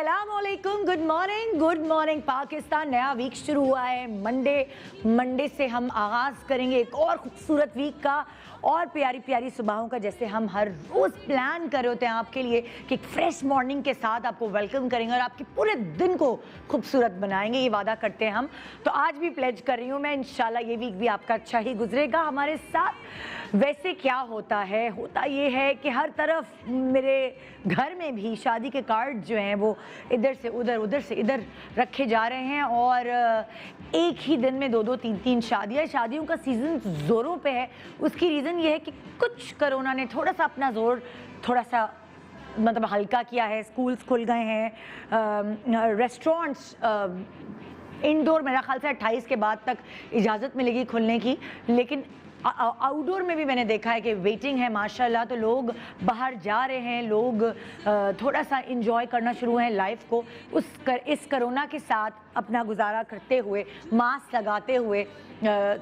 अस्सलामुअलैकुम, good morning Pakistan. नया week शुरू हुआ है। मंडे से हम आगाज़ करेंगे एक और खूबसूरत वीक का और प्यारी प्यारी सुबहों का, जैसे हम हर रोज़ प्लान कर रहे होते हैं आपके लिए कि एक फ्रेश मॉर्निंग के साथ आपको वेलकम करेंगे और आपके पूरे दिन को खूबसूरत बनाएंगे। ये वादा करते हैं हम। तो आज भी प्लेज कर रही हूँ मैं, इंशाल्लाह ये वीक भी आपका अच्छा ही गुजरेगा हमारे साथ। वैसे क्या होता ये है कि हर तरफ मेरे घर में भी शादी के कार्ड जो हैं वो इधर से उधर से इधर रखे जा रहे हैं और एक ही दिन में दो तीन शादियों का सीज़न ज़ोरों पे है। उसकी रीज़न ये है कि कुछ कोरोना ने थोड़ा सा अपना ज़ोर मतलब हल्का किया है। स्कूल्स खुल गए हैं, रेस्टोरेंट्स इंडोर मेरा ख्याल से 28 के बाद तक इजाज़त मिलेगी खुलने की, लेकिन आउटडोर में भी मैंने देखा है कि वेटिंग है माशाल्लाह। तो लोग बाहर जा रहे हैं, लोग थोड़ा सा इंजॉय करना शुरू हैं लाइफ को। इस कोरोना के साथ अपना गुजारा करते हुए, मास्क लगाते हुए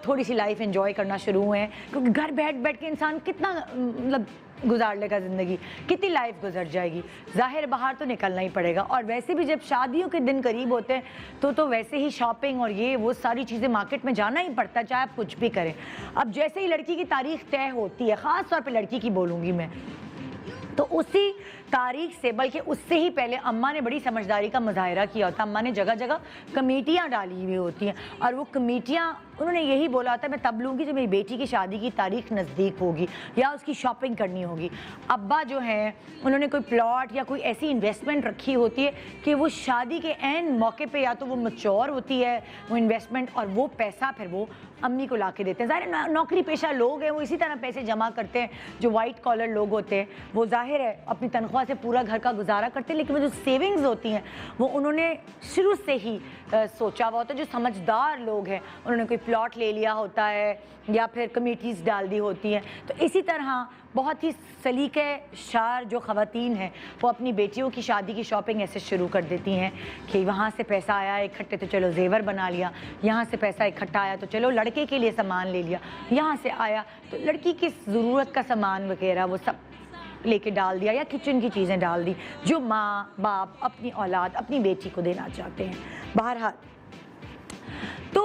थोड़ी सी लाइफ इंजॉय करना शुरू हुए हैं, क्योंकि घर बैठ के इंसान कितना मतलब गुजार लेगा ज़िंदगी, कितनी लाइफ गुजर जाएगी। ज़ाहिर बाहर तो निकलना ही पड़ेगा। और वैसे भी जब शादियों के दिन करीब होते हैं तो वैसे ही शॉपिंग और ये वो सारी चीज़ें मार्केट में जाना ही पड़ता है, चाहे आप कुछ भी करें। अब जैसे ही लड़की की तारीख तय होती है, ख़ास तौर पे लड़की की बोलूँगी मैं, तो उसी तारीख से, बल्कि उससे ही पहले अम्मा ने बड़ी समझदारी का मुजाहिरा किया होता है। अम्मा ने जगह जगह कमेटियाँ डाली हुई होती हैं और वो कमेटियाँ, उन्होंने यही बोला होता है मैं तब लूँगी जब मेरी बेटी की शादी की तारीख नज़दीक होगी या उसकी शॉपिंग करनी होगी। अब्बा जो हैं उन्होंने कोई प्लॉट या कोई ऐसी इन्वेस्टमेंट रखी होती है कि वो शादी के एन मौके पे या तो वो मैच्योर होती है वो इन्वेस्टमेंट, और वो पैसा फिर वो अम्मी को ला के देते हैं। ज़ाहिर नौकरी पेशा लोग हैं, वो इसी तरह पैसे जमा करते हैं। जो वाइट कॉलर लोग होते हैं वो ज़ाहिर है अपनी तनख्वाह से पूरा घर का गुजारा करते हैं, लेकिन वो जो सेविंग्स होती हैं वो उन्होंने शुरू से ही सोचा हुआ होता है। जो समझदार लोग हैं उन्होंने कोई प्लॉट ले लिया होता है या फिर कमेटीज़ डाल दी होती हैं। तो इसी तरह बहुत ही सलीके-शार जो ख़वातीन हैं वो अपनी बेटियों की शादी की शॉपिंग ऐसे शुरू कर देती हैं कि वहाँ से पैसा आया इकट्ठे तो चलो जेवर बना लिया, यहाँ से पैसा इकट्ठा आया तो चलो लड़के के लिए सामान ले लिया, यहाँ से आया तो लड़की की ज़रूरत का सामान वगैरह वो सब लेके डाल दिया या किचन की चीज़ें डाल दी जो माँ बाप अपनी औलाद अपनी बेटी को देना चाहते हैं। बहरहाल तो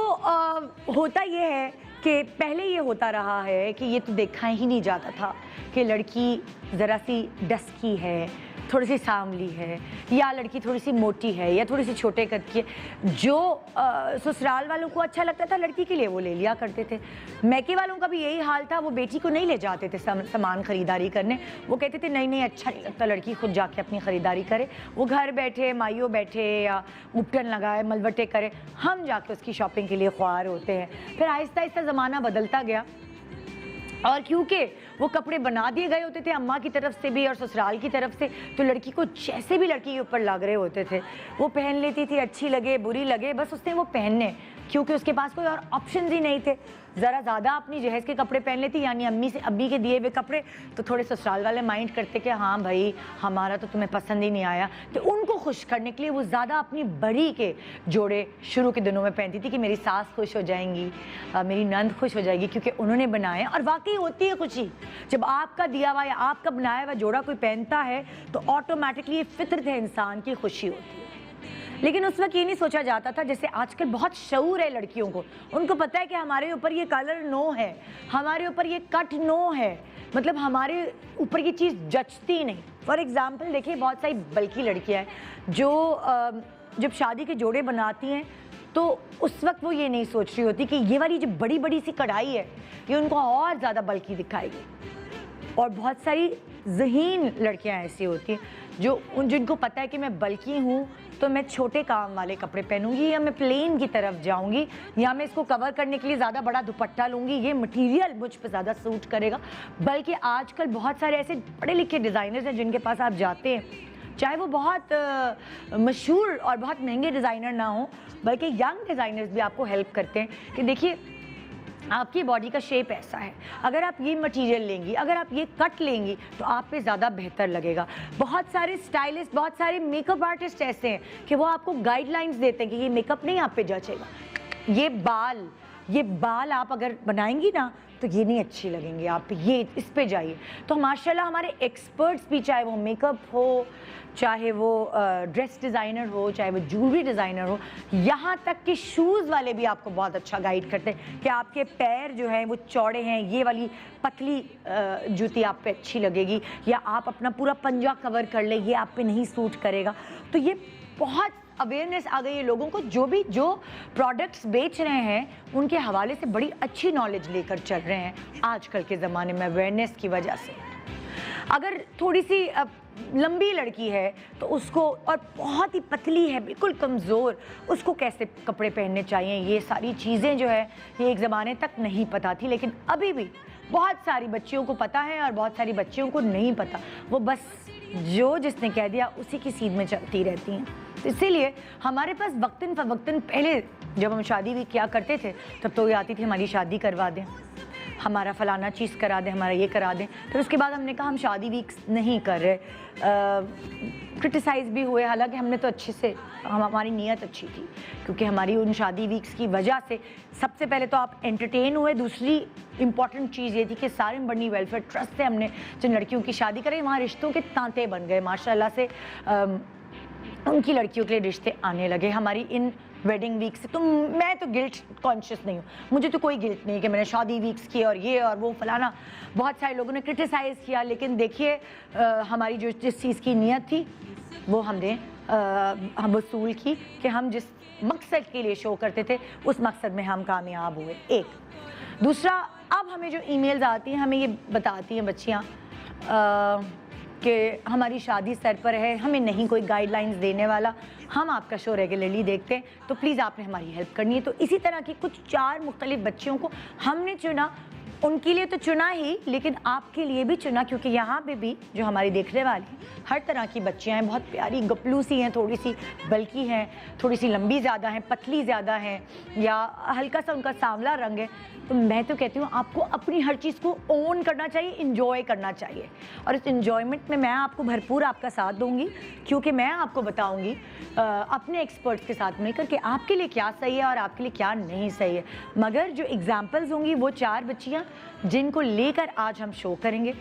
होता ये है कि पहले ये होता रहा है कि ये तो देखा ही नहीं जाता था कि लड़की ज़रा सी डस्की है, थोड़ी सी सांवली है, या लड़की थोड़ी सी मोटी है या थोड़ी सी छोटे कद की है। जो ससुराल वालों को अच्छा लगता था लड़की के लिए वो ले लिया करते थे। मैके वालों का भी यही हाल था, वो बेटी को नहीं ले जाते थे सामान ख़रीदारी करने। वो कहते थे नहीं अच्छा नहीं लगता, लड़की खुद जाके अपनी ख़रीदारी करे, वो घर बैठे माइयों बैठे या उपटन लगाए मलवटे करे, हम जाके उसकी शॉपिंग के लिए ख्वार होते हैं। फिर आहिस्ता आहिस्ता ज़माना बदलता गया और क्योंकि वो कपड़े बना दिए गए होते थे अम्मा की तरफ से भी और ससुराल की तरफ से, तो लड़की को जैसे भी लड़की के ऊपर लग रहे होते थे वो पहन लेती थी। अच्छी लगे बुरी लगे बस उसने वो पहनने, क्योंकि उसके पास कोई और ऑप्शन ही नहीं थे। ज़रा ज़्यादा अपनी जहेज़ के कपड़े पहन लेती, यानी अम्मी के दिए हुए कपड़े, तो थोड़े ससुराल वाले माइंड करते कि हाँ भाई हमारा तो तुम्हें पसंद ही नहीं आया। तो उनको खुश करने के लिए वो ज़्यादा अपनी बड़ी के जोड़े शुरू के दिनों में पहनती थी कि मेरी सास खुश हो जाएंगी, मेरी नंद खुश हो जाएगी क्योंकि उन्होंने बनाए। और वाकई होती है खुशी जब आपका दिया हुआ या आपका बनाया हुआ जोड़ा कोई पहनता है तो ऑटोमेटिकली ये फितरत है इंसान की खुशी होती है। लेकिन उस वक्त ये नहीं सोचा जाता था, जैसे आजकल बहुत शऊर है लड़कियों को, उनको पता है कि हमारे ऊपर ये कलर नो है, हमारे ऊपर ये कट नो है, मतलब हमारे ऊपर ये चीज़ जचती नहीं। फॉर एग्ज़ाम्पल देखिए बहुत सारी बल्कि लड़कियाँ हैं जो जब शादी के जोड़े बनाती हैं तो उस वक्त वो ये नहीं सोच रही होती कि ये वाली जो बड़ी बड़ी सी कढ़ाई है ये उनको और ज़्यादा बल्कि दिखाएगी। और बहुत सारी ज़हीन लड़कियां ऐसी होती हैं जिनको पता है कि मैं बल्कि हूँ तो मैं छोटे काम वाले कपड़े पहनूंगी या मैं प्लेन की तरफ जाऊंगी या मैं इसको कवर करने के लिए ज़्यादा बड़ा दुपट्टा लूँगी, ये मटेरियल मुझ पे ज़्यादा सूट करेगा। बल्कि आजकल बहुत सारे ऐसे पढ़े लिखे डिज़ाइनर्स हैं जिनके पास आप जाते हैं, चाहे वो बहुत मशहूर और बहुत महंगे डिज़ाइनर ना हो, बल्कि यंग डिज़ाइनर्स भी आपको हेल्प करते हैं कि देखिए आपकी बॉडी का शेप ऐसा है, अगर आप ये मटेरियल लेंगी, अगर आप ये कट लेंगी तो आप पे ज़्यादा बेहतर लगेगा। बहुत सारे स्टाइलिस्ट, बहुत सारे मेकअप आर्टिस्ट ऐसे हैं कि वो आपको गाइडलाइंस देते हैं कि ये मेकअप नहीं आप पे जचेगा, ये बाल ये बाल आप अगर बनाएंगी ना तो ये नहीं अच्छी लगेंगी आप, ये इस पे जाइए। तो माशाल्लाह हमारे एक्सपर्ट्स भी, चाहे वो मेकअप हो, चाहे वो ड्रेस डिज़ाइनर हो, चाहे वो ज्वेलरी डिज़ाइनर हो, यहाँ तक कि शूज़ वाले भी आपको बहुत अच्छा गाइड करते हैं कि आपके पैर जो हैं वो चौड़े हैं, ये वाली पतली जूती आप पे अच्छी लगेगी, या आप अपना पूरा पंजा कवर कर ले, ये आप पे नहीं सूट करेगा। तो ये बहुत अवेयरनेस आ गई है लोगों को, जो प्रोडक्ट्स बेच रहे हैं उनके हवाले से बड़ी अच्छी नॉलेज लेकर चल रहे हैं आजकल के ज़माने में अवेयरनेस की वजह से। अगर थोड़ी सी लंबी लड़की है तो उसको, और बहुत ही पतली है, बिल्कुल कमज़ोर, उसको कैसे कपड़े पहनने चाहिए, ये सारी चीज़ें जो है ये एक ज़माने तक नहीं पता थी, लेकिन अभी भी बहुत सारी बच्चियों को पता है और बहुत सारी बच्चियों को नहीं पता। वो बस जो जिसने कह दिया उसी की सीध में चलती रहती हैं। तो इसीलिए हमारे पास वक्तन फ़वक्तन, पहले जब हम शादी भी किया करते थे तब तो ये आती थी हमारी शादी करवा दें, हमारा फ़लाना चीज़ करा दें, हमारा ये करा दें। फिर उसके बाद हमने कहा हम शादी वीक्स नहीं कर रहे। क्रिटिसाइज़ भी हुए, हालांकि हमने तो अच्छे से, हमारी नीयत अच्छी थी, क्योंकि हमारी उन शादी वीक्स की वजह से सबसे पहले तो आप एंटरटेन हुए, दूसरी इम्पॉर्टेंट चीज़ ये थी कि सारिम बर्नी वेलफेयर ट्रस्ट से हमने जिन लड़कियों की शादी कराई वहाँ रिश्तों के तांते बन गए माशाल्लाह से। उनकी लड़कियों के लिए रिश्ते आने लगे हमारी इन वेडिंग वीक से। तो मैं तो गिल्ट कॉन्शियस नहीं हूँ, मुझे तो कोई गिल्ट नहीं कि मैंने शादी वीक्स की और ये और वो फलाना। बहुत सारे लोगों ने क्रिटिसाइज़ किया, लेकिन देखिए हमारी जो जिस चीज़ की नीयत थी वो हमने हम वसूल की कि हम जिस मकसद के लिए शो करते थे उस मकसद में हम कामयाब हुए। एक दूसरा, अब हमें जो ईमेल्स आती हैं हमें ये बताती हैं बच्चियाँ कि हमारी शादी सर पर है, हमें नहीं कोई गाइडलाइंस देने वाला, हम आपका शो रेगुलरली देखते हैं, तो प्लीज़ आपने हमारी हेल्प करनी है। तो इसी तरह की कुछ 4 मुख्तलिफ बच्चियों को हमने चुना, उनके लिए तो चुना ही, लेकिन आपके लिए भी चुना, क्योंकि यहाँ पे भी जो हमारी देखने वाली हर तरह की बच्चियाँ हैं, बहुत प्यारी गपलू सी हैं, थोड़ी सी बल्कि हैं, थोड़ी सी लंबी ज़्यादा हैं, पतली ज़्यादा हैं, या हल्का सा उनका सांवला रंग है। तो मैं तो कहती हूँ आपको अपनी हर चीज़ को ओन करना चाहिए, इंजॉय करना चाहिए, और इस इंजॉयमेंट में मैं आपको भरपूर आपका साथ दूँगी, क्योंकि मैं आपको बताऊँगी अपने एक्सपर्ट्स के साथ मिलकर कि आपके लिए क्या सही है और आपके लिए क्या नहीं सही है। मगर जो एग्जाम्पल्स होंगी वो 4 बच्चियाँ जिनको लेकर आज हम शो करेंगे,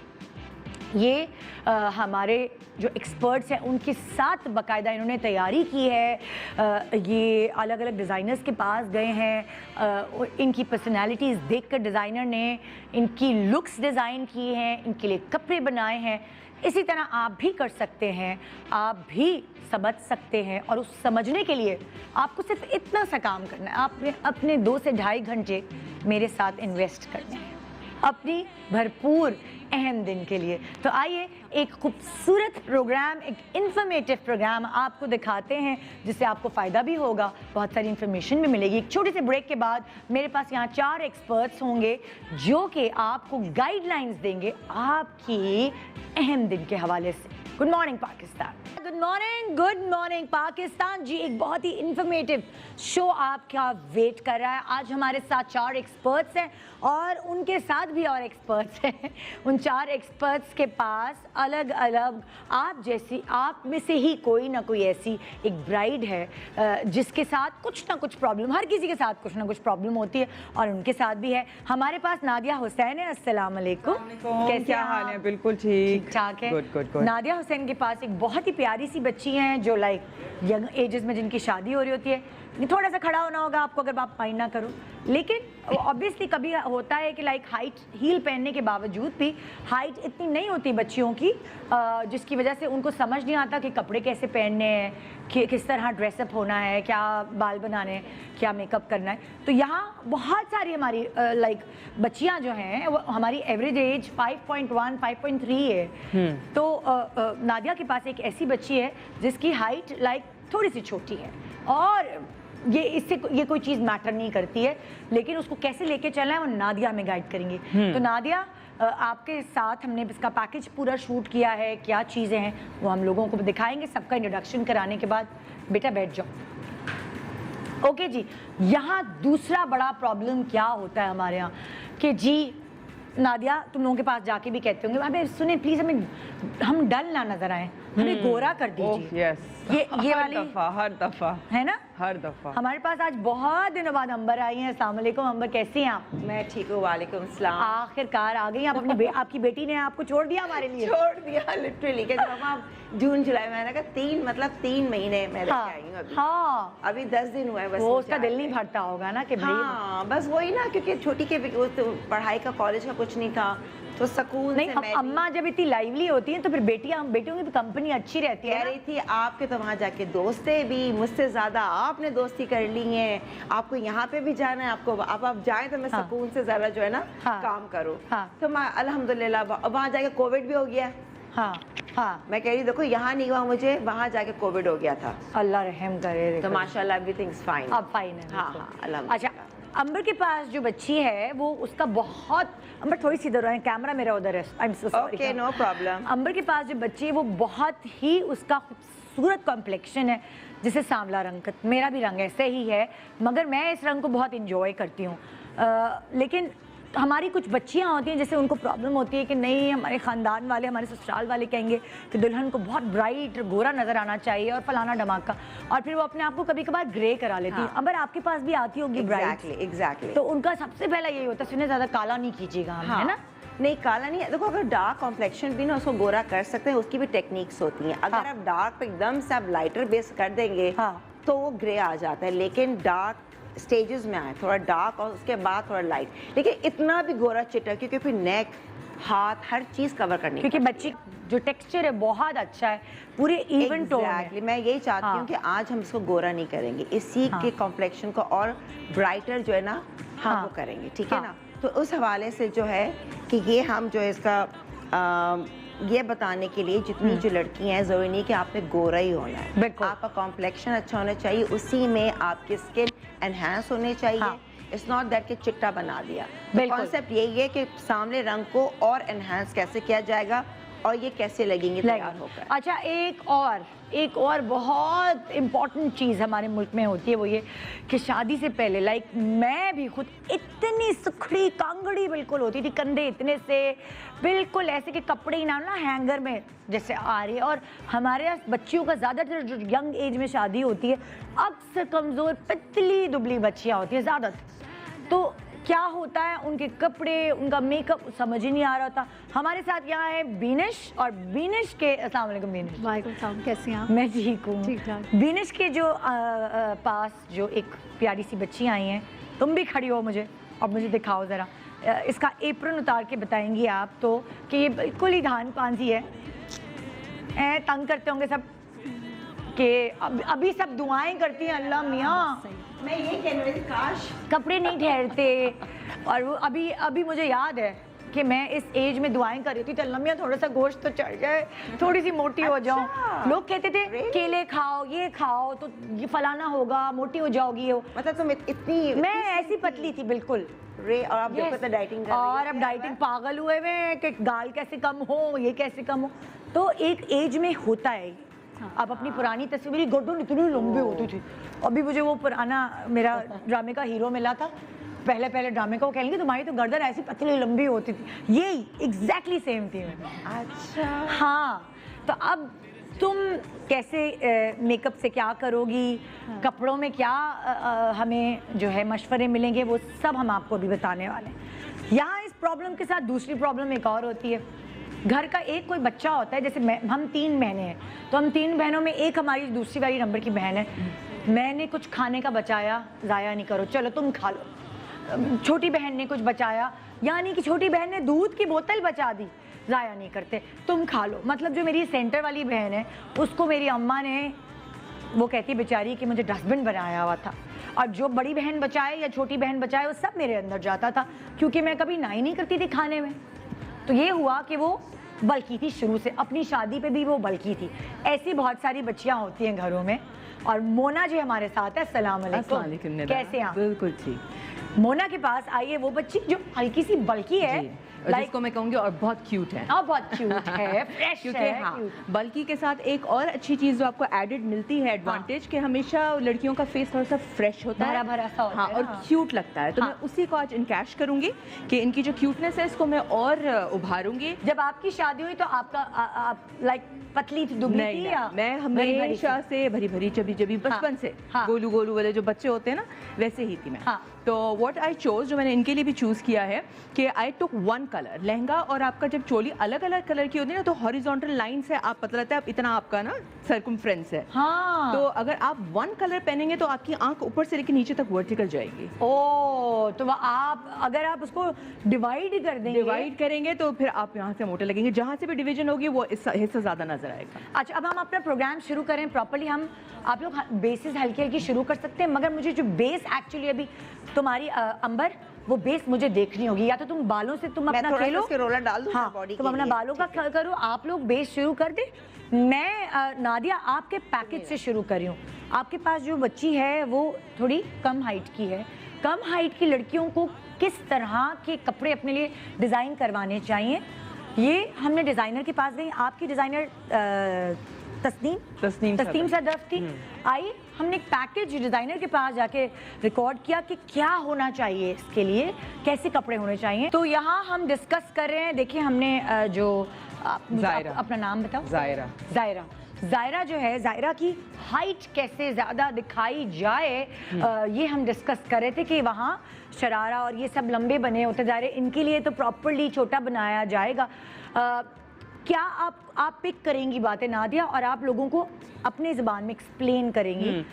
ये हमारे जो एक्सपर्ट्स हैं उनके साथ बाकायदा इन्होंने तैयारी की है। ये अलग अलग डिज़ाइनर्स के पास गए हैं, इनकी पर्सनालिटीज़ देखकर डिज़ाइनर ने इनकी लुक्स डिज़ाइन की हैं, इनके लिए कपड़े बनाए हैं। इसी तरह आप भी कर सकते हैं, आप भी समझ सकते हैं, और उस समझने के लिए आपको सिर्फ इतना सा काम करना है, आपने अपने 2 से ढाई घंटे मेरे साथ इन्वेस्ट करने हैं अपनी भरपूर अहम दिन के लिए। तो आइए एक खूबसूरत प्रोग्राम, एक इन्फॉर्मेटिव प्रोग्राम आपको दिखाते हैं, जिससे आपको फ़ायदा भी होगा, बहुत सारी इन्फॉर्मेशन भी मिलेगी। एक छोटे से ब्रेक के बाद मेरे पास यहाँ 4 एक्सपर्ट्स होंगे जो कि आपको गाइडलाइंस देंगे आपकी अहम दिन के हवाले से। Good morning Pakistan, good morning Pakistan ji. एक बहुत ही इंफॉर्मेटिव शो आपका वेट कर रहा है। आज हमारे साथ 4 एक्सपर्ट्स हैं और उनके साथ भी और एक्सपर्ट्स हैं। उन 4 एक्सपर्ट्स के पास अलग अलग आप में से ही कोई ना कोई ऐसी एक ब्राइड है जिसके साथ कुछ ना कुछ प्रॉब्लम, हर किसी के साथ कुछ ना कुछ प्रॉब्लम होती है, और उनके साथ भी है। हमारे पास नादिया हुसैन है। अस्सलाम वालेकुम, कैसे क्या हाल है? बिल्कुल ठीक ठाक है। गुड। नादिया हुसैन के पास एक बहुत ही प्यारी सी बच्ची हैं जो लाइक यंग एजेस में जिनकी शादी हो रही होती है। थोड़ा सा खड़ा होना होगा आपको अगर आप माइंड ना करो, लेकिन ऑब्वियसली कभी होता है कि लाइक हाइट, हील पहनने के बावजूद भी हाइट इतनी नहीं होती बच्चियों की, जिसकी वजह से उनको समझ नहीं आता कि कपड़े कैसे पहनने हैं, कि किस तरह ड्रेसअप होना है, क्या बाल बनाने हैं, क्या मेकअप करना है। तो यहाँ बहुत सारी हमारी लाइक बच्चियाँ जो हैं वो हमारी एवरेज एज 5.1 5.3 है। तो नादिया के पास एक ऐसी बच्ची है जिसकी हाइट लाइक थोड़ी सी छोटी है, और ये कोई चीज़ मैटर नहीं करती है, लेकिन उसको कैसे लेके चलना है वो नादिया हमें गाइड करेंगी। तो नादिया, आपके साथ हमने इसका पैकेज पूरा शूट किया है, क्या चीज़ें हैं वो हम लोगों को दिखाएंगे। सबका इंट्रोडक्शन कराने के बाद बेटा बैठ जाओ। ओके जी, यहाँ दूसरा बड़ा प्रॉब्लम क्या होता है हमारे यहाँ कि जी नादिया, तुम लोगों के पास जाके भी कहते होंगे अबे सुने प्लीज हम डल ना नजर आए, हमें गोरा कर दीजिए। ये वाली हर दफा है ना, हर दफा। हमारे पास आज बहुत दिनों बाद अंबर आई हैं। अस्सलाम वालेकुम अंबर, कैसी हैं आप? मैं ठीक हूँ, वालेकुम सलाम। आखिरकार आ गई आप। अपनी आपकी बेटी ने आपको छोड़ दिया हमारे लिए? छोड़ दिया लिटरली, कहती पापा जून जुलाई, मैंने कहा 3 महीने मैं लेके आई हूँ अभी। हाँ, अभी 10 दिन हुए बस। वो उसका दिल नहीं भरता होगा ना कि भाई। हाँ बस वही ना, क्योंकि छोटी के तो पढ़ाई का, कॉलेज का कुछ नहीं था, तो सुकून नहीं। से अम्मा जब इतनी लाइवली होती हैं तो फिर बेटियों की भी कंपनी अच्छी रहती है। कह रही थी आपके तो वहाँ जाके दोस्तें भी मुझसे ज्यादा आपने दोस्ती कर ली है, आपको यहाँ पे भी जाना है, आपको आप जाए तो मैं सुकून से जरा जो है ना काम करूँ। तो मैं अल्हम्दुलिल्लाह वहाँ जाके कोविड भी हो गया। हाँ, मैं कह रही देखो यहाँ नहीं हुआ मुझे, वहाँ जाके कोविड हो गया था। अल्लाह रहम करे। तो माशाल्लाह एवरीथिंग इज फाइन। अब फाइन है। हाँ, अच्छा, अंबर के पास जो बच्ची है वो उसका बहुत, अंबर थोड़ी सी इधर है, कैमरा मेरा उधर है, I am so sorry. Okay, no problem. Ambar के पास जो बच्ची है वो बहुत ही, उसका खूबसूरत कॉम्प्लेक्शन है, जिसे सांवला रंग, मेरा भी रंग ऐसे ही है, मगर मैं इस रंग को बहुत इंजॉय करती हूँ। लेकिन हमारी कुछ बच्चियाँ होती हैं जैसे उनको प्रॉब्लम होती है कि नहीं, हमारे ख़ानदान वाले, हमारे ससुराल वाले कहेंगे कि दुल्हन को बहुत ब्राइट गोरा नज़र आना चाहिए और फलाना धमाका, और फिर वो अपने आप को कभी कभार ग्रे करा लेती है। अंबर आपके पास भी आती होगी ब्राइट। एग्जैक्टली। तो उनका सबसे पहला यही होता है, सुने ज़्यादा काला नहीं कीजिएगा, है ना? नहीं, काला नहीं है। देखो, अगर डार्क कॉम्प्लेक्शन भी ना उसको गोरा कर सकते हैं, उसकी भी टेक्निक्स होती हैं। अगर आप डार्क पे एकदम से आप लाइटर बेस कर देंगे तो वो ग्रे आ जाता है, लेकिन डार्क स्टेजेस में आए, थोड़ा डार्क और उसके बाद थोड़ा लाइट, लेकिन इतना भी गोरा चिट्टा, क्योंकि फिर नेक, हाथ, हर चीज कवर करनी, क्योंकि बच्ची जो टेक्सचर है बहुत अच्छा है, पूरे इवन टोन है। मैं यही चाहती हूँ कि आज हम इसको गोरा नहीं करेंगे, इसी के कॉम्प्लेक्शन को और ब्राइटर जो है ना हम वो करेंगे, ठीक है ना? तो उस हवाले से जो है कि ये हम जो है इसका ये बताने के लिए जितनी जो लड़कियां हैं, जरूरी नहीं कि आपने गोरा ही होना है, आपका कॉम्प्लेक्शन अच्छा होना चाहिए, उसी में आपकी स्किन एनहांस होने चाहिए। इट्स नॉट दैट कि चिट्टा बना दिया। कॉन्सेप्ट यही है कि सामने रंग को और एनहांस कैसे किया जाएगा और ये कैसे लगेंगे तैयार होकर। अच्छा, एक और बहुत इम्पॉर्टेंट चीज़ हमारे मुल्क में होती है, वो ये कि शादी से पहले, लाइक मैं भी खुद इतनी सुखड़ी कांगड़ी बिल्कुल होती थी, कंधे इतने से बिल्कुल ऐसे कि कपड़े ही ना हैंगर में जैसे आ रही है। और हमारे यहाँ बच्चियों का ज़्यादातर जो यंग एज में शादी होती है, अक्सर कमज़ोर पतली दुबली बच्चियाँ होती हैं ज़्यादातर। तो क्या होता है, उनके कपड़े, उनका मेकअप समझ ही नहीं आ रहा था। हमारे साथ यहाँ है बीनिश, और बीनिश के, अस्सलाम वालेकुम बीनिश। वालेकुम सलाम, कैसी हैं आप? मैं ठीक हूँ। ठीक ठाक। बीनिश के जो पास जो एक प्यारी सी बच्ची आई हैं, तुम भी खड़ी हो मुझे, और मुझे दिखाओ ज़रा, इसका एप्रन उतार के बताएंगी आप तो कि ये बिल्कुल ही धान पांसी है। तंग करते होंगे सब कि अभी सब दुआएं करती हैं, अल्लाह मियाँ मैं ये कह रही हूँ, काश कपड़े नहीं ठहरते। और वो अभी मुझे याद है कि मैं इस एज में दुआएं कर रही थी, तो अल्लाह मियाँ थोड़ा सा गोश्त तो चढ़ जाए, थोड़ी सी मोटी हो जाऊं। लोग कहते थे केले खाओ, ये खाओ तो ये फलाना होगा, मोटी हो जाओगी। मतलब तुम इतनी, मैं ऐसी पतली थी बिल्कुल। और अब देखो तो डाइटिंग कर रही है। और अब डाइटिंग पागल हुए हुए कि गाल कैसे कम हो, ये कैसे कम हो। तो एक एज में होता है। अब अपनी पुरानी तस्वीर, मेरी गर्दन इतनी लंबी होती थी। अभी मुझे वो पुराना मेरा ड्रामे का हीरो मिला था, पहले ड्रामे का, वो कहेंगे तुम्हारी तो गर्दन ऐसी पतली लंबी होती थी। यही एग्जैक्टली सेम थी मैं। अच्छा, हाँ। तो अब तुम कैसे मेकअप से क्या करोगी, कपड़ों में क्या हमें जो है मशवरे मिलेंगे, वो सब हम आपको अभी बताने वाले हैं। यहाँ इस प्रॉब्लम के साथ दूसरी प्रॉब्लम एक और होती है। घर का एक कोई बच्चा होता है, जैसे हम 3 बहनें हैं, तो हम 3 बहनों में एक हमारी दूसरी वाली नंबर की बहन है। मैंने कुछ खाने का बचाया, ज़ाया नहीं करो, चलो तुम खा लो। छोटी बहन ने कुछ बचाया, यानी कि छोटी बहन ने दूध की बोतल बचा दी, ज़ाया नहीं करते, तुम खा लो। मतलब जो मेरी सेंटर वाली बहन है, उसको मेरी अम्मा ने, वो कहती बेचारी कि मुझे डस्टबिन बनाया हुआ था, और जो बड़ी बहन बचाए या छोटी बहन बचाए वो सब मेरे अंदर जाता था, क्योंकि मैं कभी ना ही नहीं करती थी खाने में। तो ये हुआ कि वो बल्कि थी शुरू से, अपनी शादी पे भी वो बल्कि थी। ऐसी बहुत सारी बच्चियां होती हैं घरों में। और मोना जी हमारे साथ है। अस्सलाम वालेकुम, कैसे हैं आप? बिल्कुल ठीक। मोना के पास आई है वो बच्ची जो हल्की सी बल्की है, जिसको मैं कहूँगी, और बहुत क्यूट है। बहुत क्यूट है, फ्रेश क्योंकि है, हाँ, cute। बल्कि के साथ एक और अच्छी चीज़ जो आपको एडेड मिलती है एडवांटेज, कि हमेशा लड़कियों का फेस थोड़ा सा फ्रेश होता है, भरा सा होता हाँ, है और ना। क्यूट लगता है। तो हाँ। मैं उसी को आज इनकैश करूँगी कि इनकी जो क्यूटनेस है इसको मैं और उभारूंगी। जब आपकी शादी हुई तो आपका आप लाइक पतली थी, दुबली थी, या मैं भरी-भरी हमेशा से भरी भरी चबी चबी बचपन से हाँ। गोलू गोलू वाले जो बच्चे होते हैं ना, वैसे ही थी मैं। हाँ। तो व्हाट आई चोज, जो मैंने इनके लिए भी चूज किया है कि आई टुक वन कलर। लहंगा और आपका जब चोली अलग अलग कलर की होती है ना, तो हॉरिजॉन्टल लाइन से आप पता लगता है आप इतना आपका ना सर्कमफ्रेंस है। हाँ। तो अगर आप वन कलर पहनेंगे तो आपकी आंख ऊपर से लेकर नीचे तक वर्टिकल जाएगी। ओ, तो आप अगर आप उसको डिवाइड कर देंगे, डिवाइड करेंगे तो फिर आप यहाँ से मोटे लगेंगे, जहाँ से भी डिवीजन होगी वो हिस्सा ज्यादा नजर आएगा। अच्छा, अब हम अपना प्रोग्राम शुरू करें प्रॉपर्ली। हम आप लोग बेसिस हल्की हल्की शुरू कर सकते हैं, मगर मुझे जो बेस एक्चुअली अभी तुम्हारी अंबर, वो बेस मुझे देखनी होगी। या तो तुम बालों से तुम अपना खेलो, रोलर डाल दूं हाँ, बॉडी तुम अपना बालों का ख्याल करो, आप लोग बेस शुरू कर दे। मैं नादिया आपके पैकेज से शुरू कर रही हूँ। आपके पास जो बच्ची है वो थोड़ी कम हाइट की है। कम हाइट की लड़कियों को किस तरह के कपड़े अपने लिए डिज़ाइन करवाने चाहिए, ये हमने डिज़ाइनर के पास गई। आपकी डिज़ाइनर तस्नीम सदफ थी। आई, हमने एक पैकेज डिज़ाइनर के पास जाके रिकॉर्ड किया कि क्या होना चाहिए इसके लिए, कैसे कपड़े होने चाहिए। तो यहाँ हम डिस्कस कर रहे हैं। देखिए, हमने जो अपना नाम बताओ। ज़ायरा जो है, ज़ायरा की हाइट कैसे ज़्यादा दिखाई जाए, ये हम डिस्कस कर रहे थे कि वहाँ शरारा और ये सब लंबे बने होते जा रहे, इनके लिए तो प्रॉपर्ली छोटा बनाया जाएगा। क्या आप पिक करेंगी बातें नादिया, और आप लोगों को अपने ज़बान में एक्सप्लेन करेंगी?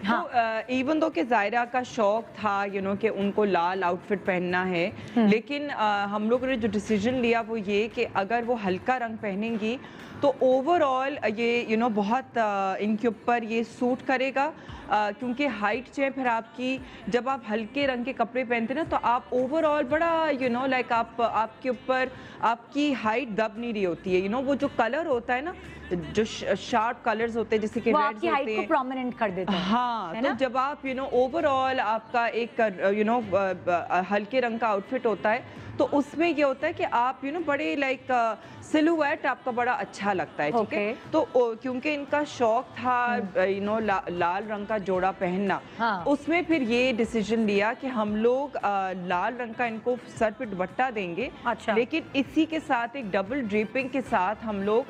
हाँ। तो इवन दो कि ज़ायरा का शौक था कि उनको लाल आउटफिट पहनना है, लेकिन हम लोगों ने जो डिसीजन लिया वो ये कि अगर वो हल्का रंग पहनेंगी तो ओवरऑल ये बहुत इनके ऊपर ये सूट करेगा, क्योंकि हाइट जो है फिर आपकी, जब आप हल्के रंग के कपड़े पहनते हैं ना, तो आप ओवरऑल बड़ा लाइक आपके ऊपर आपकी हाइट दब नहीं रही होती है। वो जो कलर होता है ना, जो शार्प कलर्स होते हैं, जैसे कि रेड्स होते हैं, हाइट को प्रोमिनेंट कर देते हैं। हाँ, तो जब आप ओवरऑल आपका एक हल्के रंग का आउटफिट होता है, तो उसमें ये होता है कि आप बड़े लाइक सिलुएट आपका बड़ा अच्छा लगता है, ठीक है। तो क्योंकि इनका शौक था लाल रंग का जोड़ा पहनना, हाँ। उसमें फिर ये डिसीजन लिया कि हम लोग लाल रंग का इनको सर पे दुपट्टा देंगे। अच्छा। लेकिन इसी के साथ एक डबल ड्रेपिंग के साथ हम लोग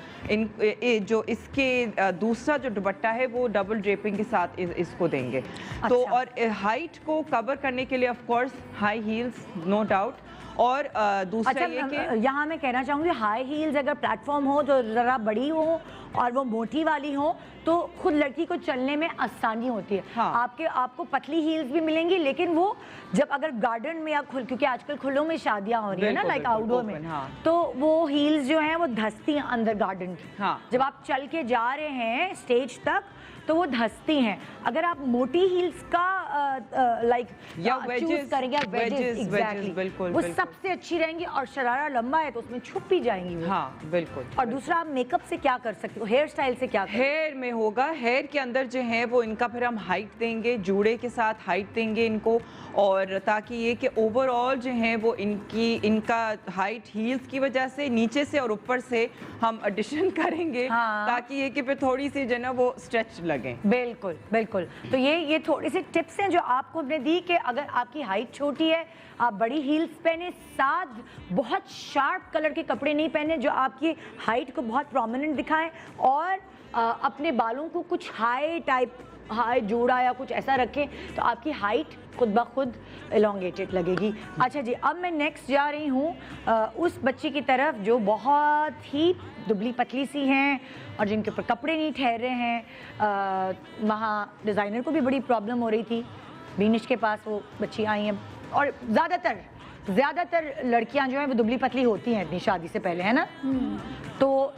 जो इसके दूसरा जो दुपट्टा है वो डबल ड्रेपिंग के साथ इसको देंगे। अच्छा। तो और हाइट को कवर करने के लिए of course high heels, no doubt. और दूसरा ये कि यहाँ मैं कहना चाहूँगी, हाई हील्स अगर प्लेटफॉर्म हो तो ज़रा बड़ी हो और वो मोटी वाली हो, तो खुद लड़की को चलने में आसानी होती है। हाँ। आपको पतली हील्स भी मिलेंगी, लेकिन वो जब अगर गार्डन में या क्योंकि आजकल खुलों में शादियाँ हो रही है ना, लाइक आउटडोर में, हाँ। तो वो हील्स जो हैं वो धंसती हैं अंदर गार्डन की। हाँ। जब आप चल के जा रहे हैं स्टेज तक तो वो धंसती हैं। अगर आप मोटी हील्स का लाइक चूज करेंगे, wedges, बिल्कुल, वो बिल्कुल। सबसे अच्छी रहेंगी। और शरारा लंबा है तो उसमें छुप भी जाएंगी वो। हाँ, बिल्कुल। और दूसरा, आप मेकअप से क्या कर सकते हो, हेयर स्टाइल से क्या हेयर में होगा, हेयर के अंदर जो है वो इनका फिर हम हाइट देंगे, जूड़े के साथ हाइट देंगे इनको, और ताकि ये कि ओवरऑल जो है वो इनका हाइट हील्स की वजह से नीचे से और ऊपर से हम एडिशन करेंगे। हाँ। ताकि ये कि फिर थोड़ी सी जो है वो स्ट्रेच लगे। बिल्कुल बिल्कुल। तो ये थोड़ी सी टिप्स हैं जो आपको हमने दी कि अगर आपकी हाइट छोटी है, आप बड़ी हील्स पहने, साथ बहुत शार्प कलर के कपड़े नहीं पहने जो आपकी हाइट को बहुत प्रोमिनेंट दिखाएं, और अपने बालों को कुछ हाई जोड़ा या कुछ ऐसा रखें तो आपकी हाइट खुद ब खुद एलोंगेटेड लगेगी। अच्छा जी, अब मैं नेक्स्ट जा रही हूँ उस बच्ची की तरफ जो बहुत ही दुबली पतली सी हैं और जिनके ऊपर कपड़े नहीं ठहर रहे हैं। वहाँ डिज़ाइनर को भी बड़ी प्रॉब्लम हो रही थी, बीनिश के पास वो बच्ची आई हैं। और ज़्यादातर लड़कियाँ जो हैं वो दुबली पतली होती हैं अपनी शादी से पहले, है ना। तो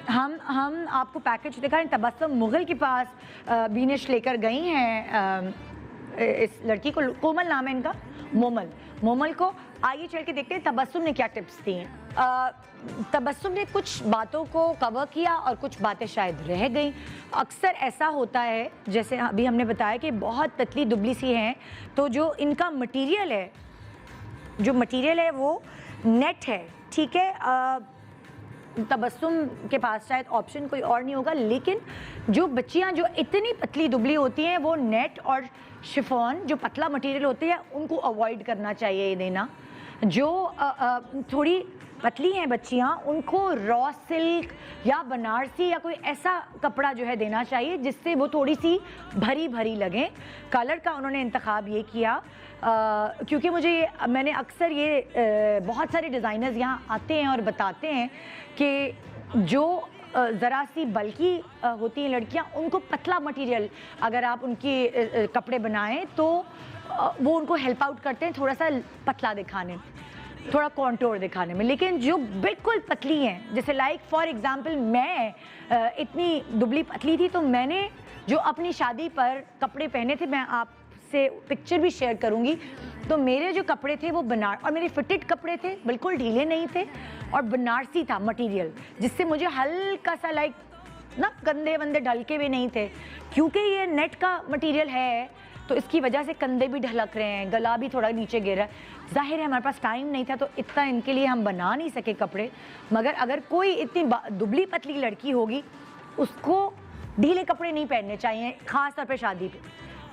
हम आपको पैकेज दिखाएं। तबस्सुम मुगल के पास बीनिश लेकर गई हैं इस लड़की को, कोमल नाम है इनका, मोमल को। आइए चल के देखते हैं तबस्सुम ने क्या टिप्स दी हैं। तबस्सुम ने कुछ बातों को कवर किया और कुछ बातें शायद रह गई। अक्सर ऐसा होता है, जैसे अभी हमने बताया कि बहुत पतली दुबली सी हैं, तो जो इनका मटेरियल है वो नेट है, ठीक है, तबस्सुम के पास शायद ऑप्शन कोई और नहीं होगा, लेकिन जो बच्चियां जो इतनी पतली दुबली होती हैं वो नेट और शिफॉन जो पतला मटेरियल होते हैं उनको अवॉइड करना चाहिए ये देना। जो थोड़ी पतली हैं बच्चियां उनको रॉ सिल्क या बनारसी या कोई ऐसा कपड़ा जो है देना चाहिए जिससे वो थोड़ी सी भरी भरी लगे। कलर का उन्होंने इंतखाब ये किया क्योंकि मैंने अक्सर ये बहुत सारे डिज़ाइनर्स यहाँ आते हैं और बताते हैं कि जो ज़रा सी बल्कि होती हैं लड़कियाँ उनको पतला मटेरियल अगर आप उनकी कपड़े बनाएं तो वो उनको हेल्प आउट करते हैं थोड़ा सा पतला दिखाने में, थोड़ा कॉन्टोर दिखाने में। लेकिन जो बिल्कुल पतली हैं, जैसे लाइक फॉर एग्जांपल मैं इतनी दुबली पतली थी तो मैंने जो अपनी शादी पर कपड़े पहने थे, मैं आपसे पिक्चर भी शेयर करूंगी, तो मेरे जो कपड़े थे वो और मेरे फिटेड कपड़े थे, बिल्कुल ढीले नहीं थे और बनारसी था मटेरियल, जिससे मुझे हल्का सा लाइक ना कंधे वंदे ढलके भी नहीं थे। क्योंकि ये नेट का मटेरियल है तो इसकी वजह से कंधे भी ढलक रहे हैं, गला भी थोड़ा नीचे गिरा है। जाहिर है हमारे पास टाइम नहीं था तो इतना इनके लिए हम बना नहीं सके कपड़े, मगर अगर कोई इतनी दुबली पतली लड़की होगी उसको ढीले कपड़े नहीं पहनने चाहिए, ख़ास तौर पे शादी पे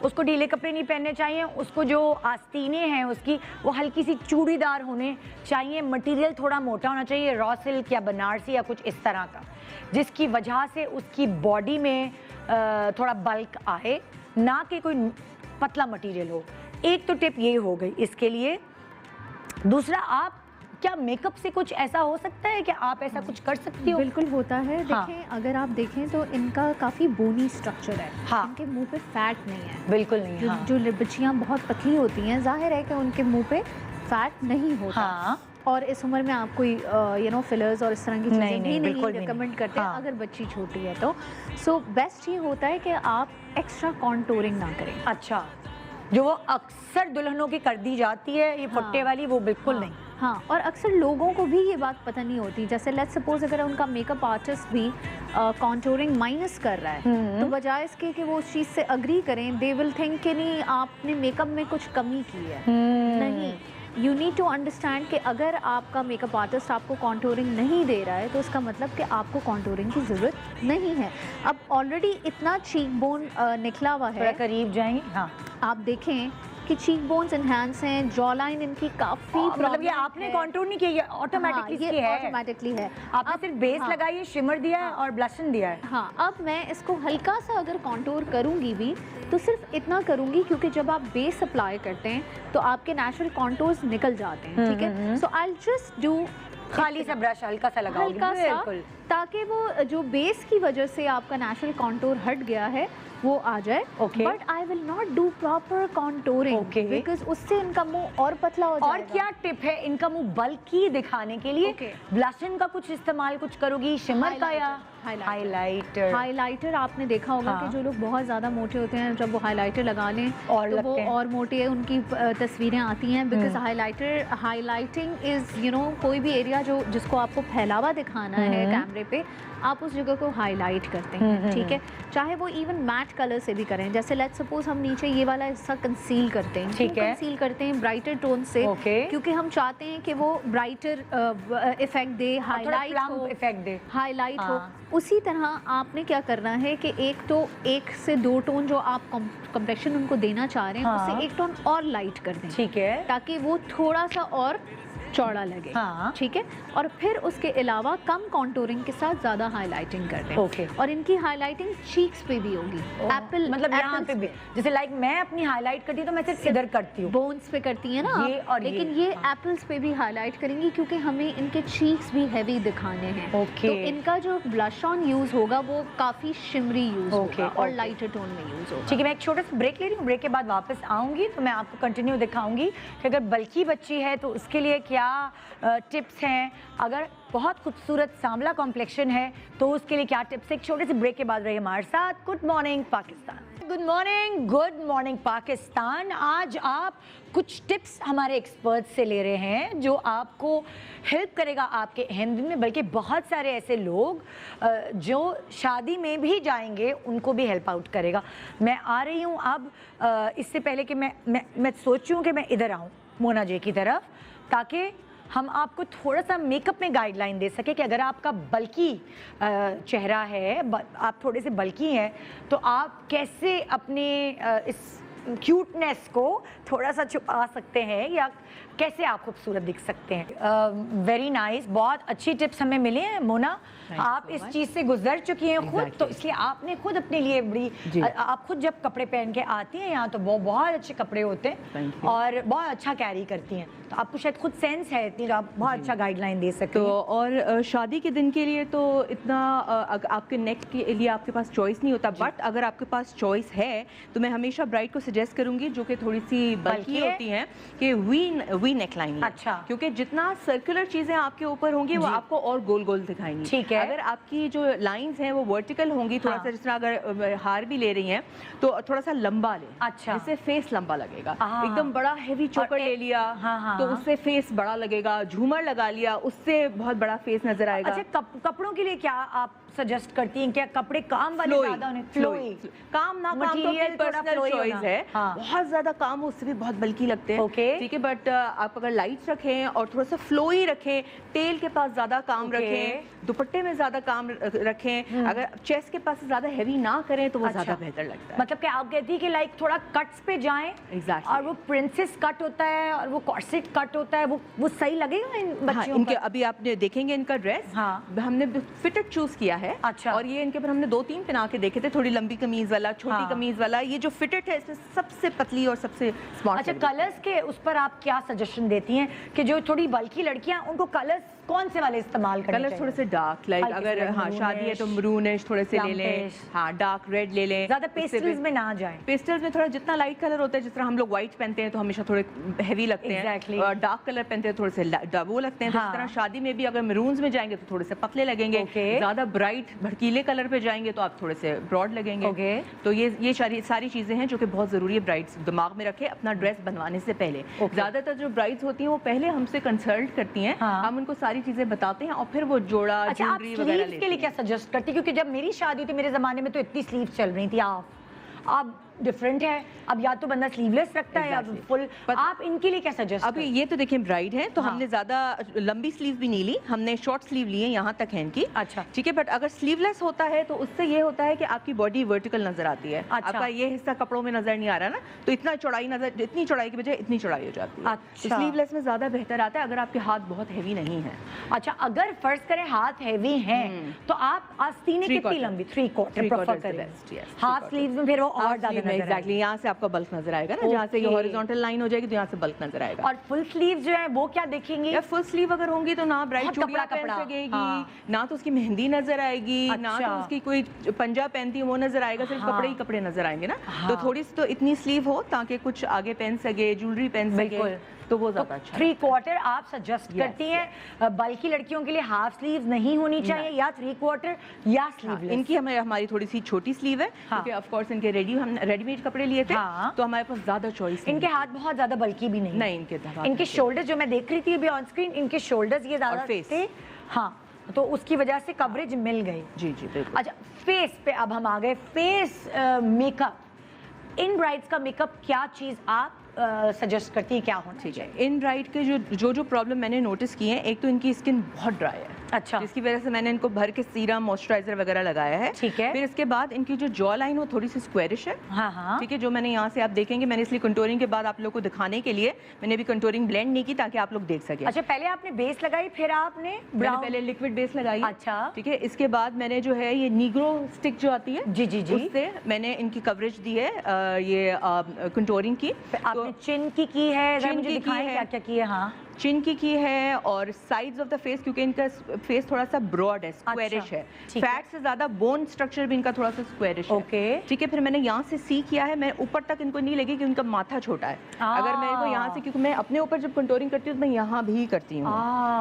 उसको ढीले कपड़े नहीं पहनने चाहिए। उसको जो आस्तीनें हैं उसकी वो हल्की सी चूड़ीदार होने चाहिए, मटेरियल थोड़ा मोटा होना चाहिए, रॉ सिल्क या बनारसी या कुछ इस तरह का, जिसकी वजह से उसकी बॉडी में थोड़ा बल्क आए, ना कि कोई पतला मटेरियल हो। एक तो टिप ये हो गई इसके लिए। दूसरा, आप क्या मेकअप से कुछ ऐसा हो सकता है कि आप ऐसा कुछ कर सकती हो? बिल्कुल होता है। हाँ। देखें, अगर आप देखें तो इनका काफ़ी बोनी स्ट्रक्चर है। हाँ। इनके मुंह पे फैट नहीं है, बिल्कुल नहीं। हाँ। जो बच्चियां बहुत पतली होती हैं, जाहिर है कि उनके मुंह पे फैट नहीं होता। हाँ। और इस उम्र में आप कोई फिलर्स और इस तरह की चीज़ें भी नहीं रिकमेंड करते हाँ। अगर बच्ची छोटी है तो। सो बेस्ट ये होता है कि आप एक्स्ट्रा कॉन्टोरिंग ना करें। अच्छा, जो वो अक्सर दुल्हनों की कर दी जाती है ये फुट्टे वाली, वो बिल्कुल हाँ, नहीं। हाँ, और अक्सर लोगों को भी ये बात पता नहीं होती। जैसे लेट्स सपोज अगर उनका मेकअप आर्टिस्ट भी कॉन्टोरिंग माइनस कर रहा है तो बजाय इसके कि वो उस चीज़ से अग्री करें, दे विल थिंक कि नहीं आपने मेकअप में कुछ कमी की है। नहीं, यू नीड टू अंडरस्टैंड कि अगर आपका मेकअप आर्टिस्ट आपको कॉन्टोरिंग नहीं दे रहा है तो इसका मतलब कि आपको कॉन्टोरिंग की ज़रूरत नहीं है। अब ऑलरेडी इतना चीक बोन निकला हुआ थोड़ा है, करीब जाएंगे। हाँ, आप देखें कि चीक बोन्स इनहैंस हैं, जॉ लाइन इनकी काफ़ी मतलब ये आपने कॉन्टूर नहीं किया, ये ऑटोमेटिकली ये है। ऑटोमेटिकली है। आपने सिर्फ बेस हाँ, लगाई है, शिमर दिया है और ब्लशन दिया है। हाँ, अब मैं इसको हल्का सा अगर कॉन्टूर करूँगी भी तो सिर्फ इतना करूँगी क्योंकि जब आप बेस अप्लाई करते हैं तो आपके नेचुरल कॉन्टूर्स निकल जाते हैं। ठीक है, सो आई जस्ट डू खाली सा ब्रश हल्का सा लगाओगे, हल्का सा, बिल्कुल, ताकि वो जो बेस की वजह से आपका नेचुरल कॉन्टूर हट गया है वो आ जाए। Okay. But I will not do proper contouring Okay. Because उससे इनका मुंह और पतला हो जाएगा। और क्या टिप है इनका मुंह बल्कि दिखाने के लिए? Okay. ब्लशन का कुछ इस्तेमाल कुछ करोगी, शिमर का या हाइलाइटर? हाइलाइटर आपने देखा होगा हाँ। कि जो लोग बहुत ज़्यादा मोटे होते हैं जब वो हाइलाइटर लगा लें और तो वो लगते हैं। और मोटे उनकी तस्वीरें आती हैं। बिकॉज हाइलाइटिंग इज़ कोई भी एरिया जिसको आपको फैलावा दिखाना है कैमरे पे, आप उस जगह को हाईलाइट करते हैं। ठीक है, चाहे वो इवन मैट कलर से भी करें। जैसे लेट्स सपोज हम नीचे ये वाला हिस्सा कंसील करते हैं। ठीक है, कंसील करते हैं ब्राइटर टोन से, क्योंकि हम चाहते हैं कि वो ब्राइटर इफेक्ट दे, हाईलाइट हो, इफेक्ट दे, हाईलाइट हो। उसी तरह आपने क्या करना है कि एक से दो टोन जो आप कम्प्लेक्शन उनको देना चाह रहे हैं उससे एक टोन और लाइट कर दें। ठीक है, ताकि वो थोड़ा सा और चौड़ा लगे। हाँ। ठीक है, और फिर उसके अलावा कम कॉन्टूरिंग के साथ ज्यादा हाईलाइटिंग कर दें। ओके। और इनकी हाईलाइटिंग चीक्स पे भी होगी, एप्पल मतलब यहाँ पे भी, जैसे लाइक मैं अपनी हाईलाइट करती हूँ तो मैं सिर्फ इधर करती हूँ, बोन्स पे करती है ना ये और लेकिन ये एप्पल्स पे भी हाईलाइट करेंगी क्योंकि हमें इनके चीक्स भी हैवी दिखाने हैं। ओके। तो इनका जो ब्लश ऑन यूज होगा वो काफी शिमरी यूज ओके, होगा और ओके। लाइटर टोन में यूज होगा। ठीक है, मैं एक छोटा सा ब्रेक ले रही हूँ, ब्रेक के बाद वापस आऊँगी तो मैं आपको कंटिन्यू दिखाऊंगी कि अगर बल्कि बच्ची है तो उसके लिए क्या टिप्स हैं, अगर बहुत खूबसूरत सांवला कॉम्प्लेक्शन है तो उसके लिए क्या टिप्स है। एक छोटे से ब्रेक के बाद रहिए हमारे साथ। Good morning Pakistan, good morning Pakistan. आज आप कुछ टिप्स हमारे एक्सपर्ट से ले रहे हैं जो आपको हेल्प करेगा आपके अहम दिन में, बल्कि बहुत सारे ऐसे लोग जो शादी में भी जाएंगे उनको भी हेल्प आउट करेगा। मैं आ रही हूँ अब, इससे पहले कि मैं सोचूं कि मैं इधर आऊँ मोना जी की तरफ, ताकि हम आपको थोड़ा सा मेकअप में गाइडलाइन दे सके कि अगर आपका बल्की चेहरा है, आप थोड़े से बल्की हैं, तो आप कैसे अपने इस क्यूटनेस को थोड़ा सा छुपा सकते हैं या कैसे आप खूबसूरत दिख सकते हैं। वेरी नाइस, बहुत अच्छी टिप्स हमें मिले हैं मोना। आप इस चीज़ से गुजर चुकी हैं खुद, तो इसलिए आपने खुद अपने लिए बड़ी, आप खुद जब कपड़े पहन के आती हैं यहाँ तो वो बहुत अच्छे कपड़े होते हैं और बहुत अच्छा कैरी करती हैं, तो आपको शायद खुद सेंस है इतनी, तो आप बहुत अच्छा गाइडलाइन दे सकते तो हैं। और शादी के दिन के लिए तो इतना आपके नेक के लिए आपके पास चॉइस नहीं होता, बट अगर आपके पास चॉइस है तो मैं हमेशा ब्राइड को सजेस्ट करूंगी जो कि थोड़ी सी बल्की होती हैं कि वी नेकलाइन। अच्छा। क्योंकि जितना सर्कुलर चीजें आपके ऊपर होंगी वो आपको और गोल गोल दिखाएंगी। ठीक है। अगर आपकी जो लाइंस हैं वो वर्टिकल होंगी, थोड़ा सा जिस तरह अगर हार भी ले रही हैं तो थोड़ा सा लंबा ले, अच्छा। जिससे फेस लंबा लगेगा। एकदम बड़ा हेवी चोकर ले लिया तो उससे फेस बड़ा लगेगा, झूमर लगा लिया उससे बहुत बड़ा फेस नजर आएगा। अच्छा, कपड़ों के लिए क्या आप सजेस्ट करती हैं? क्या कपड़े काम वाले ज्यादा होने? फ्लोई, काम ना काम तो मटेरियल थोड़ा पर्सनल फ्लोई चॉइस होना। है। बहुत ज्यादा काम हो उससे भी बहुत बल्कि लगते हैं। Okay. ठीक है, बट आप अगर लाइट रखें और थोड़ा सा फ्लोई रखें, टेल के पास ज्यादा काम Okay. रखें, दुपट्टे में ज्यादा काम रखें, अगर चेस्ट के पास ज्यादा हैवी ना करें तो वो अच्छा। ज्यादा बेहतर लगता है। मतलब कि आप कहती है कि लाइक थोड़ा कट्स पे जाएं। Exactly. और वो प्रिंसेस कट होता है और वो कॉर्सेट कट होता है, वो सही लगेगा इन हाँ, बच्चियों इनके पर? अभी आपने देखेंगे इनका ड्रेस, हाँ। हमने फिटेड चूज किया है। अच्छा। और ये इनके ऊपर हमने 2-3 पहना के देखे थे, थोड़ी लंबी कमीज वाला, छोटी हाँ। कमीज वाला। ये जो फिटेड है इसमें सबसे पतली और सबसे स्मार्ट। अच्छा, कलर्स के उस पर आप क्या सजेशन देती हैं कि जो थोड़ी बल्की लड़कियां उनको कलर्स कौन से वाले इस्तेमाल करने कलर चाहिए? थोड़े से डार्क, लाइक हल्के से अगर हाँ maroonish, शादी है तो मरूनिश थोड़े से ले लें, plumpish। हाँ डार्क रेड ले लें। ज्यादा पेस्टल्स में ना जाएं। पेस्टल्स में थोड़ा जितना लाइट कलर होता है, जिस तरह हम लोग व्हाइट पहनते हैं तो हमेशा थोड़े हैवी लगते Exactly। हैं, और डार्क कलर पहनते हैं थोड़े से वो लगते हैं। तो हाँ। इस तरह शादी में भी अगर मरून्स में जाएंगे तो थोड़े से पतले लगेंगे, Okay। ज्यादा ब्राइट भड़कीले कलर पे जाएंगे तो आप थोड़े से ब्रॉड लगेंगे। Okay। तो ये सारी चीजें हैं जो कि बहुत जरूरी है ब्राइड्स दिमाग में रखे अपना ड्रेस बनवाने से पहले। Okay। ज्यादातर जो ब्राइड्स होती हैं वो पहले हमसे कंसल्ट करती हैं, हाँ। हम उनको सारी चीजें बताते हैं और फिर वो जोड़ा अच्छा, आप ज्वेलरी वगैरह स्लीव्स के लिए क्या सजेस्ट करती? क्योंकि जब मेरी शादी थी मेरे ज़माने में तो इतनी स्लीव्स चल रही थी। आप डिफरेंट है, अब या तो बंदा स्लीवलेस रखता है या Exactly। फुल। But आप इनके लिए क्या सजेस्ट अभी ये तो देखिए ब्राइड है तो हाँ। हमने ज्यादा लंबी स्लीव भी नहीं ली, हमने शॉर्ट स्लीव ली है, यहाँ तक है इनकी। अच्छा। ठीक है, बट अगर स्लीवलेस होता है तो उससे ये होता है कि आपकी बॉडी वर्टिकल नजर आती है। अच्छा। आपका ये हिस्सा कपड़ों में नजर नहीं आ रहा ना, तो इतना चौड़ाई नजर, इतनी चौड़ाई की बजाय इतनी चौड़ाई हो जाती है। अच्छा। तो स्लीवलेस में ज्यादा बेहतर आता है अगर आपके हाथ बहुत हैवी नहीं है। अच्छा, अगर फर्ज करें हाथ हैवी हैं तो आप आस्तीनें Three कितनी quarter। लंबी? 3/4 Three prefer quarter is the करें। best, yes, three half quarter। Sleeves में फिर वो और ज्यादा नजर आएगा। एग्जैक्टली, यहाँ से आपका बल्क नजर आएगा ना, जहाँ से ये Okay। हॉरिजॉन्टल लाइन हो जाएगी तो यहाँ से बल्क नजर आएगा। और फुल स्लीव जो है वो क्या देखेंगी? या फुल स्लीव अगर होंगी तो ना ब्राइड बहुत चूड़ियां कपड़ा, पहन सकेगी, हाँ। ना तो उसकी मेहंदी नजर आएगी, ना अच्छा। तो उसकी कोई पंजा पहनती है वो नजर आएगा, सिर्फ हाँ। कपड़े ही कपड़े नजर आएंगे ना। हाँ। तो थोड़ी सी तो इतनी स्लीव हो ताकि कुछ आगे पहन सके, ज्वेलरी पहन बिल्कुल। सके, तो वो ज्यादा अच्छा है। 3/4 आप सजेस्ट करती हैं। बल्कि लड़कियों के लिए हाफ स्लीव्स नहीं होनी चाहिए या 3/4 या हाँ, स्लीवलेस? इनकी हमारी थोड़ी सी छोटी स्लीव है हाँ। क्योंकि ऑफ कोर्स इनके हम रेडीमेड कपड़े लिए थे, हाँ। तो हमारे पास ज्यादा चॉइस इनके हाथ बहुत ज्यादा बल्कि भी नहीं। नहीं, इनके हाथ इनके हल्के। शोल्डर्स जो मैं देख रही थी अभी ऑन स्क्रीन, इनके शोल्डर्स ये ज्यादा और face। थे। हाँ, तो उसकी वजह से कवरेज मिल गई। जी जी बिल्कुल। अच्छा, फेस पे अब हम आ गए। फेस मेकअप, इन ब्राइड्स का मेकअप क्या चीज आप सजेस्ट करती है, क्या होना ठीक है, चाहिए? इन ब्राइड के जो प्रॉब्लम मैंने नोटिस की है, एक तो इनकी स्किन बहुत ड्राई है, अच्छा। जिसकी वजह से मैंने इनको भर के सीरम मॉइस्चराइजर वगैरह लगाया है। ठीक है। फिर इसके बाद इनकी जो जॉ लाइन वो थोड़ी सी स्क्वेरिश है। हाँ हाँ। ठीक है, जो मैंने यहाँ से आप देखेंगे, मैंने इसलिए कंटूरिंग के बाद आप लोग को दिखाने के लिए मैंने भी कंटूरिंग ब्लेंड नहीं की ताकि आप लोग देख सकें। अच्छा, पहले आपने बेस लगाई फिर आपने मैंने ब्राउन? पहले लिक्विड बेस लगाई। अच्छा। ठीक है, इसके बाद मैंने जो है ये नीग्रो स्टिक जो आती है, जी जी जी। उससे मैंने इनकी कवरेज दी है ये कंटूरिंग की। आपने चिन की है, जरा चिन मुझे की दिखाएं है। क्या क्या की है? हाँ, चिन की है और साइड्स ऑफ द फेस, क्योंकि इनका फेस थोड़ा सा ब्रॉड है, स्क्वेरिश है। ठीक है। फैट से ज्यादा बोन स्ट्रक्चर भी इनका थोड़ा सा स्क्वेरिश है। ओके। ठीक है, फिर मैंने यहाँ से सी किया है, मैं ऊपर तक इनको नहीं लगी कि उनका माथा छोटा है। अगर मेरे को यहाँ से, क्योंकि मैं अपने ऊपर जब कंटूरिंग करती हूँ तो मैं यहाँ भी करती हूँ,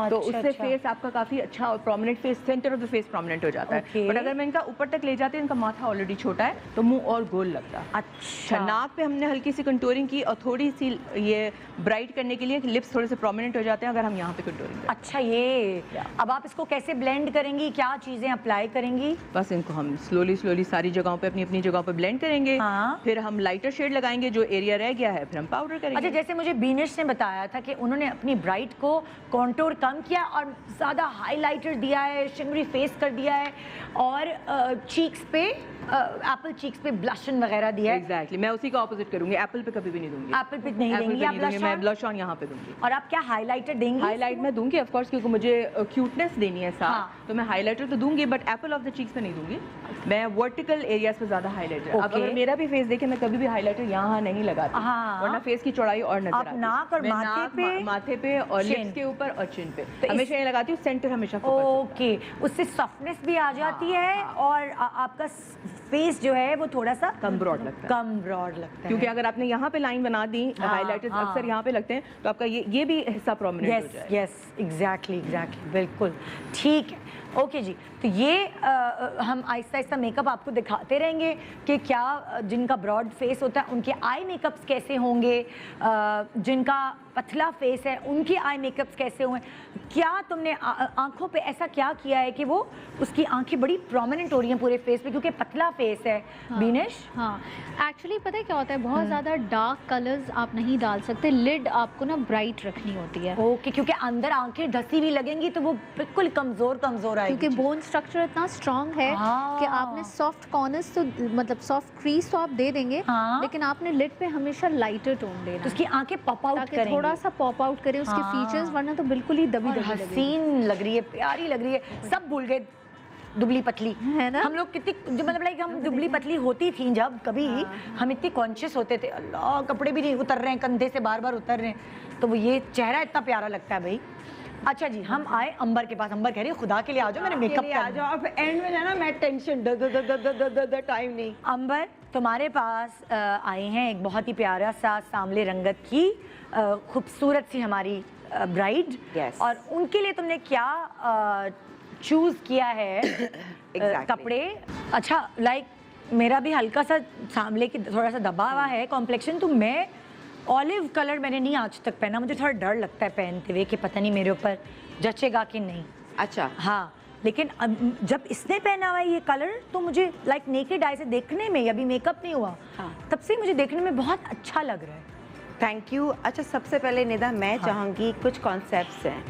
तो अच्छा, उससे अच्छा। फेस आपका काफी अच्छा और prominent face, centre of the face prominent हो जाता है। ओके। बट अगर मैं इनका ऊपर तक ले जाती हूँ, इनका माथा ऑलरेडी छोटा है तो मुंह और गोल लगता है। अच्छा। नाक पे हमने हल्की सी कंटूरिंग की और थोड़ी सी ये ब्राइट करने के लिए लिप्स थोड़े से प्रोमिनेंट परमानेंट हो जाते हैं अगर हम यहाँ पे कंटूरिंग करें। अच्छा, ये अब आप इसको कैसे ब्लेंड करेंगी, क्या चीजें अप्लाई करेंगी? बस इनको हम स्लोली सारी जगहों पे अपनी अपनी जगहों पे ब्लेंड करेंगे। हाँ। फिर हम लाइटर शेड लगाएंगे, जो एरिया रह गया है फिर हम पाउडर करेंगे। अच्छा, जैसे मुझे बीनिश ने बताया था कि उन्होंने अपनी ब्राइट को कॉन्टोर कम किया और ज़्यादा हाइलाइटर दिया है, शिमरी फेस कर दिया है और चीक्स पे एप्पल चीक्स पे ब्लशन वगैरह दिया है। एग्जैक्टली, मैं उसी का ऑपोजिट करूंगी, एप्पल पे कभी भी नहीं दूंगी। एप्पल पे नहीं देंगी आप ब्लश मैं ऑन? ब्लश ऑन यहाँ पे दूंगी। और आप क्या हाइलाइटर देंगी? हाईलाइट मैं दूंगी ऑफ कोर्स, क्योंकि मुझे क्यूटनेस देनी है साथ। हाँ। तो मैं हाईलाइटर तो दूंगी, but Apple of the cheeks पे नहीं दूंगी। मैं वर्टिकल एरियाज पे ज्यादा हाईलाइटर। अब Okay. अगर मेरा भी फेस देखे, मैं कभी भी हाईलाइटर यहाँ नहीं लगाती, हाँ। वरना फेस की चौड़ाई और नजर आप आती है। नाक और मैं माथे पे? माथे पे और Chin। लिप्स के ऊपर और चिन पे तो हमेशा ये लगाती हूँ, सेंटर हमेशा फोकस होता है। ओके, उससे सॉफ्टनेस भी आ जाती है और आपका फेस जो है वो थोड़ा सा कम ब्रॉड लगता है, कम ब्रॉड लगता है। क्योंकि अगर आपने यहाँ पे लाइन बना दी, हाँ, हाईलाइटर्स हाँ। अक्सर यहाँ पे लगते हैं, तो आपका ये भी हिस्सा प्रोमिनेंट हो यस जाएगा। यस, एग्जैक्टली बिल्कुल ठीक है। ओके जी, तो ये हम आहिस्ता आहिस्ता मेकअप आपको दिखाते रहेंगे कि क्या जिनका ब्रॉड फेस होता है उनके आई मेकअप्स कैसे होंगे, जिनका पतला फेस है उनके आई मेकअप्स कैसे हुए। क्या तुमने आंखों पे ऐसा क्या किया है कि वो उसकी आंखें बड़ी प्रोमिनेंट हो रही हैं पूरे फेस पे क्योंकि पतला फेस है? बीनिश, हाँ, एक्चुअली पता है क्या होता है, बहुत ज़्यादा डार्क कलर्स आप नहीं डाल सकते, लिड आपको ना ब्राइट रखनी होती है। ओके, क्योंकि अंदर आंखें ढसी हुई लगेंगी तो वो बिल्कुल कमजोर आएगी। क्योंकि बोन स्ट्रक्चर इतना स्ट्रांग है हाँ। कि आपने सॉफ्ट कॉर्नर्स तो मतलब सॉफ्ट क्रीज तो आप दे देंगे, हाँ। लेकिन आपने लिड पे हमेशा लाइटर टोन देना तो उसकी आंखें पॉप आउट ताकि करेंगी, थोड़ा सा पॉप आउट करे उसके हाँ। फीचर्स, वरना तो बिल्कुल ही दबी और दबी लगेगी। हसीन लग रही है, प्यारी लग रही है। सब भूल गए दुबली पतली है ना? हम लोग कितनी जो मतलब लाइक हम दुबली पतली होती थी जब कभी हम इतनी कॉन्शियस होते थे, अल्लाह कपड़े भी नहीं उतर रहे हैं, कंधे से बार बार उतर रहे हैं, तो वो ये चेहरा इतना प्यारा लगता है भाई। अच्छा जी, हम आए अंबर के पास। अंबर कह रही है खुदा के लिए आ जाओ, मैंने मेकअप आ कर जाओ। अब एंड में जाना, मैं टेंशन द टाइम नहीं। अंबर तुम्हारे पास आए हैं एक बहुत ही प्यारा सा सांवले रंगत की खूबसूरत सी हमारी ब्राइड। Yes. और उनके लिए तुमने क्या चूज किया है Exactly. कपड़े? अच्छा, लाइक मेरा भी हल्का सा सांवले की थोड़ा सा दबा हुआ है कॉम्प्लेक्शन, तो मैं ऑलिव कलर मैंने नहीं आज तक पहना, मुझे थोड़ा डर लगता है पहनते हुए कि पता नहीं मेरे ऊपर जचेगा कि नहीं। अच्छा, हाँ, लेकिन जब इसने पहना हुआ है ये कलर तो मुझे लाइक नेकेड आई से देखने में, अभी मेकअप नहीं हुआ, हाँ। तब से मुझे देखने में बहुत अच्छा लग रहा है। Thank you. अच्छा, सबसे पहले निदा मैं चाहूँगी कुछ कॉन्सेप्ट्स हैं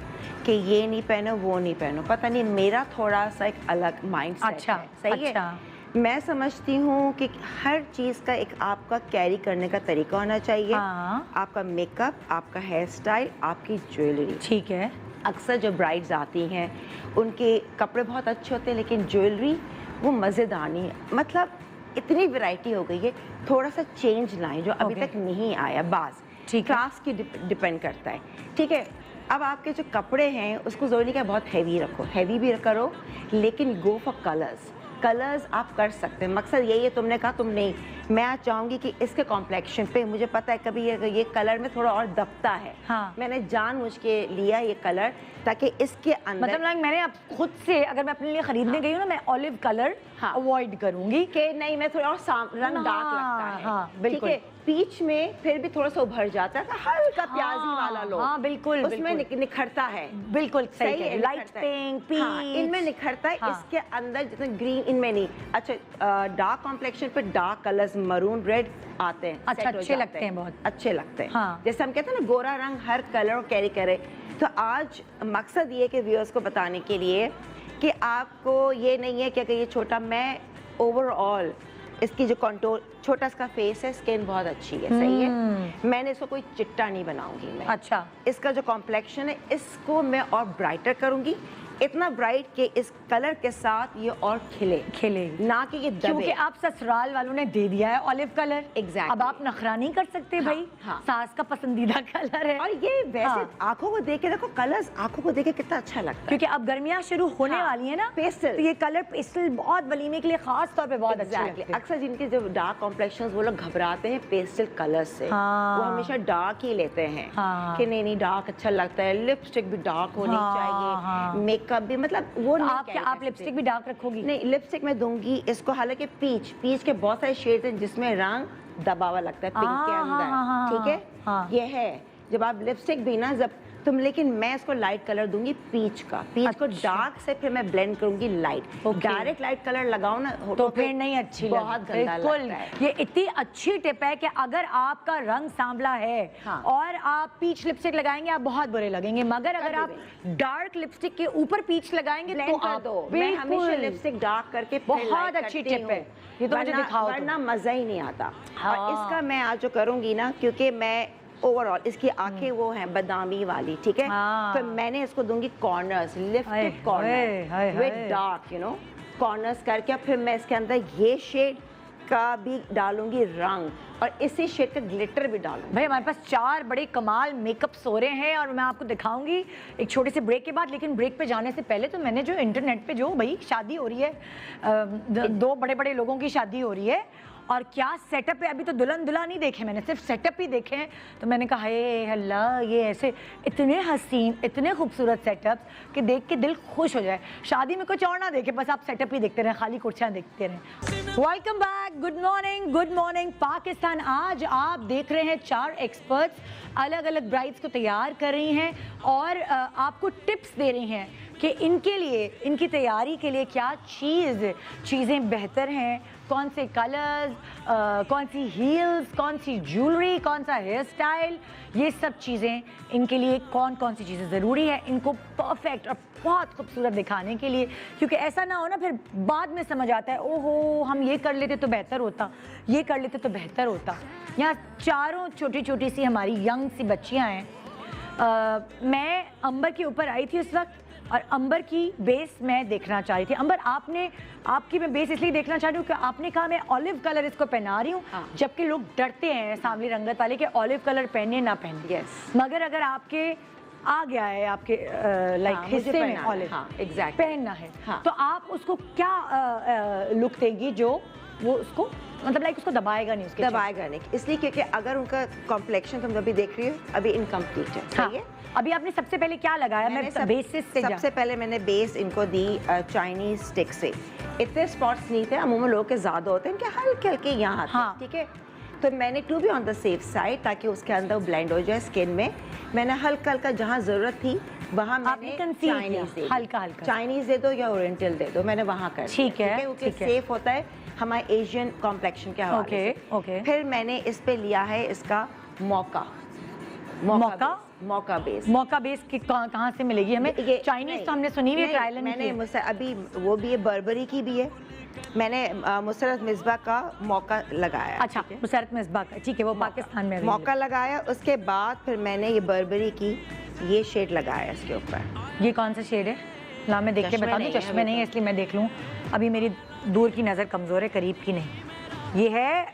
कि ये नहीं पहनो वो नहीं पहनो, पता नहीं मेरा थोड़ा सा एक अलग माइंड सेट अच्छा, है, सही अच्छा। है। मैं समझती हूँ कि हर चीज़ का एक आपका कैरी करने का तरीका होना चाहिए। हाँ। आपका मेकअप, आपका हेयर स्टाइल, आपकी ज्वेलरी। ठीक है। अक्सर जो ब्राइड्स आती हैं उनके कपड़े बहुत अच्छे होते हैं, लेकिन ज्वेलरी वो मज़ेदार नहीं है। मतलब इतनी वैरायटी हो गई है, थोड़ा सा चेंज लाएं जो अभी Okay. तक नहीं आया। बास ठीक है। क्लास की डिपेंड करता है, ठीक है। अब आपके जो कपड़े हैं उसको ज़रूरी क्या बहुत हैवी रखो, हैवी भी करो, लेकिन गो फॉर कलर्स आप कर सकते हैं। मकसद यही है, तुमने कहा तुम नहीं, मैं आज चाहूँगी कि इसके कॉम्प्लेक्शन पे मुझे पता है कभी ये कलर में थोड़ा और दबता है, हाँ। मैंने जानबूझ के लिया ये कलर ताकि इसके अंदर मतलब लाइक मैंने अब खुद से अगर मैं अपने लिए खरीदने गई हूँ ना, मैं ऑलिव कलर हाँ। अवॉइड करूंगी। कि नहीं मैं थोड़ा और रंग डार्क हाँ, लगता है, हाँ, ठीक बिल्कुल। है। पीच में फिर भी थोड़ा सा उभर जाता है, तो हल्का प्याजी वाला लो, हाँ, बिल्कुल, उसमें बिल्कुल। निखरता है। बिल्कुल सही है, लाइट निखरता है। पिंक, हाँ, इनमें निखरता है, हाँ। इसके अंदर जितना ग्रीन इनमें नहीं। अच्छा, डार्क कॉम्प्लेक्शन पे डार्क कलर्स मरून रेड आते हैं, अच्छा, set हो अच्छे जाते लगते हैं बहुत। अच्छे लगते हैं। हाँ। जैसे हम कहते हैं ना गोरा रंग हर कलर कैरी करे, तो आज मकसद ये कि व्यूअर्स को बताने के लिए कि आपको ये नहीं है कि अगर ये छोटा, मैं ओवरऑल इसकी जो कंटूर, छोटा इसका फेस है, स्किन बहुत अच्छी है, सही है। मैंने इसको कोई चिट्टा नहीं बनाऊंगी मैं। अच्छा। इसका जो कॉम्प्लेक्शन है इसको मैं और ब्राइटर करूंगी, इतना ब्राइट कि इस कलर के साथ ये और खिलेगी, ना कि ये दबे। क्योंकि आप ससुराल वालों ने दे दिया है ऑलिव कलर। Exactly. अब आप नखरा नहीं कर सकते भाई, हाँ। सास का पसंदीदा कलर है। और ये वैसे हाँ। आंखों को देख के देखो, कलर्स आंखों को देख के कितना अच्छा लगता है। क्योंकि अब गर्मियां शुरू होने हाँ, वाली है ना, पेस्टल। तो ये कलर पेस्टल बहुत वलीमे के लिए खास तौर पे बहुत अच्छे Exactly. लगते हैं। अक्सर जिनके जो डार्क कॉम्प्लेक्शंस वो लोग घबराते हैं पेस्टल कलर से, हाँ। वो हमेशा डार्क ही लेते हैं, हाँ। कि नहीं डार्क अच्छा लगता है, लिपस्टिक भी डार्क होनी हाँ, चाहिए, हाँ। मेकअप भी, मतलब वो तो नहीं आप क्या carry आप कर लिपस्टिक सकते। भी डार्क रखोगी? नहीं, लिपस्टिक मैं दूंगी इसको, हालांकि पीच के बहुत सारे शेड्स हैं जिसमें रंग दबा हुआ लगता है पिंक के हाँ, अंदर, हाँ, हाँ, ठीक है। हाँ। ये है, जब आप लिपस्टिक भी ना, जब तुम, लेकिन मैं इसको लाइट कलर दूंगी पीच का, पीच को अच्छा। डार्क से फिर मैं ब्लेंड करूंगी light. Okay. Direct light colour लगाओ ना तो फिर नहीं अच्छी बहुत लगती। गंदा बिल्कुल, लगता है। ये इतनी अच्छी टिप है कि अगर आपका रंग सांवला है हाँ। और आप पीच लिपस्टिक लगाएंगे आप बहुत बुरे लगेंगे, मगर अगर आप डार्क लिपस्टिक के ऊपर पीच लगाएंगे तो ब्लेंड कर आप दो। मैं हमेशा बिल्कुल लिपस्टिक डार्क करके फिर बहुत light अच्छी करती टिप है। हूँ। ये तो मुझे दिखाओ तुम। वरना मजा ही नहीं आता। हाँ। और इसका मैं आज जो करूंगी ना, क्योंकि मैं ओवरऑल इसकी आंखें वो हैं बादामी वाली, ठीक है, हाँ। तो मैंने इसको दूंगी corners, hi, lifted hi, corner hi. With dark, you know, corners करके फिर मैं इसके अंदर ये शेड का भी डालूंगी रंग और इसी शेड का ग्लिटर भी डालूंगी। भाई हमारे पास 4 बड़े कमाल मेकअप्स हो रहे हैं और मैं आपको दिखाऊंगी एक छोटे से ब्रेक के बाद। लेकिन ब्रेक पे जाने से पहले तो मैंने जो इंटरनेट पे जो भाई शादी हो रही है, 2 बड़े बड़े लोगों की शादी हो रही है और क्या सेटअप है। अभी तो दुल्हन दुल्हा नहीं देखे मैंने, सिर्फ सेटअप ही देखे हैं। तो मैंने कहा हे अल्लाह, ये ऐसे इतने हसीन इतने खूबसूरत सेटअप्स कि देख के दिल खुश हो जाए। शादी में कुछ और ना देखे, बस आप सेटअप ही देखते रहें, खाली कुर्सियाँ देखते रहें। Welcome back, good morning Pakistan. आज आप देख रहे हैं 4 एक्सपर्ट्स अलग अलग ब्राइड्स को तैयार कर रही हैं और आपको टिप्स दे रही हैं कि इनके लिए, इनकी तैयारी के लिए क्या चीज़ें बेहतर हैं, कौन से कलर्स, कौन सी हील्स, कौन सी ज्वेलरी, कौन सा हेयर स्टाइल, ये सब चीज़ें इनके लिए कौन कौन सी चीज़ें ज़रूरी है इनको परफेक्ट और बहुत खूबसूरत दिखाने के लिए। क्योंकि ऐसा ना हो ना फिर बाद में समझ आता है ओहो हम ये कर लेते तो बेहतर होता, ये कर लेते तो बेहतर होता। यहाँ चारों छोटी छोटी सी हमारी यंग सी बच्चियाँ हैं। मैं अंबर के ऊपर आई थी उस वक्त और अंबर की बेस मैं देखना चाह रही थी। अंबर आपकी मैं बेस इसलिए देखना चाह रही हूँ कि आपने कहा मैं ऑलिव कलर इसको पहना रही हूँ, हाँ। जबकि लोग डरते हैं सांवली रंगत वाले कि ऑलिव कलर पहने ना पहने। Yes। मगर अगर आपके आ गया है आपके लाइक हाँ, हिस्से मुझे में पहनना है, ऑलिव हाँ, exactly। पहनना है, हाँ। तो आप उसको क्या लुक देंगी जो वो उसको मतलब लाइक उसको दबाएगा नहीं, उसके दबाएगा नहीं, इसलिए क्योंकि अगर उनका कॉम्प्लेक्शन तुम अभी देख रही हो अभी इनकम्प्लीट है, हाँ। सही है। अभी आपने सबसे पहले क्या लगाया? मैं बेसिस से सबसे पहले मैंने बेस इनको दी चाइनीज स्टिक से। इतने स्पॉट्स नहीं थे, अमूमन लोगों के ज़्यादा होते हैं, इनके हल्के हल्के यहाँ थे, हाँ। ठीक है। तो मैंने to be on the safe side ताकि उसके अंदर ब्लेंड हो जाए स्किन में, मैंने हल्का हल्का जहाँ ज़रूरत थी वहाँ आपने मैंने conceal चाइनीज किया, दे हल्का हल्का। चाइनीज दे दो या ओरिएंटल दे दो, मैंने वहाँ कर ठीक है, क्योंकि ठीक है। सेफ होता है हमारे एशियन कॉम्प्लेक्शन के हवाले ओके, से। ओके। फिर मैंने इस पे लिया है इसका मौका बेस। मौका बेस कहाँ से मिलेगी हमें? चाइनीज तो हमने सुनी हुई है, ट्रायल मैंने मुझसे अभी वो भी है, बर्बरी की भी है, मैंने मुसरत मिसबा का मौका लगाया। अच्छा, मुसरत मिसबा का, ठीक है, वो पाकिस्तान में मौका लगाया। उसके बाद फिर मैंने ये बर्बरी की ये शेड लगाया इसके ऊपर। ये कौन सा शेड है? ला मैं देख के चश्मे बता दूं, नहीं है चश्मे नहीं है इसलिए मैं देख लूं। अभी मेरी दूर की नज़र कमज़ोर है, करीब की नहीं। ये है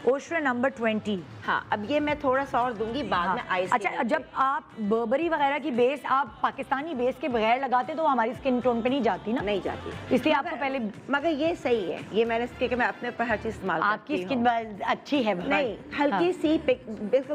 ओश्र नंबर 20। हाँ, अब ये मैं थोड़ा सा और दूंगी बाद में आइस। अच्छा, जब आप बर्बरी वगैरह की बेस आप पाकिस्तानी बेस के बगैर लगाते तो हमारी स्किन टोन पे नहीं जाती ना? नहीं जाती, इसलिए आपको पहले। मगर ये सही है, ये मैंने क्योंकि मैं अपने ऊपर हर चीज इस्तेमाल आपकी स्किन अच्छी है नहीं, हल्की सी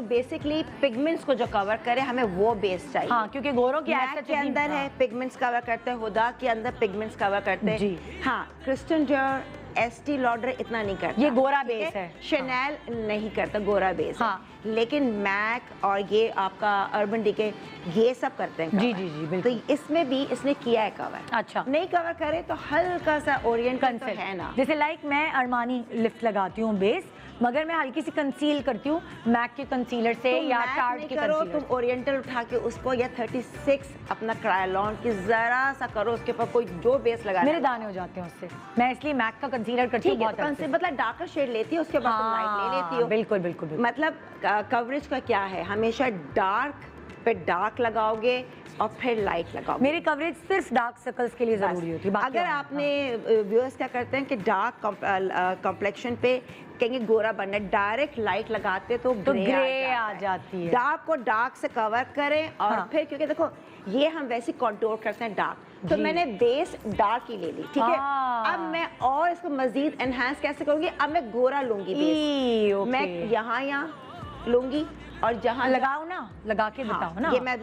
बेसिकली पिगमेंट्स को जो कवर करे हमें वो बेस चाहिए। हाँ, क्योंकि गोरों की मैक के अंदर है पिगमेंट्स कवर करते हैं, हुदा के अंदर पिगमेंट्स कवर करते हैं जी। हाँ, क्रिस्टन जॉर, एस्टी लॉडर इतना नहीं करता, ये गोरा बेस है। शनेल नहीं करता, गोरा बेस है। हाँ। लेकिन मैक और ये आपका अर्बन डिके ये सब करते हैं जी, cover। जी, जी, बिल्कुल। तो इसमें भी इसने किया है कवर। अच्छा। नहीं कवर करे तो हल्का सा ओरिएंटल तो है ना। जैसे लाइक मैं अरमानी लिफ्ट लगाती हूँ बेस, मगर मैं हल्की सी कंसील करती हूँ मैक के कंसीलर से तुम या मैक टार्ट नहीं के करो, कंसीलर तुम ओरिएंटल उठा के उसको या 36 अपना क्रायलॉन की जरा सा करो, उसके ऊपर कोई जो बेस लगा। मेरे दाने हो जाते हैं उससे, मैं इसलिए मैक का कंसीलर करती हूँ बहुत अच्छे से। मतलब डार्कर शेड लेती है, उसके बाद तुम लाइट ले लेती हो। बिल्कुल बिल्कुल बिल्कुल। मतलब कवरेज का क्या है, हमेशा डार्क पे डार्क लगाओगे और फिर लाइट लगाओगे। मेरी कवरेज सिर्फ डार्क सर्कल्स के लिए जरूरी होती है। अगर आपने व्यूअर्स क्या करते हैं कि डार्क कॉम्प्लेक्शन पे कहेंगे गोरा बनना, डायरेक्ट लाइट लगाते तो ग्रे आ जाती है। डार्क को डार्क से कवर करें और हाँ। फिर क्योंकि देखो ये हम वैसे कंटूर करते हैं डार्क, तो जी। मैंने बेस डार्क ही ले ली, ठीक है। हाँ। अब मैं और इसको मजीद एनहांस कैसे करूंगी, अब मैं गोरा लूंगी बेस। ओके। मैं यहाँ लूंगी और जहाँ लगाओ ना, लगा के हाँ, बताओ ना। ये मैं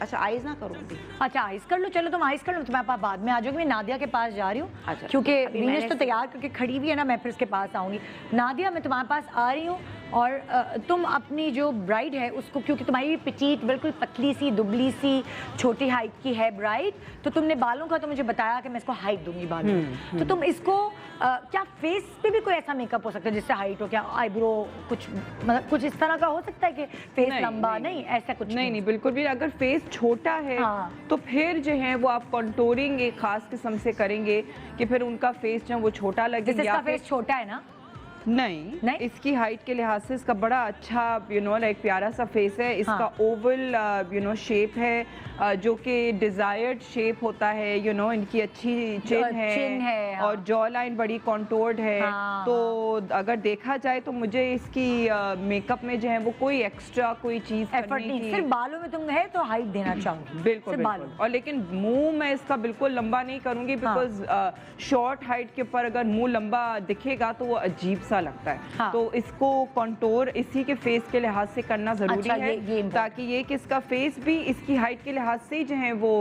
अच्छा आइज ना करूंगी। अच्छा आइस कर लो, चलो तुम आइस कर लो, तो मैं बाद में आ जाऊंगी। मैं नादिया के पास जा रही हूँ, अच्छा, क्योंकि अभी वीनस मैंने तो तैयार करके खड़ी हुई है ना, मैं फिर उसके पास आऊंगी। नादिया मैं तुम्हारे पास आ रही हूँ और तुम अपनी जो ब्राइड है उसको, क्योंकि तुम्हारी भी पिटीट बिल्कुल पतली सी दुबली सी छोटी हाइट की है ब्राइड, तो तुमने बालों का तो मुझे बताया कि मैं इसको हाइट दूंगी बालों में, तो तुम इसको क्या फेस पे भी कोई ऐसा मेकअप हो सकता है जिससे हाइट हो, क्या आईब्रो कुछ मतलब कुछ इस तरह का हो सकता है कि फेस लंबा नहीं ऐसा कुछ नहीं, बिल्कुल भी। अगर फेस छोटा है तो फिर जो है वो आप कंटूरिंग एक खास किस्म से करेंगे कि फिर उनका फेस जो वो छोटा लगे। जैसे इसका फेस छोटा है ना? नहीं, इसकी हाइट के लिहाज से इसका बड़ा अच्छा लाइक प्यारा सा फेस है। इसका ओवल शेप है जो कि डिजायर्ड शेप होता है। इनकी अच्छी चिन है और जॉ लाइन बड़ी कॉन्टोर्ड है। तो अगर देखा जाए तो मुझे इसकी मेकअप में जो है वो कोई एक्स्ट्रा कोई चीज एफर्ट नहीं, सिर्फ बालों में तुम है तो हाइट देना चाहूंगी। बिल्कुल। और लेकिन मुंह मैं इसका बिल्कुल लंबा नहीं करूंगी, बिकॉज शॉर्ट हाइट के ऊपर अगर मुंह लंबा दिखेगा तो वो अजीब सा लगता है। तो इसको कंटूर इसी के फेस के लिहाज से करना जरूरी है, ताकि ये कि इसका फेस भी इसकी हाइट के लिहाज से जो है वो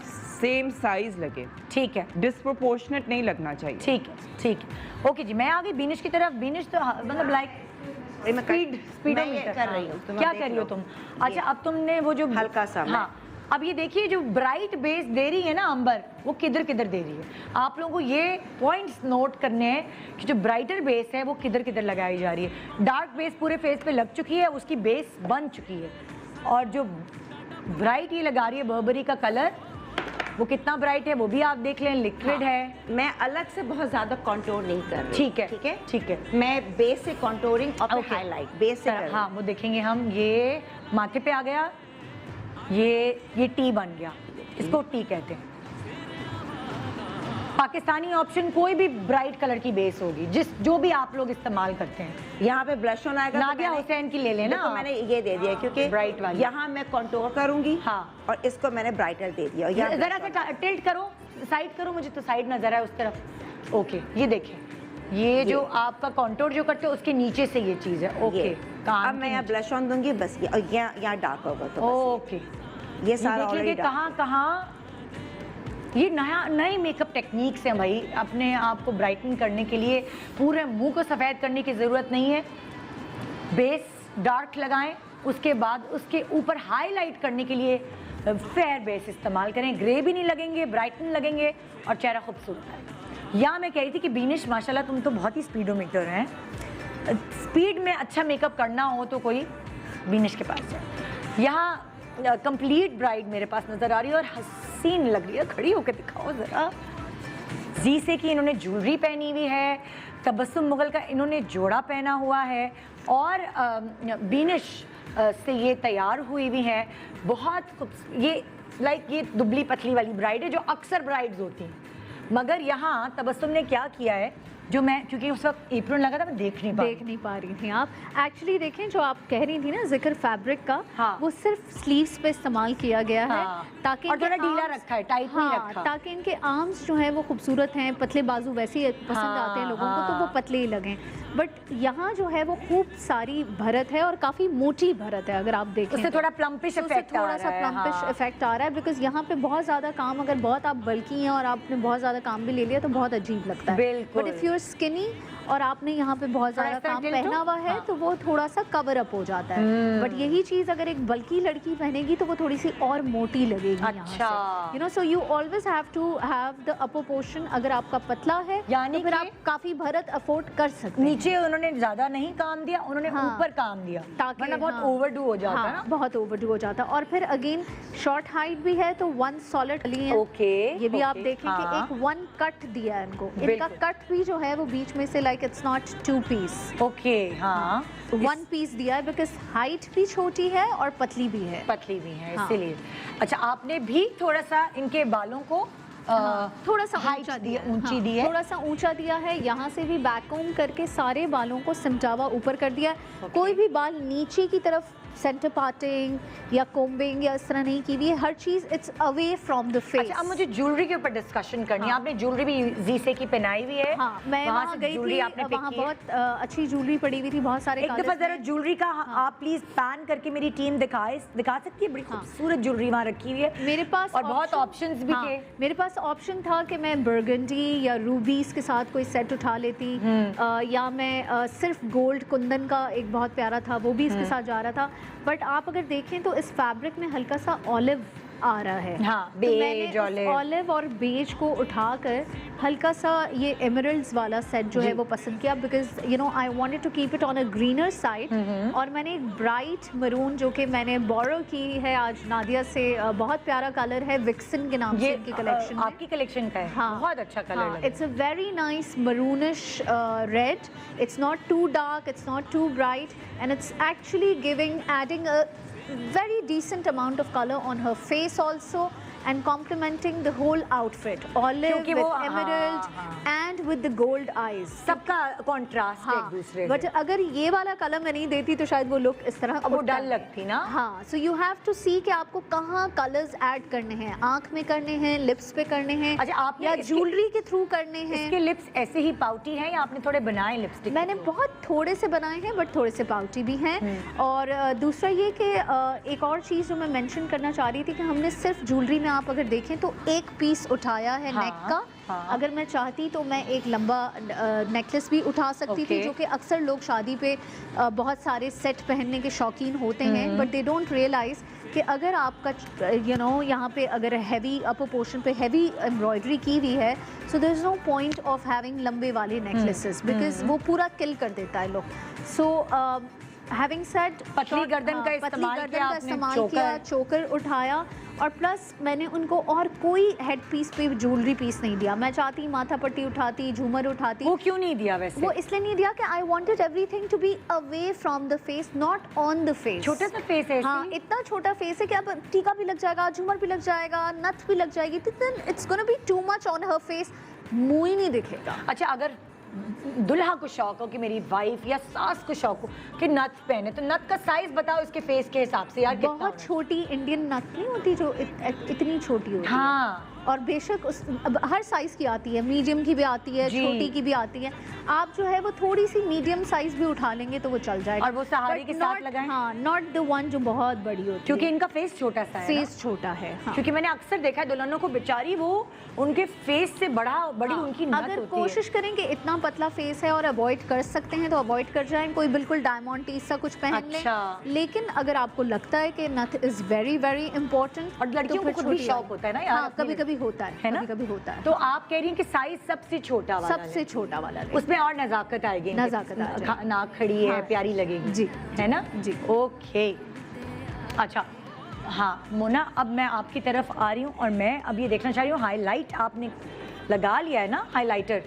सेम साइज लगे। ठीक है, डिस्प्रोपोर्शनेट नहीं लगना चाहिए। ठीक है। ओके जी, मैं आ गई बीनिश की तरफ। बीनिश तो मतलब लाइक स्पीडोमीटर कर रही हूँ। क्या कर रही हो तुम? अच्छा, अब तुमने वो जो हल्का सा, हाँ, अब ये देखिए जो ब्राइट बेस दे रही है ना अंबर, वो किधर किधर दे रही है। आप लोगों को ये पॉइंट्स नोट करने हैं कि जो ब्राइटर बेस है वो किधर किधर लगाई जा रही है। डार्क बेस पूरे फेस पे लग चुकी है, उसकी बेस बन चुकी है, और जो ब्राइट ये लगा रही है बर्बरी का कलर, वो कितना ब्राइट है वो भी आप देख लें, लिक्विड है। मैं अलग से बहुत ज्यादा कंटूर नहीं कर रही। ठीक है। मैं बेस से कंटूरिंग और हाईलाइट बेस से हाँ, वो देखेंगे हम। ये माथे पे आ गया, ये टी बन गया, इसको टी कहते हैं। पाकिस्तानी ऑप्शन कोई भी ब्राइट कलर की बेस होगी, जो भी आप लोग इस्तेमाल करते हैं। यहाँ पे ब्लश ऑन आएगा, नादिया हुसैन की ले लेना। तो मैंने ये दे दिया क्योंकि ब्राइट वाली। यहाँ मैं कंटूर करूंगी, हाँ, और इसको मैंने ब्राइटर दे दिया। जरा सा टिल्ट करो, साइड करो, मुझे तो साइड नजर है उस तरफ। ओके, ये देखें, ये जो आपका कंटूर जो करते हो उसके नीचे से ये चीज है। ओके, अब मैं यहाँ ब्लश ऑन दूंगी बस, ये और यहाँ डार्क होगा तो ओके। ये सारा ऑलरेडी कहाँ ये नई मेकअप टेक्निक्स हैं भाई। अपने आप को ब्राइटन करने के लिए पूरे मुंह को सफ़ेद करने की ज़रूरत नहीं है। बेस डार्क लगाएं, उसके बाद उसके ऊपर हाईलाइट करने के लिए फेयर बेस इस्तेमाल करें। ग्रे भी नहीं लगेंगे, ब्राइटन लगेंगे और चेहरा खूबसूरत है। यहाँ मैं कह रही थी कि बीनिश माशाल्लाह तुम तो बहुत ही स्पीडोमीटर हैं। स्पीड में अच्छा मेकअप करना हो तो कोई बीनिश के पास है। यहाँ कंप्लीट ब्राइड मेरे पास नजर आ रही है और हसीन लग रही है। खड़ी होकर दिखाओ जरा। जी से कि इन्होंने ज्वेलरी पहनी हुई है, तबस्सुम मुगल का इन्होंने जोड़ा पहना हुआ है, और बीनिश से ये तैयार हुई भी है। बहुत ये ये दुबली पतली वाली ब्राइड है जो अक्सर ब्राइड्स होती हैं, मगर यहाँ तबस्सुम ने क्या किया है, जो मैं क्योंकि उस वक्त एप्रन लगा था मैं देख नहीं पा रही थी। आप एक्चुअली देखें, जो आप कह रही थी ना जिक्र फैब्रिक का, हाँ, वो सिर्फ स्लीव्स पे इस्तेमाल किया गया है, ताकि और थोड़ा ढीला रखा है, टाइट नहीं रखा, ताकि इनके आर्म्स जो हैं वो खूबसूरत हैं। पतले बाजू वैसे ही पसंद आते हैं लोगों को, तो वो पतले ही लगें। बट यहाँ जो है वो खूब सारी भरत है और काफ़ी मोटी भरत है। अगर आप देखें उससे थोड़ा प्लम्पिश इफेक्ट थोड़ा सा प्लम्पिश इफेक्ट आ रहा है, बिकॉज यहाँ पे बहुत ज़्यादा काम, अगर बहुत आप बल्की हैं और आपने बहुत ज़्यादा काम भी ले लिया तो बहुत अजीब लगता है। But if you are skinny और आपने यहाँ पे बहुत ज़्यादा काम पहना हुआ है तो वो थोड़ा सा कवर अप हो जाता है। बट यही चीज़ अगर एक बल्की लड़की पहनेगी तो वो थोड़ी सी और मोटी लगेगी। अच्छा, you know, so you always have to have the upper portion. अगर आपका पतला है यानी तो फिर आप काफ़ी भरत अफोर्ड कर सकते हैं। नीचे उन्होंने ज्यादा नहीं काम दिया, उन्होंने ऊपर काम दिया, ताकि बहुत ओवरडू हो जाता है ना, बहुत ओवरडू हो जाता है। और फिर अगेन शॉर्ट हाइट भी है तो वन सॉलिड ली है। ये भी आप देखें कि एक वन कट दिया है इनको। इनका कट भी जो है वो बीच में से like it's not two piece. Okay, हाँ, वन पीस दिया है बिकॉज हाइट भी छोटी है और पतली भी है, इसीलिए। अच्छा, आपने भी थोड़ा सा इनके बालों को थोड़ा सा ऊंचा दिया, ऊंची दी है, थोड़ा सा ऊंचा दिया है। यहाँ से भी बैक कोम करके सारे बालों को सिमटावा ऊपर कर दिया। कोई भी बाल नीचे की तरफ सेंटर पार्टिंग या कोम्बिंग या इस तरह नहीं की हुई है, हर चीज़ it's away from the face. अच्छा, अब मुझे ज्वेलरी के ऊपर डिस्कशन करनी है। आपने ज्वेलरी भी जीसे की पहनाई हुई है। हाँ, मैं वहाँ गई थी, आपने वहाँ बहुत अच्छी ज्वेलरी पड़ी हुई थी, बहुत सारे एक दफा जरा ज्वेलरी का आप प्लीज पैन करके मेरी टीम दिखा सकती है? बड़ी खूबसूरत ज्वेलरी वहाँ रखी हुई है मेरे पास, और बहुत ऑप्शंस भी थे। मेरे पास ऑप्शन था कि मैं बर्गंडी या रूबीज के साथ कोई सेट उठा लेती, या मैं सिर्फ गोल्ड कुंदन का एक बहुत प्यारा था वो भी इसके साथ जा रहा था। बट आप अगर देखें तो इस फैब्रिक में हल्का सा ऑलिव आ रहा है। हाँ, तो बेज, मैंने ऑलिव और बेज को उठाकर हल्का सा ये एमरल्ड्स वाला सेट जो है वो पसंद किया, because you know I wanted to keep it on a greener side. और मैंने एक ब्राइट मरून जो कि मैंने बोरो की है आज नादिया से, बहुत प्यारा कलर है, विक्सन के नाम से इनकी कलेक्शन है। आपकी कलेक्शन का है? हाँ, बहुत अच्छा colour. It's a very nice maroonish red, it's not too dark, it's not too bright, and it's actually adding a very decent amount of color on her face also, and complementing the whole outfit, olive with emerald and with the gold eyes. सबका contrast है एक दूसरे से। But अगर ये वाला colour मैं नहीं देती तो शायद वो लुक इस तरह वो डल लगती ना। हाँ, सो यू हैव टू सी कि आपको कहाँ कलर्स ऐड करने हैं, आंख में करने हैं, लिप्स पे करने हैं, अच्छा, आपने या ज्वेलरी के थ्रू करने हैं। इसके लिप्स ऐसे ही पाउटी हैं या आपने थोड़े बनाए लिपस्टिक? मैंने बहुत थोड़े से बनाए हैं बट थोड़े से पाउटी भी हैं। और दूसरा ये कि एक और चीज़ जो मैं मेंशन करना चाह रही थी कि हमने सिर्फ ज्वेलरी में आप अगर देखें तो एक पीस उठाया है नेक का। अगर मैं चाहती तो मैं एक लंबा नेकलेस भी उठा सकती थी, जो कि अक्सर लोग शादी पे बहुत सारे सेट पहनने के शौकीन होते हैं, बट दे डोंट रियलाइज कि अगर आपका यहाँ पे अगर हैवी अपर पोर्शन पे हैवी एम्ब्रॉयडरी की हुई है, so there is no point of having लंबे वाले नेकलेसेस, बिकॉज वो पूरा किल कर देता है लोग। सो हैविंग सेड, पतली गर्दन का इस्तेमाल किया, चोकर उठाया, और प्लस मैंने उनको और कोई हेड पीस पे ज्वेलरी पीस नहीं दिया। मैं चाहती माथा पट्टी उठाती, झूमर उठाती। वो क्यों नहीं दिया वैसे? वो इसलिए नहीं दिया कि I wanted everything to be away from the face, not on the face. छोटा सा फेस है। हाँ, इतना छोटा फेस है कि अब टीका भी लग जाएगा, झूमर भी लग जाएगा, नथ भी लग जाएगी, तो it's gonna be too much on her face, मुंह ही नहीं दिखेगा। अच्छा, अगर दुल्हा को शौक हो कि मेरी वाइफ या सास को शौक हो कि नथ पहने, तो नथ का साइज बताओ इसके फेस के हिसाब से यार। बहुत छोटी इंडियन नथ नहीं होती जो इतनी छोटी होती है। हाँ, और बेशक अब हर साइज़ की आती है, मीडियम की भी आती है, छोटी की भी आती है। आप जो है वो थोड़ी सी मीडियम साइज भी उठा लेंगे तो वो चल जाएगा। और वो सहारे के साथ लगाएं। हाँ, नॉट द वन जो बहुत बड़ी होती है, क्योंकि इनका फेस छोटा सा है। फेस छोटा है। हाँ। क्योंकि मैंने अक्सर देखा है दुल्हनों को, बेचारी वो उनके फेस से बड़ी उनकी नथ होती है। अगर कोशिश करें कि इतना पतला फेस है और अवॉइड कर सकते हैं तो अवॉइड कर जाएं, कोई बिल्कुल डायमंड टीज सा कुछ पहन लें। लेकिन अगर आपको लगता है कि नथ इज वेरी वेरी इंपॉर्टेंट, और लड़कियों को खुद भी शौक होता है ना यार। कभी कभी होता है ना, कभी होता है। तो आप कह रही हैं कि साइज सबसे छोटा वाला, सबसे छोटा वाला, उसमें और नजाकत आएगी, नाक खड़ी है, प्यारी लगेगी जी, है ना जी। ओके, अच्छा हाँ मोना, अब मैं आपकी तरफ आ रही हूँ और मैं अब ये देखना चाह रही हूँ, हाईलाइट आपने लगा लिया है ना? हाईलाइटर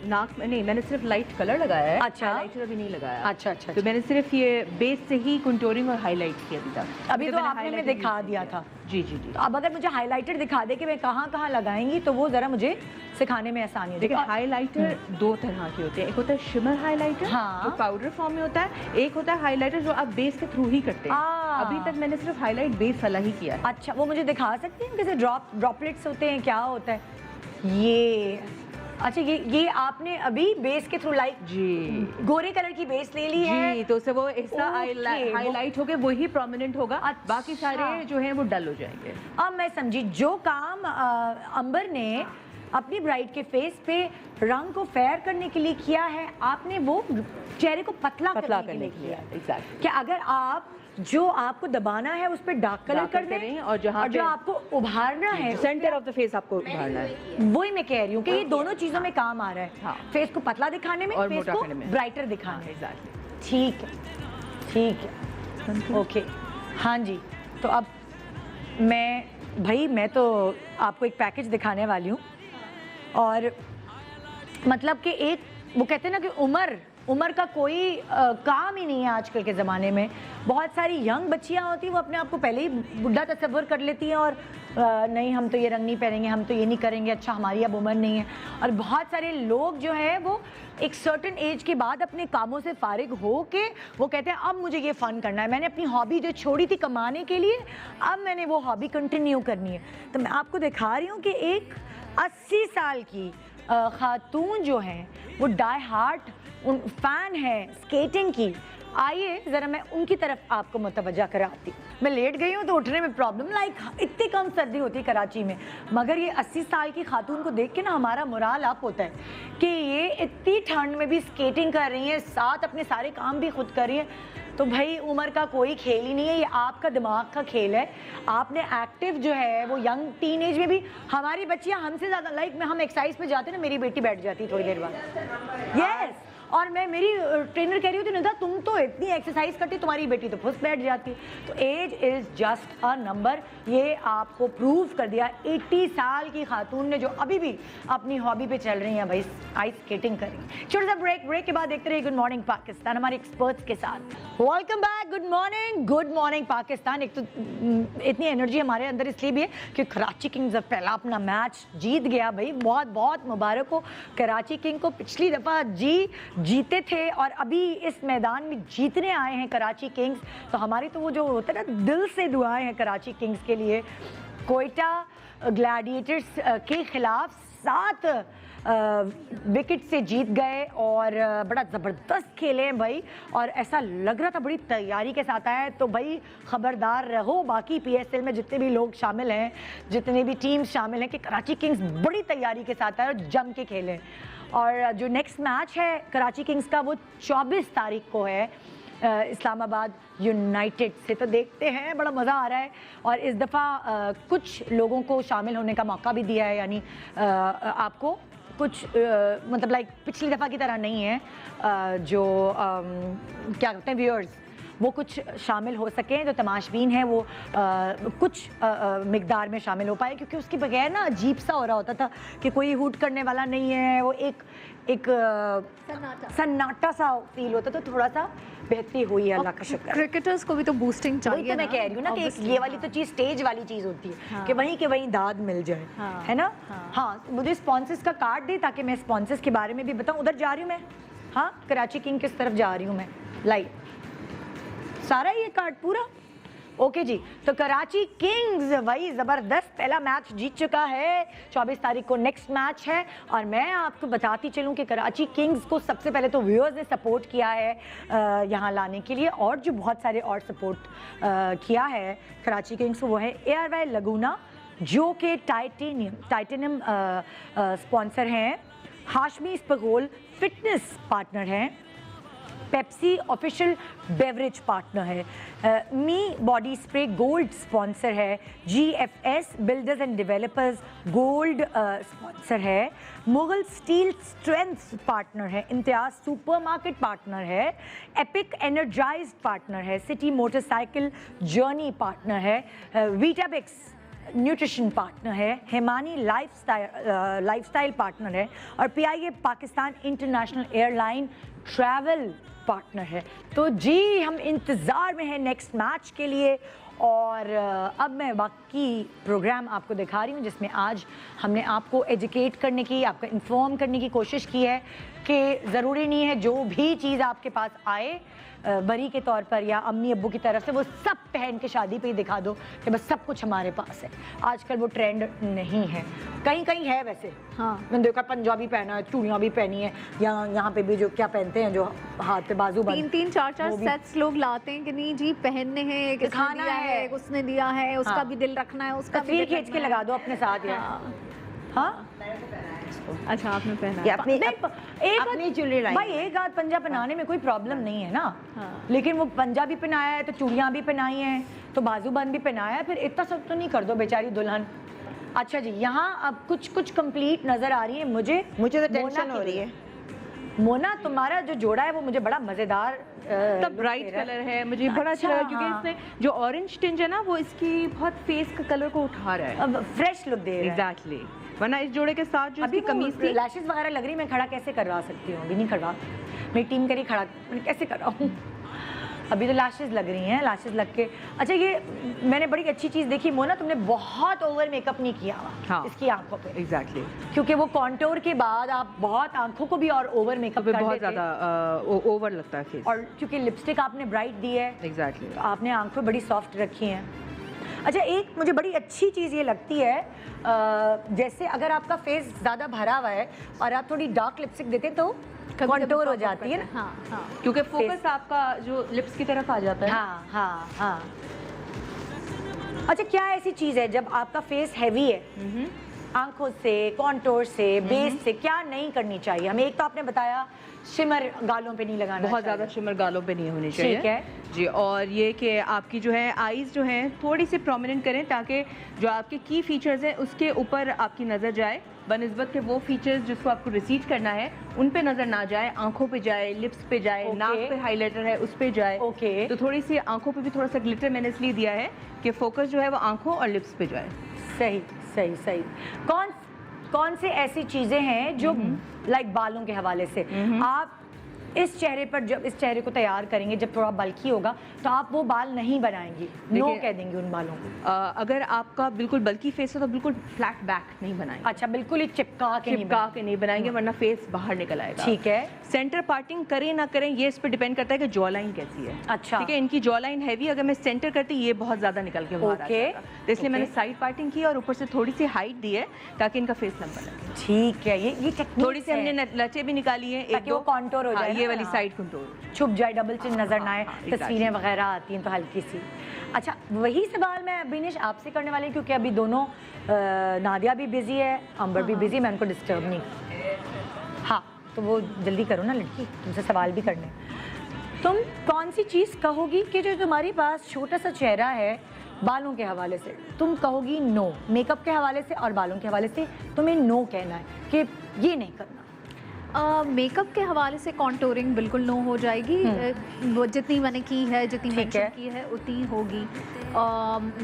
नाक में नहीं, मैंने सिर्फ लाइट कलर लगाया है। अच्छा, हाईलाइटर अभी नहीं लगाया। अच्छा अच्छा, तो मैंने सिर्फ ये बेस से ही कंटूरिंग और हाईलाइट किया अभी तक। अभी तो आपने मैं दिखा दिया था। जी जी जी। तो अब अगर मुझे हाईलाइटर दिखा दे कि मैं कहाँ कहाँ लगाएंगी तो वो जरा मुझे सिखाने में आसानी हो। देखिए, हाईलाइटर दो तरह के होते हैं, एक होता है शिमर हाईलाइटर, हाँ, जो पाउडर फॉर्म में होता है, एक होता है हाईलाइटर जो आप बेस के थ्रू ही करते हैं। अभी तक मैंने सिर्फ हाईलाइट बेस वाला ही किया है। अच्छा, वो मुझे दिखा सकते हैं कैसे ड्रॉपलेट्स होते हैं, क्या होता है ये? अच्छा, ये आपने अभी बेस के थ्रू लाइट जी गोरे कलर की बेस ले ली है जी, तो उससे वो हिस्सा हाईलाइट हो गया, वही प्रोमिनेंट होगा। अच्छा, बाकी सारे जो हैं वो डल हो जाएंगे। अब मैं समझी, जो काम अंबर ने अपनी ब्राइड के फेस पे रंग को फेयर करने के लिए किया है, आपने वो चेहरे को पतला करने के लिए किया। एग्जैक्टली। कि अगर आप जो आपको दबाना है उस पर डार्क कलर कर दें, और जो आपको उभारना है, सेंटर ऑफ द फेस आपको उभारना है, वही मैं कह रही हूँ कि ये दोनों चीजों में काम आ रहा है। हाँ। फेस को पतला दिखाने में और फेस मोटा को करने में, ब्राइटर दिखाने में। एग्जैक्टली। ठीक है, ठीक है, ओके। हाँ जी, तो अब मैं तो आपको एक पैकेज दिखाने वाली हूँ, और मतलब कि एक वो कहते हैं ना कि उम्र उम्र का कोई काम ही नहीं है आजकल के ज़माने में। बहुत सारी यंग बच्चियां होती हैं, वो अपने आप को पहले ही बुढ़ा तस्वर कर लेती हैं और नहीं हम तो ये रंग नहीं पहनेंगे, हम तो ये नहीं करेंगे, अच्छा हमारी अब उम्र नहीं है। और बहुत सारे लोग जो है वो एक सर्टेन एज के बाद अपने कामों से फारिग हो के वो कहते हैं अब मुझे ये फ़न करना है, मैंने अपनी हॉबी जो छोड़ी थी कमाने के लिए, अब मैंने वो हॉबी कंटिन्यू करनी है। तो मैं आपको दिखा रही हूँ कि एक 80 साल की खातून जो है वो डाई हार्ट फ़ैन है स्केटिंग की। आइए ज़रा मैं उनकी तरफ आपको मुतवज्जा कराती। मैं लेट गई हूँ तो उठने में प्रॉब्लम, लाइक इतनी कम सर्दी होती है कराची में, मगर ये 80 साल की खातून को देख के ना हमारा मोराल अप होता है कि ये इतनी ठंड में भी स्केटिंग कर रही है, साथ अपने सारे काम भी खुद कर रही है। तो भाई उम्र का कोई खेल ही नहीं है, ये आपका दिमाग का खेल है। आपने एक्टिव जो है वो यंग टीन एज में भी, हमारी बच्चियाँ हमसे ज़्यादा, लाइक में हम एक्सरसाइज पे जाते ना, मेरी बेटी बैठ जाती थोड़ी देर बाद, यस। और मैं मेरी ट्रेनर कह रही होती निदा तुम तो इतनी एक्सरसाइज करती, तुम्हारी बेटी तो फुस बैठ जाती। तो age is just a number, ये आपको प्रूव कर दिया। 80 साल की खातून ने जो अभी भी अपनी हॉबी पे चल रही हैं भाई, आइस स्केटिंग कर रही हैं। छोटा सा ब्रेक के बाद देखते रहिए गुड मॉर्निंग पाकिस्तान हमारे एक्सपर्ट्स के साथ। Welcome back, good morning Pakistan. एक तो इतनी एनर्जी हमारे अंदर इसलिए भी है कि कराची किंग्स पहला अपना मैच जीत गया भाई, बहुत बहुत मुबारक हो कराची किंग को। पिछली दफ़ा जीते थे और अभी इस मैदान में जीतने आए हैं कराची किंग्स, तो हमारी तो वो जो होता है ना दिल से दुआएं हैं कराची किंग्स के लिए। कोयटा ग्लैडिएटर्स के खिलाफ 7 विकेट से जीत गए और बड़ा ज़बरदस्त खेले हैं भाई, और ऐसा लग रहा था बड़ी तैयारी के साथ आए। तो भाई खबरदार रहो बाकी PSL में जितने भी लोग शामिल हैं, जितने भी टीम्स शामिल हैं, कि कराची किंग्स बड़ी तैयारी के साथ आए और जम के खेलें। और जो नेक्स्ट मैच है कराची किंग्स का वो 24 तारीख को है इस्लामाबाद यूनाइटेड से। तो देखते हैं, बड़ा मज़ा आ रहा है। और इस दफ़ा कुछ लोगों को शामिल होने का मौका भी दिया है, यानी आपको कुछ मतलब लाइक पिछली दफ़ा की तरह नहीं है, जो क्या कहते हैं व्यूअर्स, वो कुछ शामिल हो सकें, जो तमाशबीन हैं वो कुछ मिकदार में शामिल हो पाए, क्योंकि उसके बगैर ना अजीब सा हो रहा होता था कि कोई हुट करने वाला नहीं है, वो एक सन्नाटा सा फील होता, तो थोड़ा सा बेहतरी हुई है, अल्लाह का शुक्र। क्रिकेटर्स को भी तो बूस्टिंग चाहिए। वही तो मैं कह रही हूँ ना कि ये वाली तो चीज़ स्टेज वाली चीज़ होती है, हाँ। कि वहीं के वहीं दाद मिल जाए, है ना। हाँ, मुझे स्पॉन्सर्स का कार्ड दे ताकि मैं स्पॉन्सर्स के बारे में भी बताऊँ। उधर जा रही हूँ मैं, हाँ कराची किंग किस तरफ जा रही हूँ मैं, लाइव सारा ये कार्ड पूरा ओके जी। तो कराची किंग्स वही ज़बरदस्त पहला मैच जीत चुका है। 24 तारीख को नेक्स्ट मैच है, और मैं आपको बताती चलूँ कि कराची किंग्स को सबसे पहले तो व्यूअर्स ने सपोर्ट किया है यहाँ लाने के लिए, और जो बहुत सारे और सपोर्ट किया है कराची किंग्स को वो है ARY लगूना, जो कि टाइटेनियम स्पॉन्सर हैं, हाशमी इस्पगोल फिटनेस पार्टनर हैं, पेप्सी ऑफिशियल बेवरेज पार्टनर है, मी बॉडी स्प्रे गोल्ड स्पॉन्सर है, GFS builders and developers gold sponsor है, मुगल स्टील स्ट्रेंथ पार्टनर है, इम्तियाज सुपरमार्केट पार्टनर है, एपिक एनर्जाइज्ड पार्टनर है, सिटी मोटरसाइकिल जर्नी पार्टनर है, वीटाबिक्स न्यूट्रिशन पार्टनर है, हिमानी लाइफस्टाइल पार्टनर है, और PIA Pakistan international airline travel partner है। तो जी हम इंतज़ार में हैं नेक्स्ट मैच के लिए। और अब मैं बाकी प्रोग्राम आपको दिखा रही हूँ, जिसमें आज हमने आपको एजुकेट करने की, आपको इन्फॉर्म करने की कोशिश की है कि ज़रूरी नहीं है जो भी चीज़ आपके पास आए बरी के तौर पर या अम्मी अब्बू की तरफ से वो सब पहन के शादी पे ही दिखा दो कि बस सब कुछ हमारे पास है। आजकल वो ट्रेंड नहीं है, कहीं कहीं है वैसे। हाँ, मैंने देखा पंजाबी पहना है, चूड़ियाँ भी पहनी है, यहाँ पे भी जो क्या पहनते हैं, जो हाथ पे बाजू बंद 3-3 4-4 सेट्स लोग लाते हैं कि नहीं जी पहनने हैं, दिखाना है, उसने दिया है, उसका भी दिल रखना है, उसका तस्वीर खींच के लगा दो अपने साथ यार। हाँ अच्छा आपने पहना ये अपनी ज्वेलरी लाइन भाई, एक आध पंजा पहनाने में कोई प्रॉब्लम नहीं है ना। हाँ। लेकिन वो पंजाबी पहनाया है तो चूड़ियाँ भी पहनाई हैं, तो बाजूबंद भी पहनाया है, फिर इतना सब तो नहीं कर दो बेचारी दुल्हन। अच्छा जी, यहाँ अब कुछ कंप्लीट नजर आ रही है मुझे तो टेंशन हो रही है। मोना तुम्हारा जो जोड़ा है वो मुझे बड़ा मजेदार ब्राइट कलर है, मुझे बड़ा अच्छा लगा, क्योंकि इसमें जो ऑरेंज टिंज है ना वो इसकी बहुत फेस का कलर को उठा रहा है, अब फ्रेश लुक दे रहा है। एग्जैक्टली, वरना इस जोड़े के साथ जो अभी इसकी कमीज थी, लैशेस वगैरह लग रही, मैं खड़ा कैसे करवा सकती हूँ, अभी नहीं करवा। मेरी टीम करी खड़ा, मैंने कैसे कर रहा हूँ। अभी तो लैशेस लग रही हैं, लैशेस लग के। अच्छा, ये मैंने बड़ी अच्छी चीज़ देखी मोना, तुमने बहुत ओवर मेकअप नहीं किया हुआ हाँ, इसकी आंखों पे। एग्जैक्टली क्योंकि वो कॉन्टोर के बाद आप बहुत आंखों को भी और ओवर मेकअप कर बहुत देते। ज़्यादा ओवर लगता है फेस। और क्योंकि लिपस्टिक आपने ब्राइट दी है, एग्जैक्टली तो आपने आंखें बड़ी सॉफ्ट रखी हैं। अच्छा, एक मुझे बड़ी अच्छी चीज़ ये लगती है, जैसे अगर आपका फेस ज़्यादा भरा हुआ है और आप थोड़ी डार्क लिपस्टिक देते हैं तो कॉन्टोर हो जाती है ना। हाँ हाँ, क्योंकि फोकस आपका जो लिप्स की तरफ आ जाता है। हाँ हाँ हाँ। अच्छा, क्या ऐसी चीज़ है जब आपका फेस हैवी है, आंखों से, कॉन्टोर से, बेस से क्या नहीं करनी चाहिए हमें? एक तो आपने बताया शिमर गालों पे नहीं लगाना, बहुत ज़्यादा शिमर गालों पे नहीं होनी चाहिए। ठीक है जी। और ये कि आपकी जो है आईज जो हैं थोड़ी सी प्रोमिनेंट करें, ताकि जो आपके की फीचर्स हैं उसके ऊपर आपकी नज़र जाए, बनिस्बत के वो फीचर्स जिसको आपको रिसीव करना है उन पे नज़र ना जाए, आंखों पे जाए, लिप्स पे जाए, नाक पे हाइलाइटर है उस पे जाए। तो थोड़ी सी आंखों पे भी थोड़ा सा ग्लिटर मैंने इसलिए दिया है कि फोकस जो है वो आंखों और लिप्स पे जाए। सही सही सही। कौन से ऐसी चीज़ें हैं जो लाइक बालों के हवाले से आप इस चेहरे पर, जब इस चेहरे को तैयार करेंगे, जब थोड़ा बल्की होगा तो आप वो बाल नहीं बनाएंगी, नो कह देंगे उन बालों को? अगर आपका बिल्कुल बल्की फेस है तो बिल्कुल फ्लैट बैक नहीं बनाएंगे। अच्छा, बिल्कुल ही चिपका के नहीं बनाएंगे, वरना फेस बाहर निकल आएगा। ठीक है। सेंटर पार्टिंग करें ना करें ये इस पर डिपेंड करता है कि जॉ लाइन कैसी है। अच्छा, ठीक है। इनकी जॉ लाइन हैवी, अगर मैं सेंटर करती ये बहुत ज्यादा निकल के बाहर आ जाएगा, तो इसलिए मैंने साइड पार्टिंग की और ऊपर से थोड़ी सी हाइट दी है ताकि इनका फेस लंबा लगे। ठीक है। ये टेक्निक थोड़ी सी हमने लचे भी निकाली है, एक दो कॉन्टोर हो जाए, ये वाली साइड कंटूर छुप जाए, डबल चिन नजर ना आए, exactly. तस्वीरें वगैरह आती हैं तो हल्की सी। अच्छा, वही सवाल मैं अभिनेश आपसे करने वाली हूँ, क्योंकि अभी दोनों नादिया भी बिजी है, अंबर भी बिजी, मैं उनको डिस्टर्ब नहीं। हाँ, तो वो जल्दी करो ना लड़की, तुमसे सवाल भी करने। तुम कौन सी चीज़ कहोगी कि जो तुम्हारे पास छोटा सा चेहरा है, बालों के हवाले से तुम कहोगी नो, मेकअप के हवाले से और बालों के हवाले से तुम्हें नो कहना है कि ये नहीं करना? मेकअप के हवाले से कॉन्टोरिंग बिल्कुल नो हो जाएगी। वो जितनी मैंने की है, जितनी मेंशन की है उतनी होगी।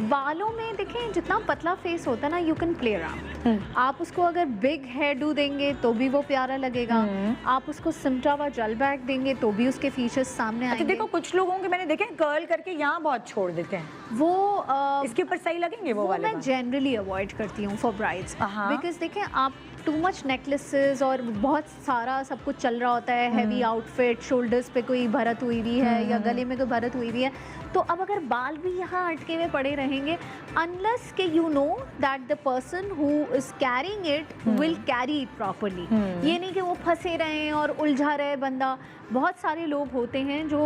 बालों में देखें, जितना पतला फेस होता है ना, यू कैन प्ले अराउंड। आप उसको अगर बिग हेयर डू देंगे तो भी वो प्यारा लगेगा, आप उसको सिमटा हुआ जेल बैक देंगे तो भी उसके फीचर्स सामने आएंगे। देखो, कुछ लोगों के मैंने देखे कर्ल करके यहाँ बहुत छोड़ देते हैं, वो इसके ऊपर सही लगेंगे वो वाले? मैं जनरली अवॉइड करती हूँ फॉर ब्राइड्स, बिकॉज देखें आप टू मच नेकलेसेस और बहुत सारा सब कुछ चल रहा होता है, हैवी आउटफिट, शोल्डर्स पे कोई भरत हुई हुई है या गले में कोई भरत हुई हुई है, तो अब अगर बाल भी यहाँ अटके हुए पड़े रहेंगे, अनलेस के you know that the person who is carrying it will carry it properly. ये नहीं कि वो फंसे रहे और उलझा रहे बंदा। बहुत सारे लोग होते हैं जो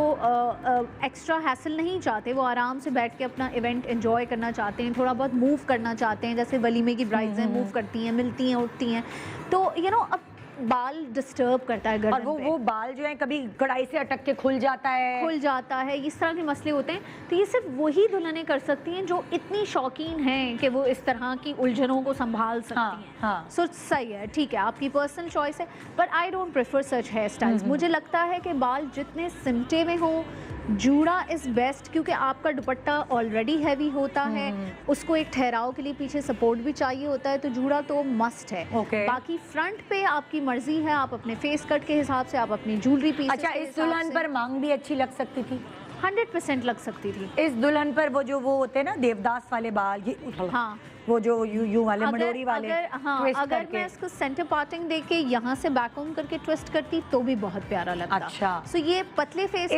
एक्स्ट्रा हैसल नहीं चाहते, वो आराम से बैठ के अपना इवेंट एंजॉय करना चाहते हैं, थोड़ा बहुत मूव करना चाहते हैं, जैसे वलीमे की ब्राइड्स हैं, मूव करती हैं, मिलती हैं, उठती हैं, तो यू नो अब बाल डिस्टर्ब करता है गर्दन और वो बाल जो है कभी कढ़ाई से अटक के खुल जाता है, इस तरह के मसले होते हैं। तो ये सिर्फ वही दुल्हनें कर सकती हैं जो इतनी शौकीन हैं कि वो इस तरह की उलझनों को संभाल सकती हैं। सो सही है, ठीक है, आपकी पर्सनल चॉइस है, but I don't prefer such hair styles. मुझे लगता है कि बाल जितने सिमटे में हो, जूड़ा इज़ बेस्ट, क्योंकि आपका दुपट्टा ऑलरेडी हैवी होता है, उसको एक ठहराव के लिए पीछे सपोर्ट भी चाहिए होता है, तो जूड़ा तो मस्ट है। बाकी फ्रंट पे आपकी मर्जी है, आप अपने फेस कट के हिसाब से, आप अपनी ज्वेलरी पीस। अच्छा, इस दुल्हन पर मांग भी अच्छी लग सकती थी? 100% लग सकती थी इस दुल्हन पर। वो होते हैं ना देवदास वाले बाल, ये हाँ, वो जो यू वाले मडोरी वाले, अगर मैं इसको सेंटर पार्टिंग देके यहाँ से बैक ऑन करके ट्विस्ट करती तो भी बहुत प्यारा लगता। अच्छा, सो ये पतले फेस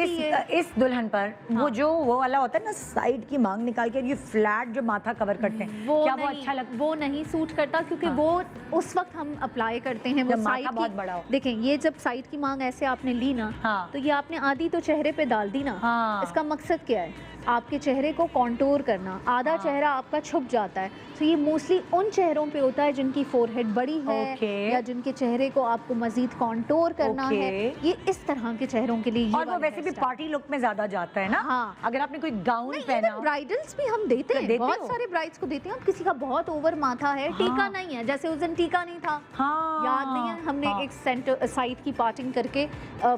इस दुल्हन पर वो वाला होता है ना, साइड की मांग निकाल के ये फ्लैट जो माथा कवर करते हैं, क्या वो अच्छा लगता? वो नहीं सूट करता, क्योंकि वो उस वक्त हम अप्लाई करते हैं, वो साइड बहुत बड़ा हो। देखें, ये जब साइड की मांग ऐसे आपने ली ना, तो ये आपने आधी तो चेहरे पे डाल दी ना। इसका मकसद क्या है? आपके चेहरे को कॉन्टोर करना। आधा चेहरा आपका छुप जाता है, तो ये मोस्टली उन चेहरों पे होता है जिनकी फोरहेड बड़ी है या जिनके चेहरे को आपको मजीद कॉन्टोर करना है, ये इस तरह के चेहरों के लिए। और वो वैसे भी पार्टी लुक में ज्यादा जाता है ना। हाँ, अगर आपने कोई गाउन पहना, ब्राइडल्स भी हम देते हैं, बहुत सारे ब्राइड्स को देते हैं। किसी का बहुत ओवर माथा है, टीका नहीं है, जैसे उस दिन टीका नहीं था, याद नहीं है, हमने एक सेंटर साइड की पार्टिंग करके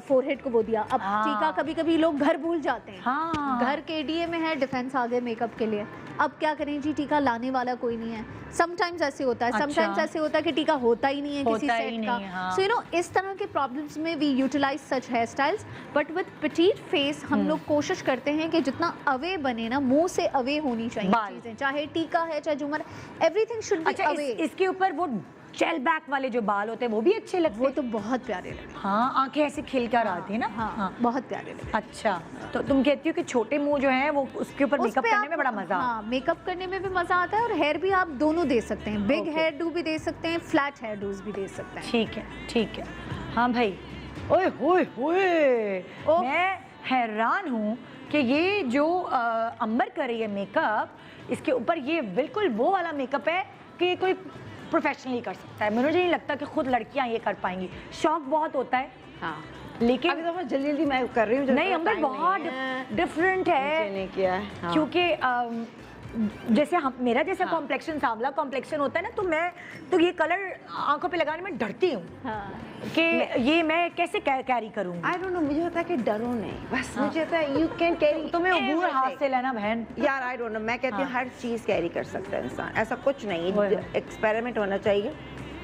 फोरहेड को वो दिया। अब टीका कभी कभी लोग घर भूल जाते हैं, घर के दिए में है, डिफेंस आ गए मेकअप के लिए। अब क्या करें जी, टीका लाने वाला कोई नहीं है। समटाइम्स ऐसे होता है, समटाइम्स ऐसे होता है कि टीका होता ही नहीं है किसी होता ही सेट नहीं है, का। हाँ। सो यू नो इस तरह के प्रॉब्लम्स में we utilize such hair styles, but with petite face हम लोग कोशिश करते हैं कि जितना अवे बने ना, मुंह से अवे होनी चाहिए बाल। चीजें, चाहे टीका है चाहे झूमर, एवरीथिंग शुड बी अच्छा अवे। इसके ऊपर वो जेल बैक वाले जो बाल होते हैं वो भी अच्छे लगते वो हैं। तो बहुत प्यारे लगते हाँ, आंखें ऐसे खिल कर आती है ना। हैं। हाँ, बहुत प्यारे लगते हैं। अच्छा, तो तुम कहती हो कि छोटे मुंह जो है वो उसके ऊपर उस मेकअप पे करने आप- में बड़ा मजा आता हाँ, मेकअप करने में भी मजा आता है, और हेयर भी आप दोनों दे सकते हैं, बिग Okay. हेयर डू भी दे सकते हैं, फ्लैट हेयर डूज भी दे सकते है। हैं। ठीक है, ठीक है। हाँ भाई, ओए होए होए, ओ। मैं हैरान हूँ कि ये जो अंबर कर रही है मेकअप, इसके ऊपर ये बिल्कुल वो वाला मेकअप है कि ये कोई प्रोफेशनली कर सकता है। मुझे नहीं लगता कि खुद लड़कियां ये कर पाएंगी। शौक बहुत होता है, हाँ लेकिन अभी तो जल्दी जल्दी मैं कर रही हूँ, नहीं अंबर बहुत डिफरेंट है, नहीं किया है। हाँ। क्योंकि जैसे हम मेरा जैसा कॉम्प्लेक्शन सांवला कॉम्प्लेक्शन होता है ना, तो मैं तो ये कलर आंखों पे लगाने में डरती हूँ हाँ। कि ये मैं कैसे कैरी करूँगी। आई डोंट नो, मुझे होता है कि डरो नहीं, बस मुझे होता है यू कैन कैरी। तुम्हें अबूर हाथ से लेना बहन। यार आई डोंट नो, मैं कहती हूँ हाँ। हर चीज़ कैरी कर सकता है इंसान, ऐसा कुछ नहीं वही। है, एक्सपेरिमेंट होना चाहिए।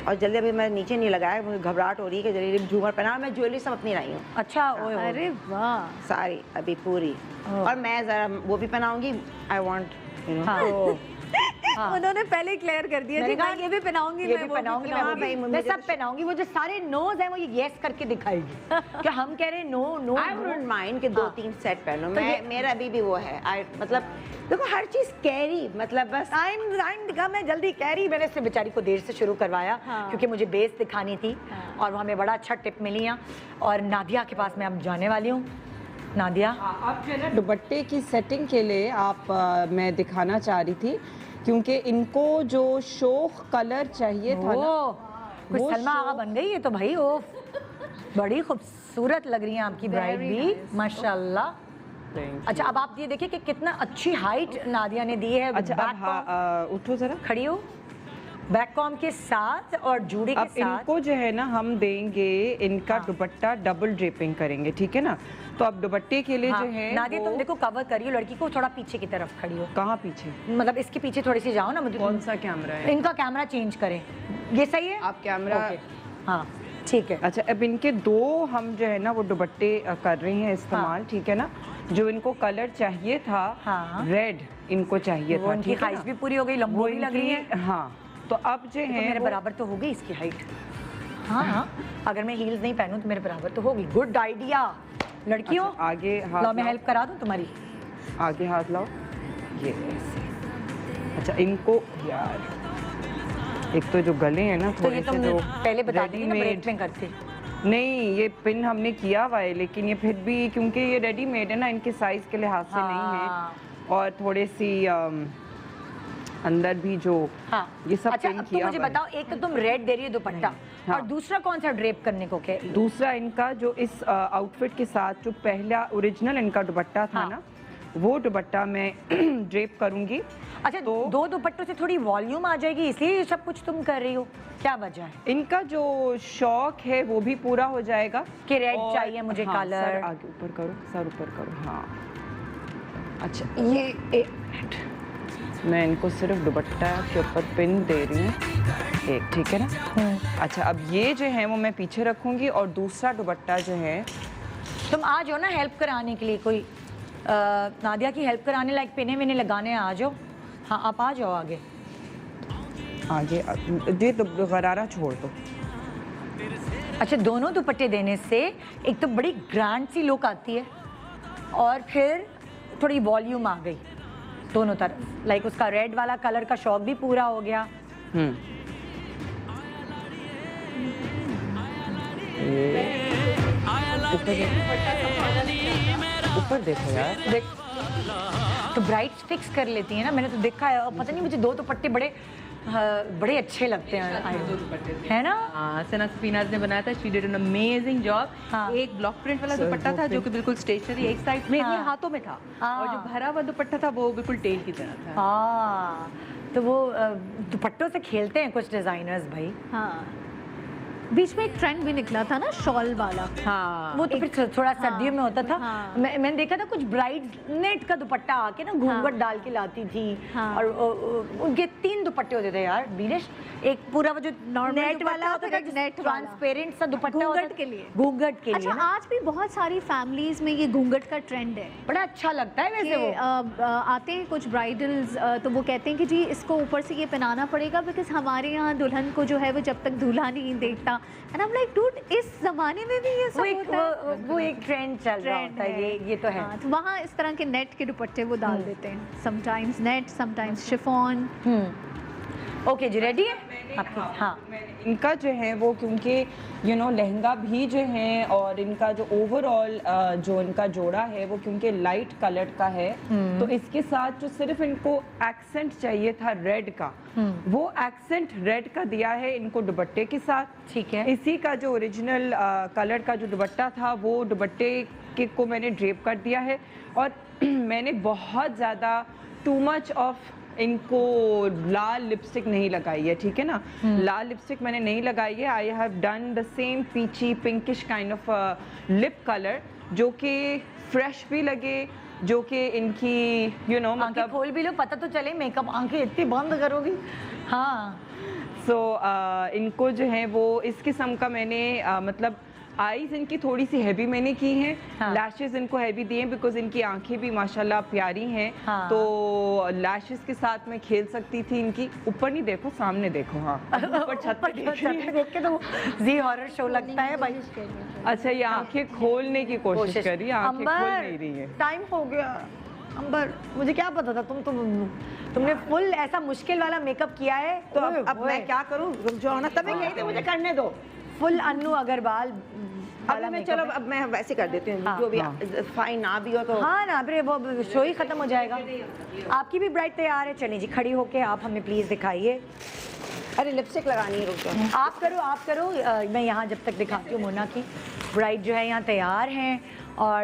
और जल्दी अभी मैं नीचे नहीं लगाया, मुझे घबराहट हो रही है कि जल्दी झूमर पहना, मैं ज्वेलरी सब अपनी लाई हूँ अच्छा, ओए ओए। अरे वाह, सारी अभी पूरी, ओह। और मैं ज़रा वो भी पहनाऊंगी, आई वांट यू नो। हाँ। हाँ। उन्होंने पहले क्लियर कर दिया मैंने जी, कहा मैं ये भी पहनाऊंगी, ये मैं भी वो भी पहनाऊंगी, मैं पहनाऊंगी। वो भी- भाई, मैं मुझे सब पहनाऊंगी। वो जो सारे नोज हैं वो ये यस करके दिखाएगी कि हम कह रहे हैं no no. I wouldn't mind कि 2-3 सेट पहनो, तो मैं ये- मेरा अभी भी वो है, आई मतलब देखो हर चीज़ कैरी, मतलब बस टाइम दिखा, मैं जल्दी कह रही, मैंने इससे बेचारी को देर से शुरू करवाया हाँ। क्योंकि मुझे बेस दिखानी थी और वो हमें बड़ा अच्छा टिप मिली है। और नादिया के पास मैं अब जाने वाली हूँ। नादिया, अब जो है ना दुपट्टे की सेटिंग के लिए मैं दिखाना चाह रही थी, क्योंकि इनको जो शोख कलर चाहिए था ना, वो कोई वो सलमा आगा शो- बन गई है तो भाई, वो बड़ी खूबसूरत लग रही है आपकी ब्राइड Very भी, nice. माशाल्लाह। अच्छा, अब आप ये देखिए कि कितना अच्छी हाइट नादिया ने दी है। अच्छा, अब बैक हाँ, कॉम उठो जरा। खड़ी हो, बैक कॉम के साथ और जूड़े के अब साथ। इनको जो है ना हम देंगे, इनका हाँ। दुपट्टा डबल ड्रेपिंग करेंगे, ठीक है ना। तो अब दुपट्टे के लिए हाँ, जो है नादिया वो- तुम देखो कवर करियो लड़की को, थोड़ा पीछे की तरफ खड़ी हो, कहाँ पीछे, मतलब इसके पीछे थोड़ी सी जाओ ना। मुझे कौन सा कैमरा है? इनका कैमरा चेंज करें, ये सही है? आप कैमरा ओके, हाँ ठीक है। अच्छा, अब इनके दो हम जो है ना वो दुपट्टे कर रहे हैं इस्तेमाल, ठीक है ना। जो इनको कलर चाहिए था, हाँ। रेड इनको चाहिए वो था, इनकी ठीक है हाइट ना? भी पूरी हो गई, लंबो वो भी लग रही है। इनकी- हाँ, तो अब जो तो है मेरे वो- बराबर तो हो गई इसकी हाइट। हाँ हाँ, अगर मैं हील्स नहीं पहनूं तो मेरे बराबर तो होगी। गुड आइडिया लड़कियों। अच्छा, आगे हाथ लो मैं लाओ। हेल्प करा दूं तुम्हारी। आगे हाथ लाओ, ये ऐसे। अच्छा, इनको यार एक तो जो गले हैं ना तो थोड़े ये से तुम जो पहले बता दी ना, रेडीमेड- ब्रेक में करते। नहीं, ये पिन हमने किया हुआ है, लेकिन ये फिर भी क्योंकि ये रेडीमेड है ना, इनके साइज के लिहाज से नहीं हाँ। है, और थोड़े सी अंदर भी जो हाँ, ये सब अच्छा पिन अब तुम किया मुझे हुआ है। बताओ, एक तो तुम रेड दे रही हो दुपट्टा, हाँ। और दूसरा कौन सा ड्रेप करने को कह रही हो? दूसरा इनका जो इस आउटफिट के साथ जो पहला ओरिजिनल इनका दुपट्टा था हाँ। ना, वो दुपट्टा मैं ड्रेप करूंगी। अच्छा, तो दो दुपट्टों से थोड़ी वॉल्यूम आ जाएगी, इसलिए ये सब कुछ तुम कर रही हो, क्या वजह है? इनका जो शौक है वो भी पूरा हो जाएगा कि रेड और- चाहिए मुझे हाँ, कलर। सर आगे ऊपर करो, सर ऊपर करो, हाँ। अच्छा, ये एक मिनट, मैं इनको सिर्फ दुपट्टा के ऊपर पिन दे रही हूँ एक, ठीक है ना। अच्छा, अब ये जो है वो मैं पीछे रखूंगी, और दूसरा दुपट्टा जो है तुम आ जाओ ना हेल्प कराने के लिए, कोई नादिया की हेल्प कराने, लाइक पिने विने लगाने आ जाओ। हाँ, आप आ जाओ आगे। आगे ये तो गरारा छोड़ दो। अच्छा, दोनों दुपट्टे देने से एक तो बड़ी ग्रैंड सी लुक आती है, और फिर थोड़ी वॉल्यूम आ गई दोनों तरफ, लाइक उसका रेड वाला कलर का शौक भी पूरा हो गया। ऊपर देखो यार, देख, तो ब्राइट्स फिक्स कर लेती है ना, मैंने तो देखा है। और पता नहीं मुझे दो दुपट्टे बड़े बड़े अच्छे लगते हैं, है ना। हाँ, सना सफीनाज ने बनाया था, she did an amazing job. हाँ। एक ब्लॉक प्रिंट वाला दुपट्टा था जो कि बिल्कुल स्टेशनरी एक साइड में, हाँ। ये हाथों में था, हाँ। और जो भरा हुआ दुपट्टा था वो बिल्कुल टेल की तरह था। हाँ, तो वो दुपट्टों से खेलते हैं कुछ डिजाइनर्स भाई। हाँ, बीच में एक ट्रेंड भी निकला था ना शॉल वाला। हाँ वो तो फिर थोड़ा सर्दियों में होता था। हाँ। मैंने देखा था कुछ ब्राइड नेट का दुपट्टा आके ना घूंघट डाल के लाती थी। हाँ। और उनके 3 दुपट्टे होते थे यार बीनेश, एक पूरा वो जो Normal नेट दुपट्टा वाला होता होता था, था, नेट वाला। ट्रांसपेरेंट सा दुपट्टा होता घूंघट था। के लिए। घूंघट के अच्छा लिए ना। आज भी बहुत सारी फैमिलीज में ये घूंघट का ट्रेंड है बड़ा अच्छा लगता है वैसे वो। आते हैं कुछ ब्राइडल्स तो वो कहते हैं कि जी इसको ऊपर से ये पहनाना पड़ेगा बिकॉज हमारे यहाँ दुल्हन को जो है वो जब तक दूल्हा नहीं देखता। And I am like dude इस जमाने में भी ये सब होता है। वो एक ट्रेंड चल रहा होता है, ये तो है। हाँ, तो वहाँ इस तरह के नेट के दुपट्टे वो डाल देते हैं, sometimes net sometimes chiffon. Okay ji, ready है आपकी? हाँ। इनका जो है वो क्योंकि लहंगा भी जो है और इनका जो ओवरऑल जो इनका जोड़ा है वो क्योंकि लाइट कलर का है, तो इसके साथ जो सिर्फ इनको एक्सेंट चाहिए था रेड का, वो एक्सेंट रेड का दिया है इनको दुपट्टे के साथ। ठीक है। इसी का जो ओरिजिनल कलर का जो दुपट्टा था वो दुपट्टे के को मैंने ड्रेप कर दिया है। और मैंने बहुत ज़्यादा टू मच ऑफ इनको लाल लिपस्टिक नहीं लगाई है, ठीक है ना। लाल लिपस्टिक मैंने नहीं लगाई है। I have done the same peachy pinkish kind of lip colour जो कि फ्रेश भी लगे, जो कि इनकी आंखें खोल भी लो, पता तो चले मेकअप, आंखें इतनी बंद करोगी। हाँ। सो इनको जो है वो इस किस्म का मैंने मतलब आईज इनकी थोड़ी सी हैवी मैंने की हैं। हाँ। लैशेस इनको हैवी दिए हैं बिकॉज इनकी आंखें भी माशाल्लाह प्यारी हैं। हाँ। तो लैशेस के साथ मैं खेल सकती थी इनकी। ऊपर नहीं देखो, सामने देखो। हाँ, ऊपर छत पे देख रही है। देख के तो जी हॉरर शो लगता है भाई। अच्छा, ये आंखें खोलने की कोशिश कर रही है, आंखें खोल नहीं रही है। टाइम हो गया। अंबर, मुझे क्या पता था तुमने फुल ऐसा मुश्किल वाला मेकअप किया है। तो अब मैं क्या करूं? रुक जाओ ना, तभी कही थी मुझे करने दो। फुल अन्नू अग्रवाल अब वाला मैं makeup चलो है। अब मैं वैसे कर देती हूँ। हाँ, जो भी हाँ। फाइन ना भी हो तो हाँ ना, फिर वो शो ही खत्म हो जाएगा। आपकी भी ब्राइड तैयार है, चलिए जी खड़ी होके आप हमें प्लीज दिखाइए। अरे लिपस्टिक लगानी है, रुक जाओ। आप करो मैं यहाँ जब तक दिखाती हूँ। मोना की ब्राइड जो है यहाँ तैयार हैं और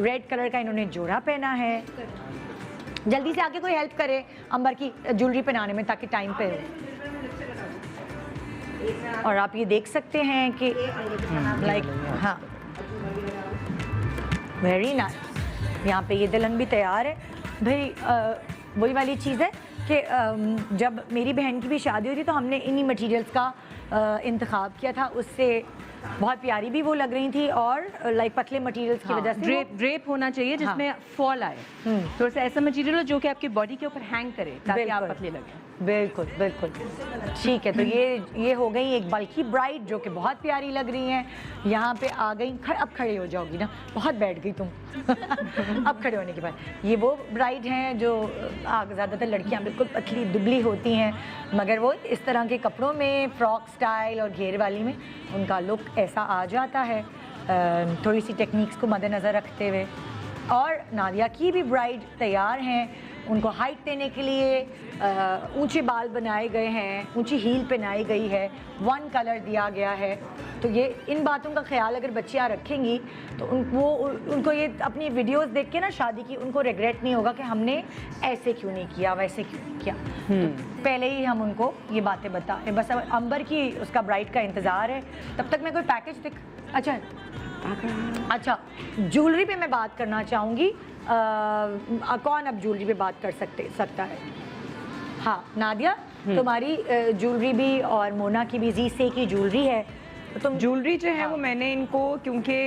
रेड कलर का इन्होंने जोड़ा पहना है। जल्दी से आके कोई हेल्प करे अंबर की ज्वेलरी पहनाने में ताकि टाइम पे हो। और आप ये देख सकते हैं कि लाइक हाँ वेरी नाइस। यहाँ पे ये दुल्हन भी तैयार है भाई। वही वाली चीज़ है कि जब मेरी बहन की भी शादी हुई थी तो हमने इन्हीं मटेरियल्स का इंतखाब किया था। उससे बहुत प्यारी भी वो लग रही थी और लाइक पतले मटेरियल्स की वजह से ड्रेप होना चाहिए जिसमें फॉल आए। थोड़ा सा ऐसा मटेरियल हो जो कि आपकी बॉडी के ऊपर हैंग करे ताकि आप पतले लगे। बिल्कुल बिल्कुल ठीक है। तो ये हो गई एक बल्कि ब्राइड जो कि बहुत प्यारी लग रही हैं। यहाँ पे आ गई, अब खड़े हो जाओगी ना, बहुत बैठ गई तुम। अब खड़े होने के बाद ये वो ब्राइड हैं जो ज़्यादातर लड़कियाँ बिल्कुल पतली दुबली होती हैं, मगर वो इस तरह के कपड़ों में फ्रॉक स्टाइल और घेर वाली में उनका लुक ऐसा आ जाता है, थोड़ी सी टेक्निक्स को मद्देनज़र रखते हुए। और नादिया की भी ब्राइड तैयार हैं। उनको हाइट देने के लिए ऊंचे बाल बनाए गए हैं, ऊंची हील पहनाई गई है, वन कलर दिया गया है। तो ये इन बातों का ख्याल अगर बच्चियाँ रखेंगी तो उनको ये अपनी वीडियोस देख के ना शादी की उनको रिग्रेट नहीं होगा कि हमने ऐसे क्यों नहीं किया, वैसे क्यों नहीं किया। तो पहले ही हम उनको ये बातें बताएं। बस अब अंबर की उसका ब्राइड का इंतज़ार है। तब तक मैं कोई पैकेज अच्छा ज्वेलरी पे मैं बात करना चाहूँगी। कौन अब ज्वेलरी पे बात कर सकता है? हाँ नादिया, तुम्हारी ज्वेलरी भी और मोना की भी जी की ज्वेलरी है। तो तुम ज्वेलरी जो है वो मैंने इनको क्योंकि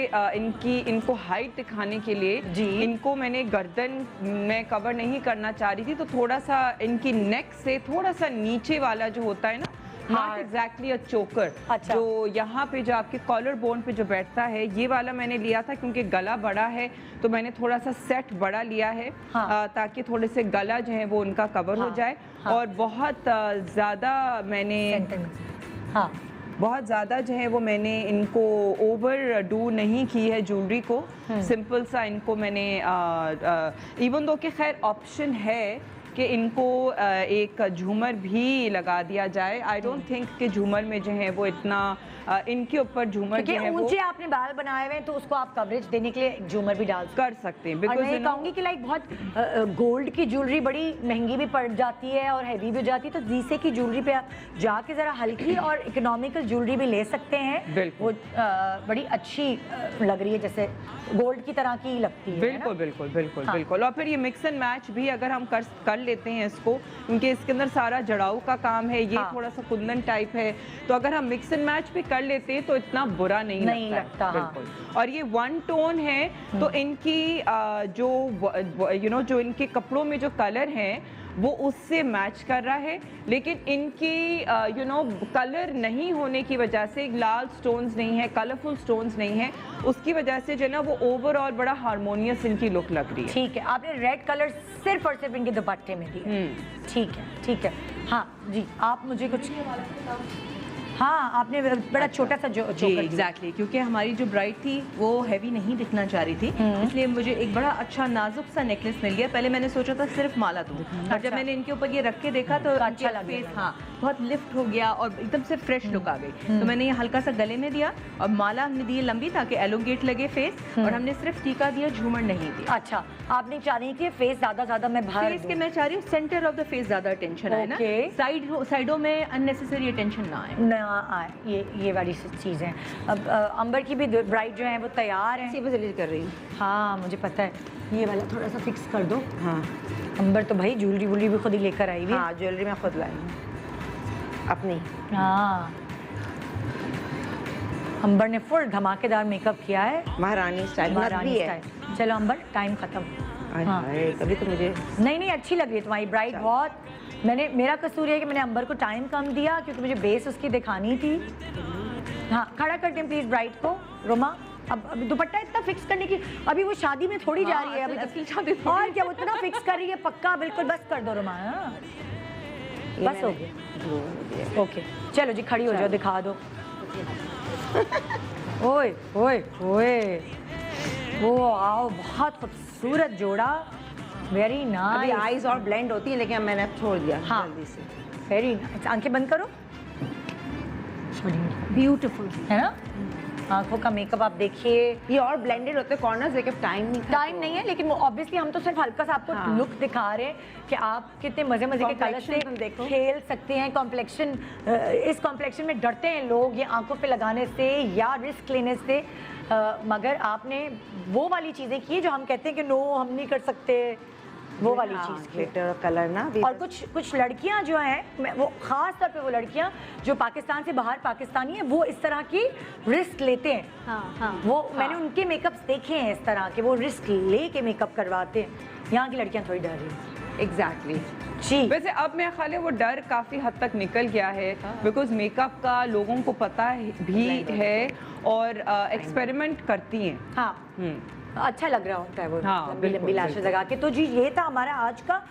इनको हाइट दिखाने के लिए जी इनको मैंने गर्दन में कवर नहीं करना चाह रही थी, तो थोड़ा सा इनकी नेक से थोड़ा सा नीचे वाला जो होता है ना, नॉट एग्जैक्टली अ चोकर, अच्छा। जो यहाँ पे जो आपके कॉलर बोन पे जो बैठता है ये वाला मैंने लिया था क्योंकि गला बड़ा है तो मैंने थोड़ा सा सेट बड़ा लिया है। हाँ। ताकि थोड़े से गला जो है वो उनका कवर हो जाए। और बहुत ज़्यादा मैंने बहुत ज़्यादा जो है वो मैंने इनको ओवर डू नहीं की है ज्वेलरी को। सिंपल सा इनको मैंने इवन दो कि खैर ऑप्शन है कि इनको एक झूमर भी लगा दिया जाए। आई डोंट थिंक कि झूमर में जो है वो इतना इनके ऊपर झूमर जो है वो ऊंचे आपने बाल बनाए हुए हैं तो उसको आप कवरेज देने के लिए एक झूमर भी डाल कर सकते हैं। और बिकॉज मैं कहूंगी कि लाइक बहुत गोल्ड की ज्वेलरी बड़ी महंगी भी पड़ जाती है और हैवी भी हो जाती है, तो जीसे की ज्वेलरी पे आप जाके जरा हल्की और इकोनॉमिकल ज्वेलरी भी ले सकते हैं। वो बड़ी अच्छी लग रही है, जैसे गोल्ड की तरह की लगती है। बिल्कुल बिल्कुल बिल्कुल हाँ। बिल्कुल। और फिर ये मिक्स एंड मैच भी अगर हम कर लेते हैं इसको, क्योंकि इसके अंदर सारा जड़ाऊ का काम है, ये हाँ। थोड़ा सा कुंदन टाइप है, तो अगर हम मिक्स एंड मैच भी कर लेते हैं तो इतना बुरा नहीं लगता है। हाँ। बिल्कुल। और ये वन टोन है तो इनकी जो जो इनके कपड़ों में जो कलर हैं वो उससे मैच कर रहा है, लेकिन इनकी कलर नहीं होने की वजह से, लाल स्टोन्स नहीं है, कलरफुल स्टोन्स नहीं है, उसकी वजह से जो है ना वो ओवरऑल बड़ा हार्मोनियस इनकी लुक लग रही है। ठीक है, आपने रेड कलर सिर्फ और सिर्फ इनके दुपट्टे में दिया। ठीक है, ठीक है। हाँ जी, आप मुझे कुछ, हाँ आपने बड़ा छोटा सा जो जी एग्जैक्टली, क्योंकि हमारी जो ब्राइड थी वो हैवी नहीं दिखना चाह रही थी, इसलिए मुझे एक बड़ा अच्छा नाजुक सा नेकलेस मिल गया। पहले मैंने सोचा था सिर्फ माला दूं, और जब मैंने इनके ऊपर ये रख के देखा तो अच्छा लग फेस हाँ बहुत लिफ्ट हो गया और एकदम से फ्रेश लुक आ गई। तो मैंने ये हल्का सा गले में दिया और माला हमने दी लंबी ताकि एलोंगेट लगे फेस, और हमने सिर्फ टीका दिया, झूमर नहीं दिया। अच्छा, आप नहीं चाह रही कि फेस ज्यादा मैं भर फेस के मैं चाह रही हूँ सेंटर ऑफ द फेस ज्यादा अटेंशन आए ना, साइडों में अननेसेसरी अटेंशन ना आए। ना आए, ये वाली चीज़ है। अब अंबर की भी ब्राइड जो है वो तैयार है। इसी पे डिलीट कर रही हूँ। हाँ मुझे पता है, ये वाला थोड़ा सा फिक्स कर दो। हाँ अंबर तो भाई ज्वेलरी वुलरी भी खुद ही लेकर आई हुई है। हाँ, ज्वेलरी मैं खुद लाई हूँ अपनी। हाँ, अंबर ने फुल धमाकेदार मेकअप किया है, महारानी स्टाइल महारानी भी है। स्टाइल। चलो अंबर, टाइम खत्म। हाय हाँ। हाय, कभी तो मुझे नहीं अच्छी लग रही है तुम्हारी ब्राइड बहुत। मेरा कसूर है कि मैंने अंबर को टाइम कम दिया, क्योंकि मुझे बेस उसकी दिखानी थी। हाँ, खड़ा करते हैं प्लीज ब्राइड को। रोमा, अब दुपट्टा इतना फिक्स करने की, अभी वो शादी में थोड़ी जा रही है, अभी असली शादी और क्या, वो इतना फिक्स कर रही है पक्का, बिल्कुल बस कर दो रोमा। हाँ? बस हो गया, ओके चलो जी, खड़ी हो जाओ, दिखा दो। ओए ओए ओए, वो आओ, बहुत खूबसूरत जोड़ा, वेरी अभी नाइस। आईज और ब्लेंड होती है, लेकिन अब मैंने छोड़ दिया हाँ, जल्दी से। Very nice. आंखें बंद करो, ब्यूटीफुल है ना। आंखों का मेकअप आप देखिए, ये और ब्लेंडेड होते हैं कॉर्नर्स, लेकिन टाइम नहीं था। टाइम नहीं है, लेकिन ऑब्वियसली हम तो सिर्फ हल्का सा आपको हाँ। लुक दिखा रहे हैं कि आप कितने मजे के कलर से तुम देखो। खेल सकते हैं। कॉम्प्लेक्शन, इस कॉम्प्लेक्शन में डरते हैं लोग ये आंखों पे लगाने से या रिस्क लेने से, मगर आपने वो वाली चीजें की जो हम कहते हैं कि नो हम नहीं कर सकते, वो वाली चीज़ की। ग्लिटर और कलर ना भी। और कुछ लड़कियां जो हैं, वो खास तौर पे वो लड़कियां जो पाकिस्तान से बाहर पाकिस्तानी हैं, वो इस तरह की रिस्क लेते हैं। हाँ। वो मैंने उनके मेकअप्स देखे हैं इस तरह के, वो रिस्क ले के मेकअप करवाते हैं। यहाँ की लड़कियां थोड़ी डर रही हैं। एग्जैक्टली जी, वैसे अब मेरा ख्याल है वो डर काफ़ी हद तक निकल गया है, बिकॉज मेकअप का लोगों को पता भी है और एक्सपेरिमेंट करती हैं। हाँ अच्छा लग रहा होता है वो हाँ, लंबी बिल्कुल, लंबी लाशें लगा के। तो जी ये था हमारा आज का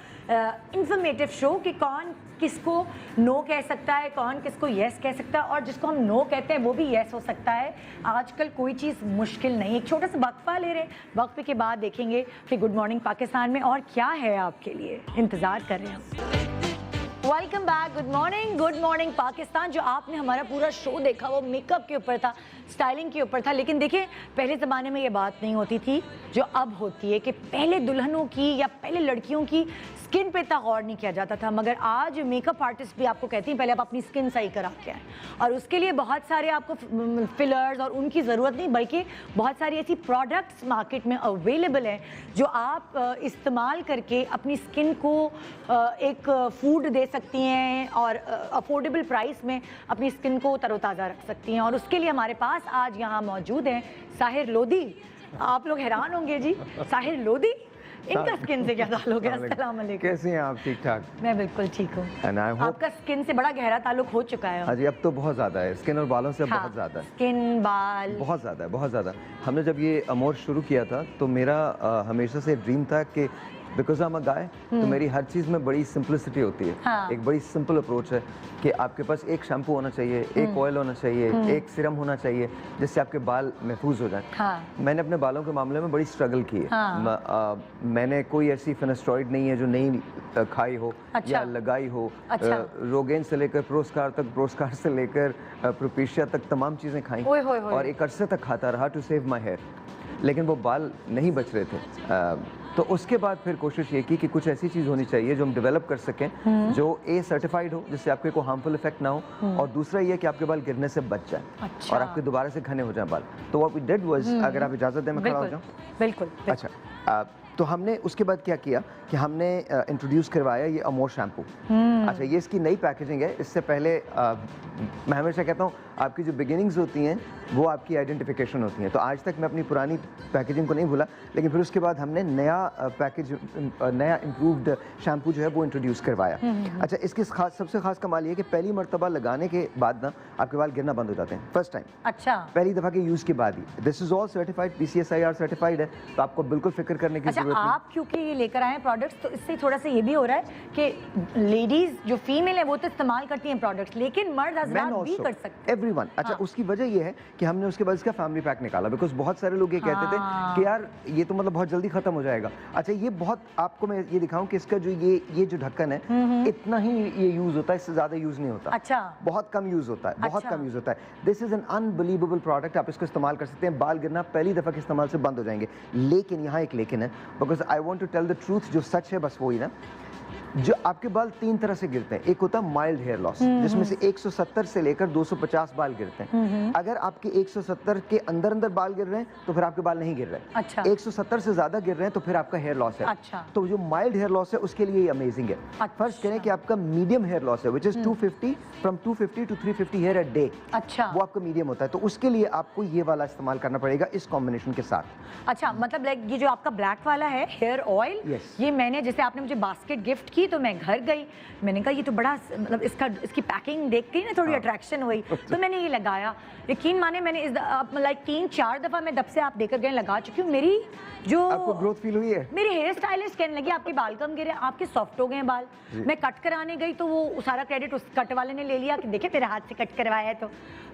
इंफॉर्मेटिव शो कि कौन किसको नो कह सकता है, कौन किसको यस कह सकता है, और जिसको हम नो कहते हैं वो भी यस हो सकता है। आजकल कोई चीज़ मुश्किल नहीं। एक छोटा सा वक्फा ले रहे हैं, वक्फे के बाद देखेंगे कि गुड मॉर्निंग पाकिस्तान में और क्या है आपके लिए, इंतज़ार कर रहे हैं। Welcome back, good morning Pakistan. जो आपने हमारा पूरा शो देखा वो मेकअप के ऊपर था, स्टाइलिंग के ऊपर था, लेकिन देखिए पहले ज़माने में ये बात नहीं होती थी जो अब होती है कि पहले दुल्हनों की या पहले लड़कियों की स्किन पे इतना गौर नहीं किया जाता था, मगर आज मेकअप आर्टिस्ट भी आपको कहती हैं पहले आप अपनी स्किन सही करा के आएँ, और उसके लिए बहुत सारे आपको फिलर्स और उनकी ज़रूरत नहीं, बल्कि बहुत सारी ऐसी प्रोडक्ट्स मार्केट में अवेलेबल हैं जो आप इस्तेमाल करके अपनी स्किन को एक फूड दे सकती हैं और अफोर्डेबल प्राइस में अपनी स्किन को तरोताज़ा रख सकती हैं। और उसके लिए हमारे पास आज यहाँ मौजूद हैं साहिर लोधी। आप लोग हैरान होंगे जी, साहिर लोधी, इनका स्किन से क्या ताल्लुक है? अस्सलाम वालेकुम। कैसी हैं आप? ठीक ठाक। मैं बिल्कुल ठीक हूँ। आपका स्किन से बड़ा गहरा ताल्लुक हो चुका है। हाँ जी, अब तो बहुत ज़्यादा है, स्किन और बालों से हाँ, बहुत ज़्यादा है। स्किन, बाल बहुत ज़्यादा है, बहुत ज़्यादा। हमने जब ये अमोर शुरू किया था तो मेरा हमेशा से ड्रीम था कि बिकॉज आई एम अ गाय, तो मेरी हर चीज़ में बड़ी सिंपलिसिटी होती है। हाँ। एक बड़ी सिंपल अप्रोच है कि आपके पास एक शैम्पू होना चाहिए, एक ऑयल होना चाहिए, एक सीरम होना चाहिए, जिससे आपके बाल महफूज हो जाए। हाँ। मैंने अपने बालों के मामले में बड़ी स्ट्रगल की है। हाँ। मैंने कोई ऐसी फिनेस्ट्रॉइड नहीं है जो नहीं खाई हो अच्छा। या लगाई हो। अच्छा। रोगेन से लेकर प्रोस्कार तक, प्रोस्कार से लेकर प्रोपेशिया तक तमाम चीज़ें खाई ओए होए होए। और एक अरसे तक खाता रहा टू सेव माई हेयर, लेकिन वो बाल नहीं बच रहे थे। तो उसके बाद फिर कोशिश ये की कि कुछ ऐसी चीज़ होनी चाहिए जो हम डेवलप कर सकें जो ए सर्टिफाइड हो, जिससे आपके को हार्मफुल इफेक्ट ना हो, और दूसरा ये कि आपके बाल गिरने से बच जाए अच्छा। और आपके दोबारा से घने हो जाए बाल। तो व्हाट वी डिड वाज, अगर आप इजाज़त दें मैं खड़ा हो बिल्कुल जाऊँ। बिल्कुल। अच्छा, तो हमने उसके बाद क्या किया कि हमने इंट्रोड्यूस करवाया ये अमोर शैम्पू। अच्छा, ये इसकी नई पैकेजिंग है। इससे पहले मैं हमेशा कहता हूँ आपकी जो बिगिनिंग्स होती हैं वो आपकी आइडेंटिफिकेशन होती हैं। तो आज तक मैं अपनी पुरानी पैकेजिंग को नहीं भूला, लेकिन फिर उसके बाद हमने नया पैकेज, नया इम्प्रूव्ड शैम्पू जो है वो इंट्रोड्यूस करवाया। अच्छा, इसकी सबसे खास कमाल ये है कि पहली मरतबा लगाने के बाद ना आपके बाल गिरना बंद हो जाते हैं, फर्स्ट टाइम। अच्छा। पहली दफ़ा के यूज़ के बाद ही। This is all certified, PCSIR certified है, तो आपको बिल्कुल फिक्र करने की अच्छा, जरूरत नहीं। आप क्योंकि ये लेकर आए हैं प्रोडक्ट्स, तो इससे थोड़ा सा ये भी हो रहा है कि लेडीज जो फीमेल है वो तो इस्तेमाल करती हैं प्रोडक्ट्स, लेकिन मर्द हजरात भी कर सकते हैं। एवरीवन। अच्छा, हाँ। उसकी वजह ये है कि हमने उसके बाद इसका फैमिली पैक निकाला, बिकॉज बहुत सारे लोग ये कहते थे कि यार ये तो मतलब बहुत जल्दी खत्म हो जाएगा। अच्छा, ये बहुत, आपको मैं ये दिखाऊं कि इसका जो ये जो ढक्कन है इतना ही ये यूज होता है, इससे ज्यादा यूज नहीं होता। अच्छा। बहुत कम यूज होता है, बहुत अच्छा। कम यूज होता है। This is an unbelievable product. आप इसको इस्तेमाल कर सकते हैं, बाल गिरना पहली दफा के इस्तेमाल से बंद हो जाएंगे। लेकिन यहाँ एक लेकिन है, because I want to tell the truth, जो सच है बस वही ना। जो आपके बाल तीन तरह से गिरते हैं, एक होता है माइल्ड हेयर लॉस, जिसमें से 170 से लेकर 250 बाल गिरते हैं। अगर आपके 170 के अंदर अंदर बाल गिर रहे हैं तो फिर आपके बाल नहीं गिर रहे। अच्छा। 170 से ज्यादा गिर रहे हैं तो फिर आपका हेयर लॉस है। अच्छा। तो जो माइल्ड हेयर लॉस है उसके लिए ये अमेजिंग है। अच्छा। फर्ज करें कि आपका मीडियम हेयर लॉस है, which is 250 from 250 to 350 hair a day. अच्छा। वो आपका मीडियम होता है, तो उसके लिए आपको ये वाला इस्तेमाल करना पड़ेगा इस कॉम्बिनेशन के साथ। अच्छा, मतलब लाइक ये जो आपका ब्लैक वाला है हेयर ऑयल, Yes. ये मैंने, जैसे आपने मुझे बास्केट गिफ्ट की तो मैं घर गई, मैंने कहा ये तो बड़ा, मतलब इसकी पैकिंग देख के ना थोड़ी अट्रैक्शन हुई, तो मैंने ये लगाया। यकीन माने मैंने इस लाइक 3-4 दफा मैं जब से आप देकर गए लगा चुकी हूँ। मेरी जो आपको ग्रोथ फील हुई है? मेरी हेयर स्टाइलिस्ट कहने लगी आपके बाल कम गिरे, आपके सॉफ्ट हो गए हैं बाल। मैं कट कराने गई तो वो सारा क्रेडिट उस कट वाले ने ले लिया कि देखे तेरे हाथ से कट करवाया है। तो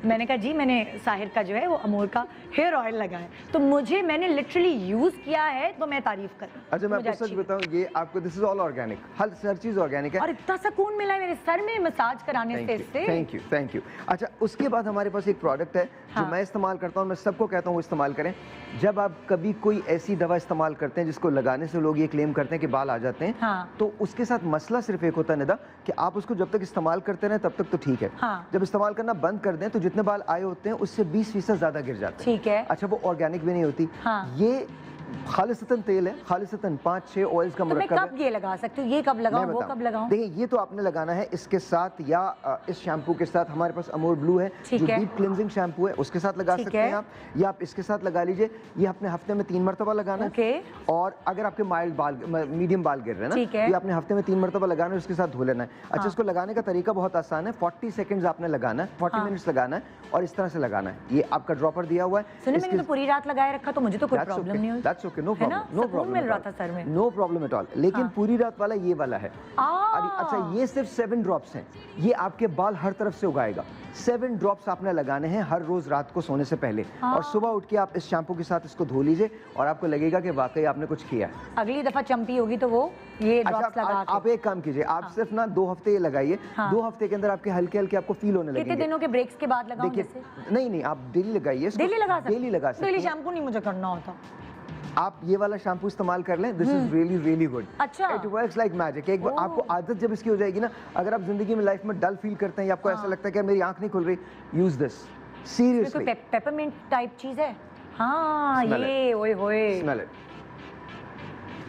मैंने कहा जी मैंने साहिर का जो है वो अमूर का हेयर ऑयल लगाया, तो मैंने लिटरली यूज किया है, तो मैं तारीफ कर। अच्छा, मैं आपको सच बताऊं, ये आपको दिस इज ऑल ऑर्गेनिक, हर चीज ऑर्गेनिक है। और इतना सुकून मिला है मेरे सर में मसाज कराने से इससे। Thank you. अच्छा, उसके बाद हमारे पास एक प्रोडक्ट है जो मैं इस्तेमाल करता हूँ, मैं सबको कहता हूँ वो इस्तेमाल करें। जब आप कभी कोई ऐसी दवा इस्तेमाल करते हैं जिसको लगाने से लोग ये क्लेम करते हैं कि बाल आ जाते हैं, तो उसके साथ मसला सिर्फ एक होता है निदा, कि आप उसको जब तक इस्तेमाल करते रहें तब तक तो ठीक है। जब इस्तेमाल करना बंद कर दें तो जितने बाल आए होते हैं उससे 20% ज्यादा गिर जाते हैं। ठीक है। अच्छा, वो ऑर्गेनिक भी नहीं होती। ये खालिसतन तेल है, खालिसतन 5-6 ऑयल्स का तो मैं मरकब है। कब ये लगा सकती हूँ, ये कब लगाऊं, वो कब लगाऊं? देखिए, ये तो आपने लगाना है इसके साथ या इस शैम्पू के साथ। हमारे पास अमूर ब्लू है जो डीप क्लिनजिंग शैम्पू है, उसके साथ लगा सकते हैं आप, या आप इसके साथ लगा लीजिए। ये अपने हफ्ते में 3 मरतबा लगाना है। और अगर आपके माइल्ड बाल, मीडियम बाल गिर रहे हैं ना, तो ये आपने हफ्ते में 3 मरतबा लगाना है, उसके साथ धो लेना है। अच्छा, इसको लगाने का तरीका बहुत आसान है। 40 सेकंड्स आपने लगाना है, 40 मिनट्स लगाना है और इस तरह से लगाना है। ये आपका ड्रॉपर दिया हुआ है। सुनिए, मैंने तो पूरी रात लगाए रखा तो मुझे तो कोई प्रॉब्लम नहीं हुई। दैट्स ओके, नो प्रॉब्लम, मिल रहा था सर में, नो प्रॉब्लम एट ऑल। लेकिन पूरी रात वाला ये वाला है। अच्छा, ये सिर्फ 7 ड्रॉप्स हैं, ये आपके बाल हर तरफ से उगाएगा। 7 ड्रॉप्स आपने लगाने हैं हर रोज रात को सोने से पहले, और सुबह उठ के आप इस शैम्पू के साथ इसको धो लीजिए और आपको लगेगा कि वाकई आपने कुछ किया है। अगली दफा चंपी होगी तो वो ये ड्रॉप्स लगा के। आप एक काम कीजिए, आप सिर्फ ना 2 हफ्ते ये लगाइए। 2 हफ्ते के अंदर आपके हल्के हल्के आपको फील होने लगेंगे। कितने दिनों के ब्रेक्स के बाद लगाऊं? देखिए, नहीं, आप डेली लगाइए। डेली लगा सकते हैं? डेली लगा सकते हैं। डेली शैम्पू नहीं मुझे करना होता। आप ये वाला शैम्पू इस्तेमाल कर लें, this is really really good. अच्छा, इट वर्क्स लाइक मैजिक। एक बार आपको आदत जब इसकी हो जाएगी ना, अगर आप जिंदगी में लाइफ में डल फील करते हैं या आपको ऐसा लगता है कि मेरी आंख नहीं खुल रही, use this seriously. Peppermint type चीज है। हाँ, ये ओए होए, स्मेल इट।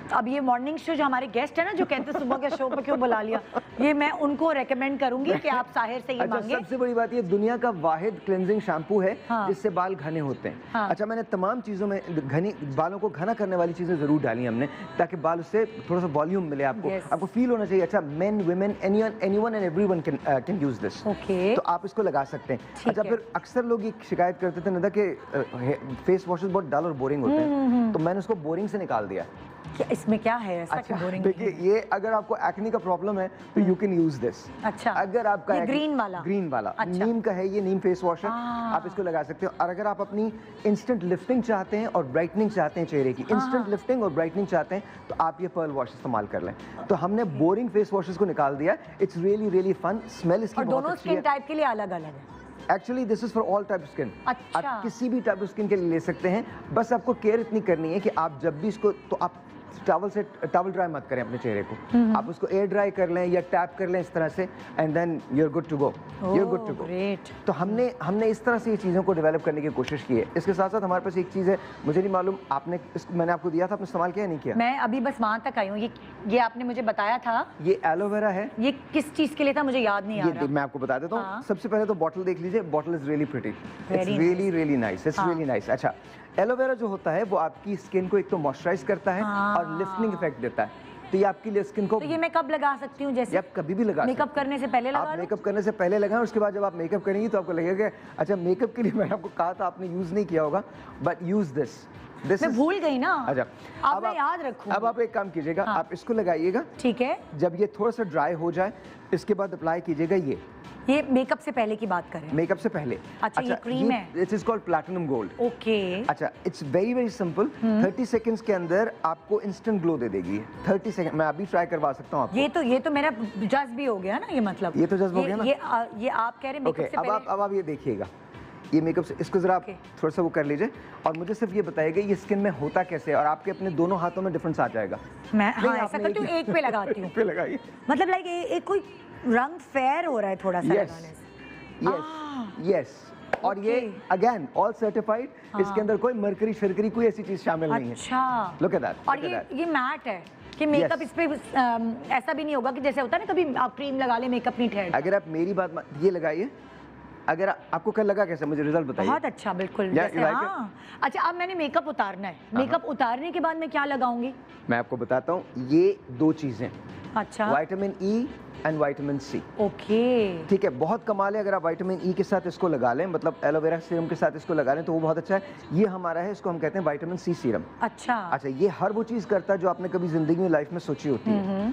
अब ये मॉर्निंग शो जो हमारे गेस्ट है ना, जो कहते हैं सुबह के शो पे क्यों बुला लिया, ये मैं उनको रेकमेंड करूंगी कि आप साहिर से ये मांगे। सबसे बड़ी बात ये दुनिया का वाहिद क्लेंजिंग शैम्पू है जिससे बाल घने होते हैं। अच्छा, मैंने तमाम चीज़ों में बालों को घना करने वाली चीज़ें ज़रूर डाली हमने, ताकि बाल उससे थोड़ा सा वॉल्यूम मिले आपको। आपको फील होना चाहिए। अच्छा, main, women, anyone and everyone can use this. तो आप इसको लगा सकते हैं। अच्छा, फिर अक्सर लोग ये शिकायत करते थे निदा कि फेस वॉशेस बहुत डल और बोरिंग होते हैं, तो मैंने उसको बोरिंग से निकाल दिया। क्या इसमें क्या है ऐसा कि बोरिंग? देखिए ये अगर आपको एक्ने का प्रॉब्लम है तो यू कैन यूज दिस। अच्छा, अगर आपका ये ग्रीन वाला? ग्रीन वाला अच्छा। नीम का है, ये नीम फेस वॉश है, आप इसको लगा सकते हो। और अगर आप अपनी इंस्टेंट लिफ्टिंग चाहते हैं और ब्राइटनिंग चाहते हैं चेहरे की, इंस्टेंट लिफ्टिंग और ब्राइटनिंग चाहते हैं तो आप ये पर्ल वॉश इस्तेमाल कर लें। तो हमने बोरिंग फेस वॉशेस को निकाल दिया। It's really really fun, smell इसकी और बहुत दोनों अच्छी है। स्किन टाइप के लिए अलग अलग है? Actually this is for all type of skin. अच्छा। आप किसी भी टाइप ऑफ स्किन के लिए ले सकते हैं, बस आपको केयर इतनी करनी है कि आप जब भी इसको, तो आप टॉवल ड्राई मत करें अपने चेहरे को, आप उसको एयर ड्राई कर लें या टैप कर लें इस तरह से, and then you are good to go, you are good to go. Great. तो हमने इस तरह से ये चीज़ों को डेवलप करने की कोशिश की है। इसके साथ साथ हमारे पास एक चीज़ है, मुझे नहीं मालूम आपने मैंने आपको दिया था, आपने इस्तेमाल किया नहीं किया? मैं अभी बस वहां तक आई हूँ। ये आपने मुझे बताया था। ये एलोवेरा है। ये किस चीज के लिए था मुझे याद नहीं आ रहा। ये मैं आपको बता देता हूँ। हाँ। सबसे पहले तो बॉटल देख लीजिए, bottle is really pretty, it's Very really really nice, it's हाँ। Really nice. अच्छा, एलोवेरा जो होता है वो आपकी स्किन को एक तो मॉइस्चराइज करता है और लिफ्टिंग इफेक्ट देता है। तो ये आपकी स्किन को, तो ये मैं कब लगा सकती हूँ? ये जैसे आप कभी भी लगा मेकअप सकते हैं। करने से पहले लगा आप लूं? मेकअप करने से पहले लगाएं, उसके बाद जब आप मेकअप करेंगी तो आपको लगेगा अच्छा मेकअप के लिए मैंने आपको कहा था, आपने यूज नहीं किया होगा, बट यूज दिस। मैं भूल गई ना। अच्छा, अब मैं याद रखूंगी। अब आप एक काम कीजिएगा, हाँ। आप इसको लगाइएगा, ठीक है। जब ये थोड़ा सा ड्राई हो जाए इसके बाद अप्लाई कीजिएगा ये मेकअप से पहले की बात करें? मेकअप से पहले। अच्छा, ये क्रीम है? It is called platinum gold. Okay. अच्छा, it's very very simple. 30 seconds के अंदर आपको इंस्टेंट ग्लो दे देगी। 30 सेकंड मैं अभी ट्राई करवा सकता हूँ आपको। ये तो मेरा जज्ब भी हो गया ना, ये मतलब। ये तो जज्ब हो गया ना? ये आप कह रहे हैं ओके, मेकअप से पहले। अब आप ये देखिएगा, ये मेकअप से इसको जरा आप थोड़ा सा वो कर लीजिए और मुझे सिर्फ ये बताइएगा ये स्किन में होता कैसे है, और आपके अपने दोनं हाथों में डिफरेंस आ जाएगा। मैं हाँ नहीं, ऐसा आपने करती हूँ, एक पे लगाती हूँ। पे लगाइए। मतलब लाइक एक कोई रंग फेयर हो रहा है थोड़ा सा लगाने से। Yes yes. और ये अगेन ऑल सर्टिफाइड, इसके अंदर कोई मरकरी शर्करी कोई ऐसी चीज शामिल नहीं है। अच्छा। Look at that. और ये मैट है कि मेकअप इस पे ऐसा भी नहीं होगा कि जैसे होता है ना कभी आप क्रीम लगा ले मेकअप नहीं ठहरता। अगर आप मेरी बात ये लगाइए, अगर आपको कल लगा कैसे, मुझे रिजल्ट बताइए। बहुत अच्छा, बिल्कुल Yeah, जैसे you like हाँ। अच्छा, अब मैंने मेकअप उतारना है, मेकअप उतारने के बाद मैं क्या लगाऊंगी? मैं आपको बताता हूँ, ये दो चीजें, अच्छा। Vitamin E and vitamin C. Okay. ठीक है, बहुत कमाल है। अगर आप विटामिन ई के साथ इसको लगा लें, मतलब एलोवेरा सीरम के साथ इसको लगा लें तो वो बहुत अच्छा है। ये हमारा है, इसको हम कहते हैं विटामिन सी सीरम। अच्छा। अच्छा, ये हर वो चीज़ करता है जो आपने कभी जिंदगी में लाइफ में सोची होती है।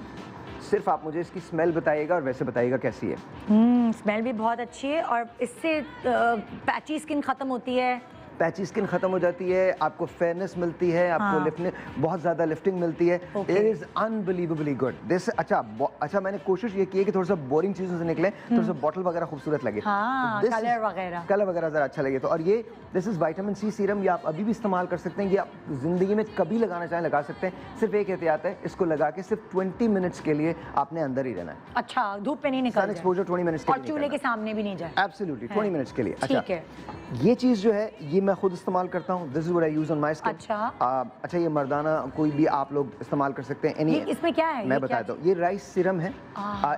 सिर्फ आप मुझे इसकी स्मेल बताइएगा और वैसे बताइएगा कैसी है। स्मेल भी बहुत अच्छी है और इससे पैची स्किन खत्म होती है। पैची स्किन खत्म हो जाती है, आपको फेयरनेस मिलती है, आपको लिफ्टिंग, बहुत ज्यादा लिफ्टिंग मिलती है। It is unbelievably good this. अच्छा मैंने कोशिश ये की है कि थोड़ा सा बोरिंग चीजों से निकले, थोड़ा सा बॉटल वगैरह खूबसूरत लगे, हाँ, तो कलर वगैरह जरा अच्छा लगे तो। और ये this is vitamin C serum, ये आप अभी भी इस्तेमाल कर सकते हैं, ये आप जिंदगी में कभी लगाना चाहें लगा सकते हैं। सिर्फ एक एहतियात है, इसको लगा के सिर्फ 20 मिनट्स के लिए आपने अंदर ही रहना है। अच्छा, धूप पे नहीं निकलना, सन एक्सपोजर 20 मिनट्स के लिए और चूल्हे के सामने भी नहीं जाए। एब्सोल्युटली 20 मिनट्स के लिए। ठीक है। ये चीज जो है ये मैं खुद इस्तेमाल करता हूँ, this is what I use on my skin. अच्छा, ये मर्दाना कोई भी आप लोग इस्तेमाल कर सकते हैं। ये इसमें क्या है? मैं बताता हूँ, ये राइस सीरम है।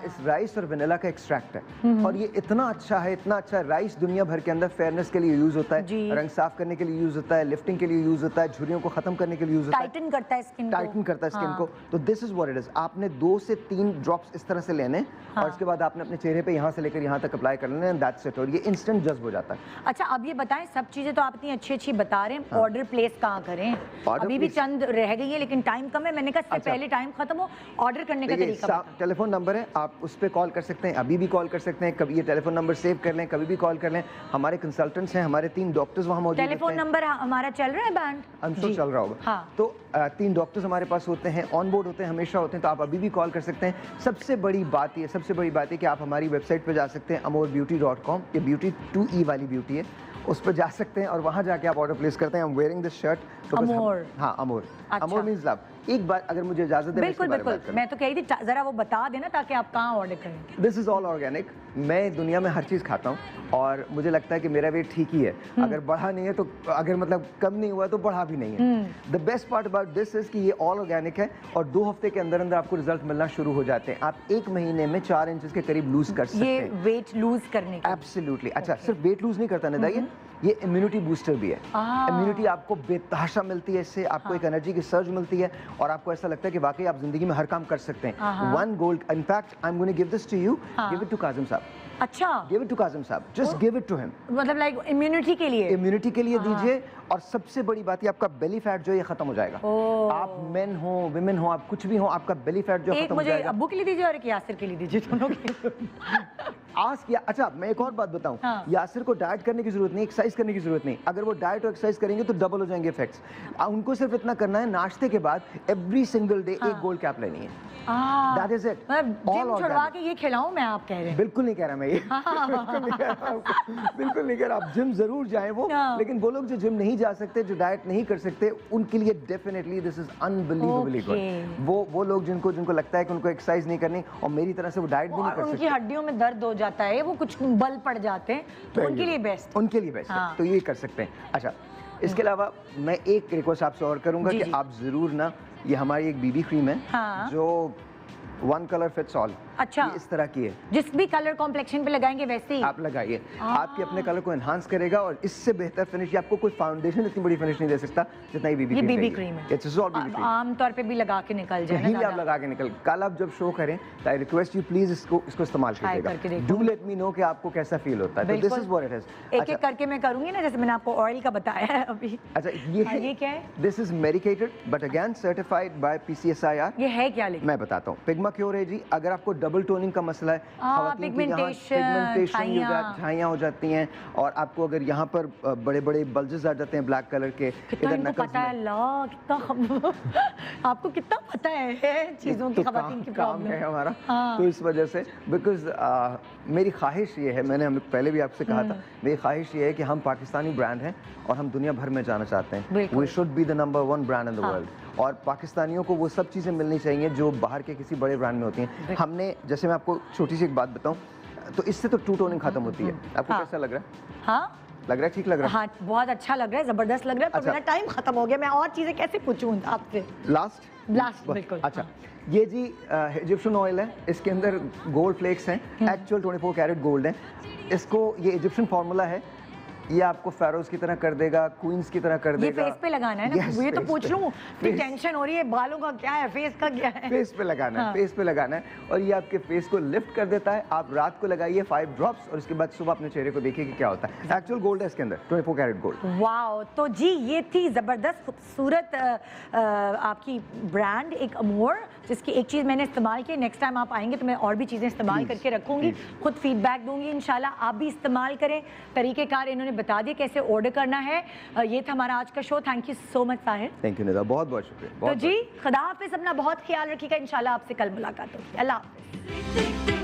इस राइस और वनीला का एक्सट्रैक्ट है और ये इतना अच्छा है, इतना अच्छा है। राइस दुनिया भर के अंदर फेयरनेस के लिए यूज होता है, रंग साफ करने के लिए यूज होता है, लिफ्टिंग के लिए यूज होता है, झुर्रियों को खत्म करने के लिए यूज होता है, टाइटन करता है स्किन को, टाइटन करता है स्किन को। तो this is what it is. आपने 2 से 3 ड्रॉप्स इस तरह से लेने और उसके बाद आपने अपने चेहरे पे यहाँ से लेकर यहाँ तक अप्लाई कर लेना, दैट्स इट। और ये इंस्टेंट जज्ब हो जाता है। अच्छा, अब ये बताएं, सब चीजें तो आप इतनी अच्छी अच्छी बता रहे हैं, ऑर्डर प्लेस कहाँ करें? अभी भी चंद रह गई है लेकिन टाइम कम है। मैंने कहा इससे पहले टाइम खत्म हो, ऑर्डर करने का तरीका। टेलीफोन नंबर है, आप उस पर कॉल कर सकते हैं, अभी भी कॉल कर सकते हैं, कभी ये टेलीफोन नंबर सेव कर लें, कभी भी कॉल कर लें। हमारे कंसल्टेंट्स हैं, हमारे 3 डॉक्टर्स वहाँ मौजूद हैं। टेलीफोन नंबर हमारा चल रहा है बैंड? हमसे चल रहा होगा। हाँ। तो 3 डॉक्टर्स हमारे पास होते हैं, ऑन बोर्ड होते हैं, हमेशा होते हैं, तो आप अभी भी कॉल कर सकते हैं। सबसे बड़ी बात है कि आप हमारी वेबसाइट पर जा सकते हैं, amourbeauty.com। ये ब्यूटी 2E वाली ब्यूटी है, उस पर जा सकते हैं और वहाँ जाके आप ऑर्डर प्लेस करते हैं। I am wearing this shirt. Amor. हाँ, अमोर। अच्छा। Amor means love. एक बार अगर मुझे इजाजत दें, बिल्कुल बिल्कुल, मैं तो कह रही थी जरा वो बता देना ताकि आप कहाँ ऑर्डर करेंगे। This is all organic. मैं दुनिया में हर चीज़ खाता हूँ और मुझे लगता है कि मेरा वेट ठीक ही है। अगर बढ़ा नहीं है तो, अगर मतलब कम नहीं हुआ तो बढ़ा भी नहीं है। The best part about this is कि ये ऑल ऑर्गेनिक है और 2 हफ्ते के अंदर अंदर आपको रिजल्ट मिलना शुरू हो जाते हैं। आप 1 महीने में 4 इंचेस के करीब लूज कर सकते हैं। ये वेट लूज करने का? एब्सोल्युटली। अच्छा, सिर्फ वेट लूज नहीं करता निदा, ये इम्यूनिटी बूस्टर भी है। इम्यूनिटी आपको बेतहाशा मिलती है इससे, आपको एक एनर्जी की सर्ज मिलती है और आपको ऐसा लगता है कि वाकई आप जिंदगी में हर काम कर सकते हैं। 1 gold, in fact I am going to give this to you, give it to Kazim sahab. अच्छा, give it to Kasim sahab, just give it to him. मतलब लाइक इम्यूनिटी के लिए? इम्यूनिटी के लिए दीजिए। और सबसे बड़ी बात ये आपका बेली फैट जो है ये खत्म हो जाएगा। आप मेन हो विमेन हो आप कुछ भी हो, आपका बेली फैट जो एक खत्म हो मुझे जाएगा। अब्बू के लिए दीजिए और एक यासिर के लिए दीजिए, दोनों के। अच्छा मैं एक और बात बताऊं, हाँ। यासिर को डाइट करने की जरूरत नहीं, एक्सरसाइज करने की जरूरत नहीं। अगर वो डाइट और एक्सरसाइज करेंगे तो डबल हो जाएंगे इफेक्ट्स। उनको सिर्फ इतना करना है, नाश्ते के बाद एवरी सिंगल डे एक गोल्ड कैप लेनी है। That is it. जिम छुड़वा के ये खिलाऊं मैं, आप कह रहे हैं? बिल्कुल नहीं कह रहा मैं ये। बिल्कुल नहीं कह रहा हूं। बिल्कुल नहीं कह रहा। आप जिम जरूर जाएं वो, लेकिन वो लोग जो जिम नहीं जा सकते, जो डाइट नहीं कर सकते, उनके लिए definitely this is unbelievably good. वो लोग जिनको लगता है कि उनको एक्सरसाइज नहीं करनी और मेरी तरह से वो डाइट भी नहीं कर सकते, उनकी हड्डियों में दर्द हो जाता है, वो कुछ बल पड़ जाते हैं, तो उनके लिए बेस्ट। उनके लिए बेस्ट है, तो ये कर सकते हैं। अच्छा, इसके अलावा मैं एक रिक्वेस्ट आपसे और करूंगा कि आप जरूर ना, ये हमारी एक बीबी क्रीम है जो वन कलर फिट्स ऑल, अच्छा, इस तरह की है, जिस भी कलर कॉम्प्लेक्शन पे लगाएंगे वैसे ही आप लगाइए, आपके अपने कलर को एनहांस करेगा और इससे बेहतर फिनिश आपको कोई फाउंडेशन इतनी बड़ी फिनिश नहीं दे सकता जितना ये बीबी क्रीम है। It's all BB cream. आम तौर पे भी लगा के निकल जाए कहीं भी आप लगा के निकल, कल आप जब शो करें तो आई रिक्वेस्ट यू प्लीज इसको इस्तेमाल कीजिएगा। डू लेट मी नो कि आपको कैसा फील होता है। तो this is what it is. एक-एक करके मैं करूंगी ना, जैसे मैंने आपको ऑयल का बताया है अभी। अच्छा, ये क्या है? This is medicated but again certified by PCSIR। ये है क्या? लेकिन मैं बताता हूँ, पिग्मा क्योर है जी। अगर आपको डबल टोनिंग का मसला है, पिगमेंटेशन, छाइयाँ हो जाती हैं, और आपको अगर यहाँ पर बड़े बड़े बल्जेस आ जाते हैं ब्लैक कलर के, इधर नकल्स पता है अल्लाह कितना आपको कितना पता है चीजों की, खवातीन की काम है हमारा। तो इस वजह से बिकॉज मेरी ख्वाहिश ये है, मैंने हम पहले भी आपसे कहा था, मेरी ख्वाहिश ये है कि हम पाकिस्तानी ब्रांड हैं और हम दुनिया भर में जाना चाहते हैं। We should be the number 1 brand in the world, और पाकिस्तानियों को वो सब चीज़ें मिलनी चाहिए जो बाहर के किसी बड़े ब्रांड में होती हैं। हमने, जैसे मैं आपको छोटी सी एक बात बताऊं, तो इससे तो टू टोनिंग खत्म होती है। आपको कैसा लग रहा है? हाँ, लग रहा है, ठीक लग रहा है? हाँ, बहुत अच्छा लग रहा है, जबरदस्त लग रहा है। पर मेरा टाइम खत्म हो गया, मैं और चीजें कैसे पूछूं आपसे? लास्ट बिल्कुल। अच्छा, ये जी इजिप्शियन ऑयल है, इसके अंदर गोल्ड फ्लेक्स हैं, एक्चुअल 24 कैरेट गोल्ड है। इसको, ये इजिप्शियन फार्मूला है, ये आपको फेरोज की तरह कर देगा, क्वींस की तरह कर देगा। ये फेस पे लगाना है ना? ये तो पूछ लूं, टेंशन हो रही है, बालों का क्या है, फेस का क्या है? फेस पे लगाना है, फेस पे लगाना है, और ये आपके फेस को लिफ्ट कर देता है। आप रात को लगाइए 5 ड्रॉप्स और उसके बाद सुबह अपने चेहरे को देखिए कि क्या होता है। एक्चुअल गोल्ड है इसके अंदर, 24 कैरेट गोल्ड। वाओ, तो जी ये थी जबरदस्त खूबसूरत आपकी ब्रांड एक अमूर, जिसकी एक चीज़ मैंने इस्तेमाल की। नेक्स्ट टाइम आप आएंगे तो मैं और भी चीज़ें इस्तेमाल करके रखूंगी, खुद फीडबैक दूंगी इंशाल्लाह। आप भी इस्तेमाल करें, तरीक़ेकार इन्होंने बता दिए कैसे ऑर्डर करना है। ये था हमारा आज का show. Thank you so much Sahir. Thank you Nida, बहुत बहुत शुक्रिया। तो जी खुदा हाफिज़, अपना बहुत ख्याल रखिएगा, इंशाल्लाह आपसे कल मुलाकात होगी। अल्लाह हाफिज़।